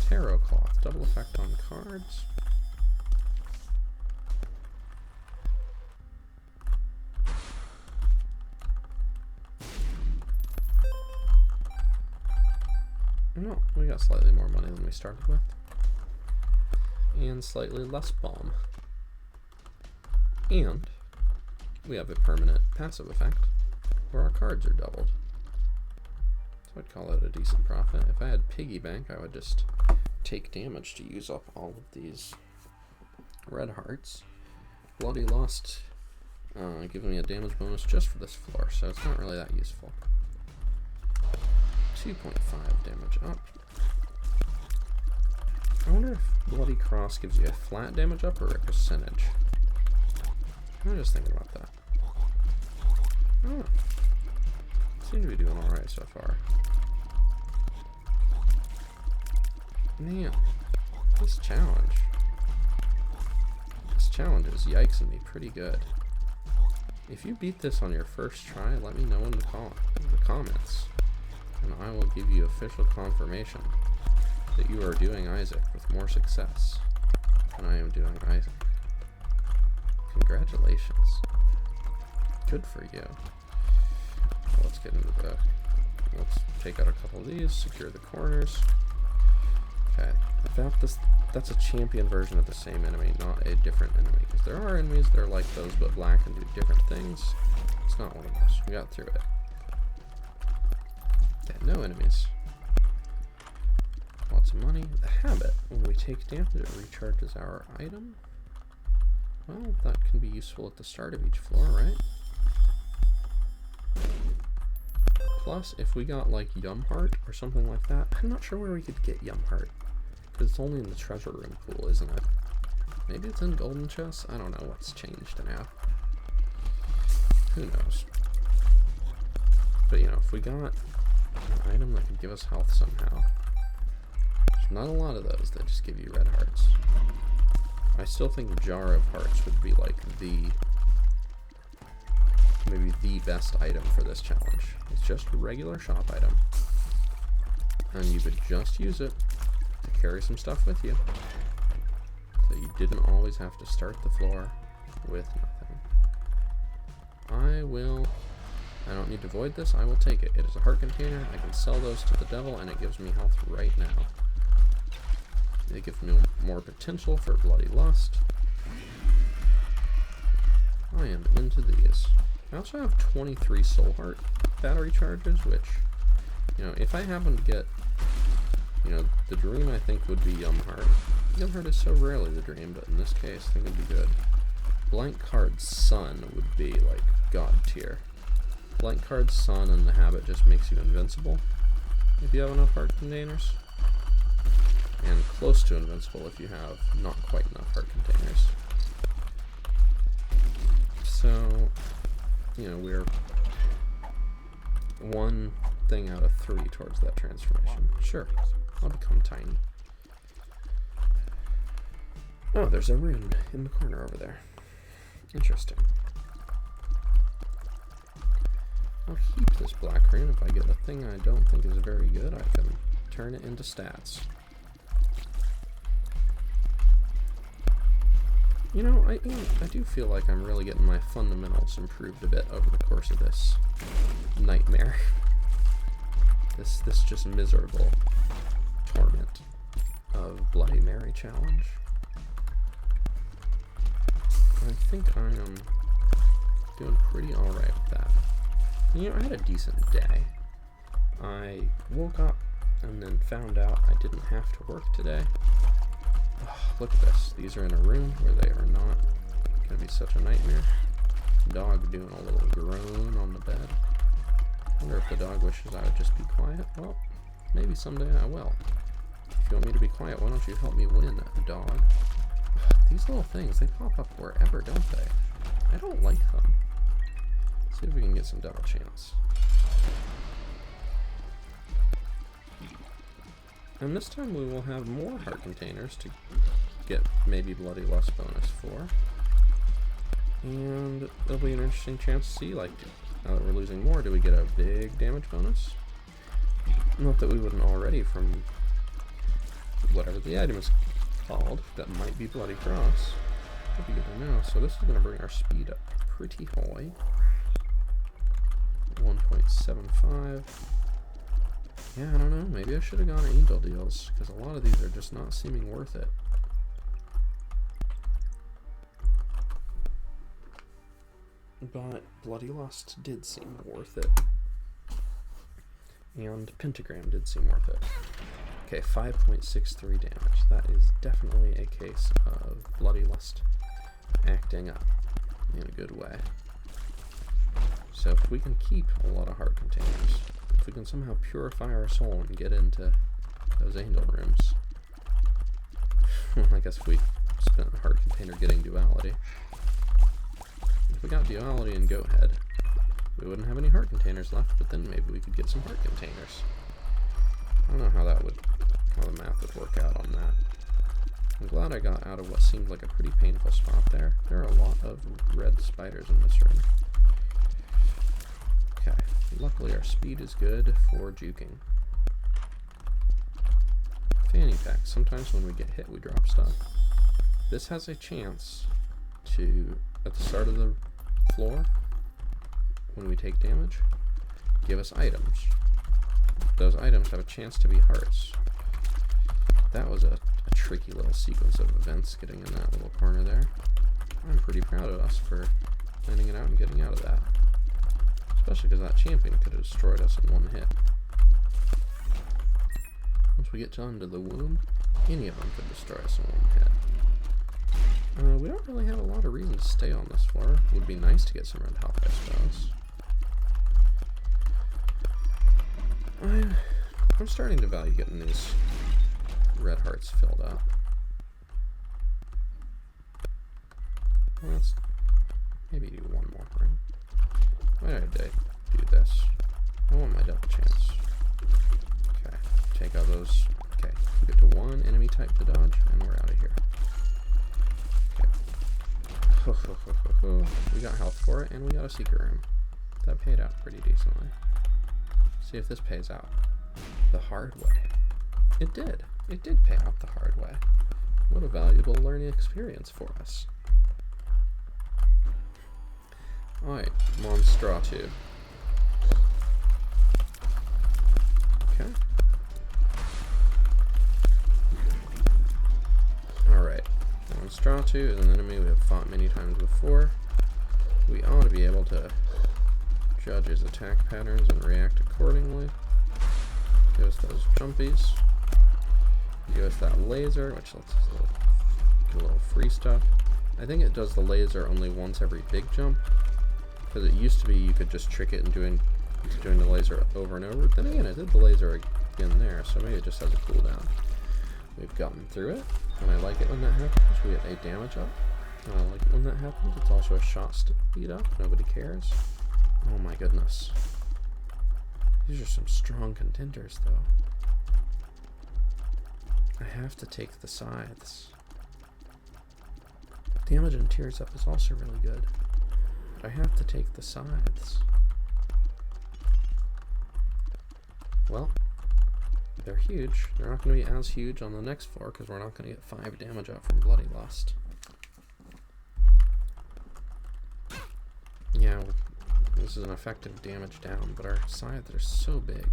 Tarot cloth, double effect on cards. No, we got slightly more money than we started with. And slightly less bomb. And we have a permanent passive effect where our cards are doubled. So I'd call it a decent profit. If I had piggy bank, I would just take damage to use up all of these red hearts. Bloody Lust giving me a damage bonus just for this floor, so it's not really that useful. 2.5 damage up. I wonder if Bloody Cross gives you a flat damage up or a percentage. I'm just thinking about that. Oh, seem to be doing alright so far. Man, this challenge is yikesing me pretty good. If you beat this on your first try, let me know in the comments, and I will give you official confirmation that you are doing Isaac with more success than I am doing Isaac. Congratulations. Good for you. Well, let's get into the... Let's take out a couple of these, secure the corners. Okay, that's a champion version of the same enemy, not a different enemy. Because there are enemies that are like those but black and do different things. It's not one of those. We got through it. Okay, no enemies. Lots of money. The habit. When we take damage, it recharges our item. Well, that can be useful at the start of each floor, right? Plus, if we got like Yum Heart or something like that, I'm not sure where we could get Yum Heart. Because it's only in the treasure room pool, isn't it? Maybe it's in golden chests? I don't know what's changed now. Who knows? But you know, if we got an item that can give us health somehow. There's not a lot of those that just give you red hearts. I still think Jar of Hearts would be like maybe the best item for this challenge. It's just a regular shop item. And you could just use it to carry some stuff with you. So you didn't always have to start the floor with nothing. I don't need to void this, I will take it. It is a heart container, I can sell those to the devil, and it gives me health right now. It gives me more potential for Bloody Lust. I am into these. I also have 23 Soul Heart battery charges, which, you know, if I happen to get, you know, the dream I think would be Yum Heart. Yum Heart is so rarely the dream, but in this case, I think it'd be good. Blank Card Sun would be, like, God tier. Blank Card Sun and the habit just makes you invincible if you have enough heart containers. And close to invincible if you have not quite enough heart containers. So, you know, we're one thing out of 3 towards that transformation. Sure, I'll become tiny. Oh, there's a rune in the corner over there. Interesting. I'll keep this black rune. If I get a thing I don't think is very good, I can turn it into stats. You know, I do feel like I'm really getting my fundamentals improved a bit over the course of this nightmare. This just miserable torment of Bloody Mary challenge. I think I am doing pretty alright with that. You know, I had a decent day. I woke up and then found out I didn't have to work today. Oh, look at this. These are in a room where they are not going to be such a nightmare. Dog doing a little groan on the bed. I wonder if the dog wishes I would just be quiet. Well, maybe someday I will. If you want me to be quiet, why don't you help me win, dog? These little things, they pop up wherever, don't they? I don't like them. Let's see if we can get some double chance. And this time we will have more heart containers to get maybe Bloody Lust bonus for. And it'll be an interesting chance to see, like, now that we're losing more, do we get a big damage bonus? Not that we wouldn't already from whatever the item is called. That might be Bloody Cross. That'd be good to know. So this is going to bring our speed up pretty high. 1.75. Yeah, I don't know. Maybe I should have gone angel deals, because a lot of these are just not seeming worth it. But Bloody Lust did seem worth it. And Pentagram did seem worth it. Okay, 5.63 damage. That is definitely a case of Bloody Lust acting up in a good way. So if we can keep a lot of heart containers, if we can somehow purify our soul and get into those angel rooms, I guess if we spent a heart container getting duality. If we got duality and goat head, we wouldn't have any heart containers left, but then maybe we could get some heart containers. I don't know how the math would work out on that. I'm glad I got out of what seemed like a pretty painful spot there. There are a lot of red spiders in this room. Okay, luckily our speed is good for juking. Fanny pack. Sometimes when we get hit, we drop stuff. This has a chance to, at the start of the floor, when we take damage, give us items. Those items have a chance to be hearts. That was a tricky little sequence of events getting in that little corner there. I'm pretty proud of us for planning it out and getting out of that. Especially because that champion could have destroyed us in one hit. Once we get to under the womb, any of them could destroy us in one hit. We don't really have a lot of reason to stay on this floor. It would be nice to get some red health, I suppose. I'm starting to value getting these red hearts filled up. Well, let's maybe do one more ring. Why did I do this? I want my double chance. Okay, take out those. Okay, we get to one enemy type to dodge, and we're out of here. Okay. We got health for it, and we got a secret room. That paid out pretty decently. See if this pays out the hard way. It did. It did pay out the hard way. What a valuable learning experience for us. Alright, Monstratu. Okay. Alright. Monstratu is an enemy we have fought many times before. We ought to be able to judge his attack patterns and react accordingly. Give us those jumpies. Give us that laser, which lets us get a little free stuff. I think it does the laser only once every big jump, because it used to be you could just trick it into doing the laser over and over. Then again, it did the laser again there, so maybe it just has a cooldown. We've gotten through it, and I like it when that happens. We get 8 damage up, and I like it when that happens. It's also a shot speed up. Nobody cares. Oh my goodness. These are some strong contenders, though. I have to take the scythes. Damage and tears up is also really good. But I have to take the scythes. Well, they're huge. They're not going to be as huge on the next floor because we're not going to get 5 damage up from Bloody Lust. Yeah, this is an effective damage down, but our scythes are so big.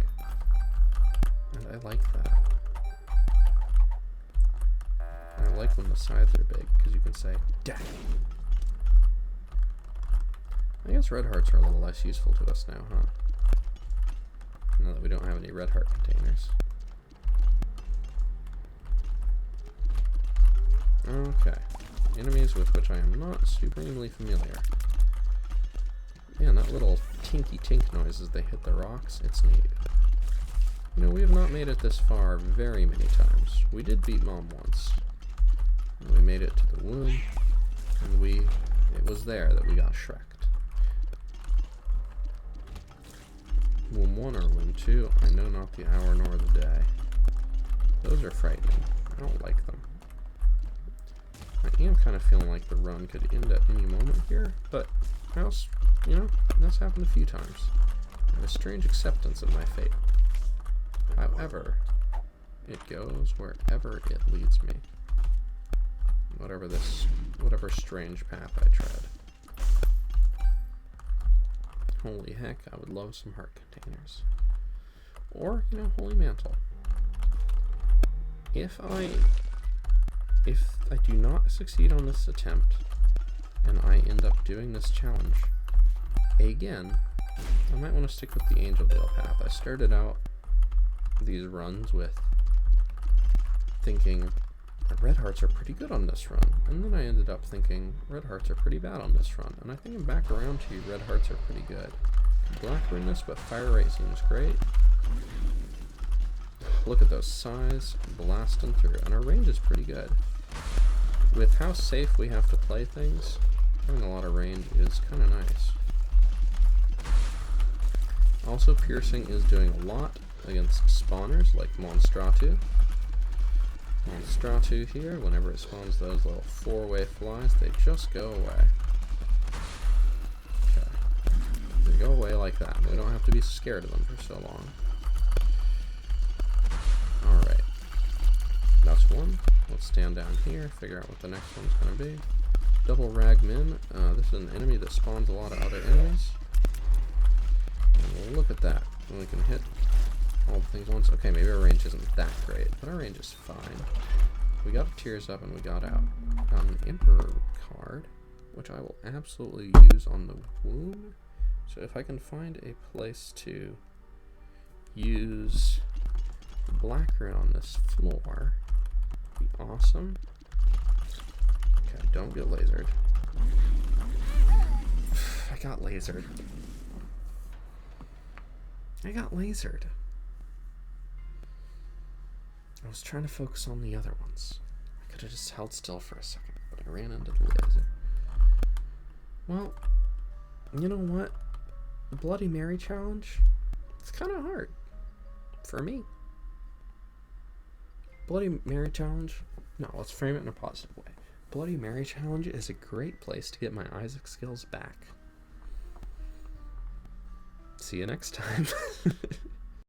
And I like that. I like when the scythes are big, because you can say, dang. I guess red hearts are a little less useful to us now, huh? Now that we don't have any red heart containers. Okay. Enemies with which I am not supremely familiar. Man, that little tinky tink noise as they hit the rocks, it's neat. You know, we have not made it this far very many times. We did beat Mom once. And we made it to the womb, and it was there that we got Shrek'd. Womb 1 or Womb 2, I know not the hour nor the day. Those are frightening. I don't like them. I am kind of feeling like the run could end at any moment here, but else, you know, that's happened a few times. I have a strange acceptance of my fate. However, it goes wherever it leads me. Whatever strange path I tread. Holy heck, I would love some heart containers. Or, you know, Holy Mantle. If I do not succeed on this attempt, and I end up doing this challenge again, I might want to stick with the Angel Dale path. I started out these runs with thinking that red hearts are pretty good on this run, and then I ended up thinking red hearts are pretty bad on this run, and I think I'm back around to red hearts are pretty good. Black run this, but fire rate seems great. Look at those size blasting through, and our range is pretty good. With how safe we have to play things, having a lot of range is kind of nice. Also, piercing is doing a lot against spawners like Monstratu. Monstratu here, whenever it spawns those little four-way flies, they just go away. Okay. They go away like that. We don't have to be scared of them for so long. Alright. That's one. Let's stand down here, figure out what the next one's going to be. Double Ragmin. This is an enemy that spawns a lot of other enemies. And look at that. When we can hit all the things once. Okay, maybe our range isn't that great, but our range is fine. We got tears up and we got out. Got an Emperor card, which I will absolutely use on the womb. So if I can find a place to use black rune on this floor, be awesome. Okay, don't get lasered. I got lasered. I got lasered. I was trying to focus on the other ones. I could have just held still for a second, but I ran into the laser. Well, you know what? The Bloody Mary challenge, it's kind of hard. For me. Bloody Mary challenge, no, let's frame it in a positive way. Bloody Mary challenge is a great place to get my Isaac skills back. See you next time.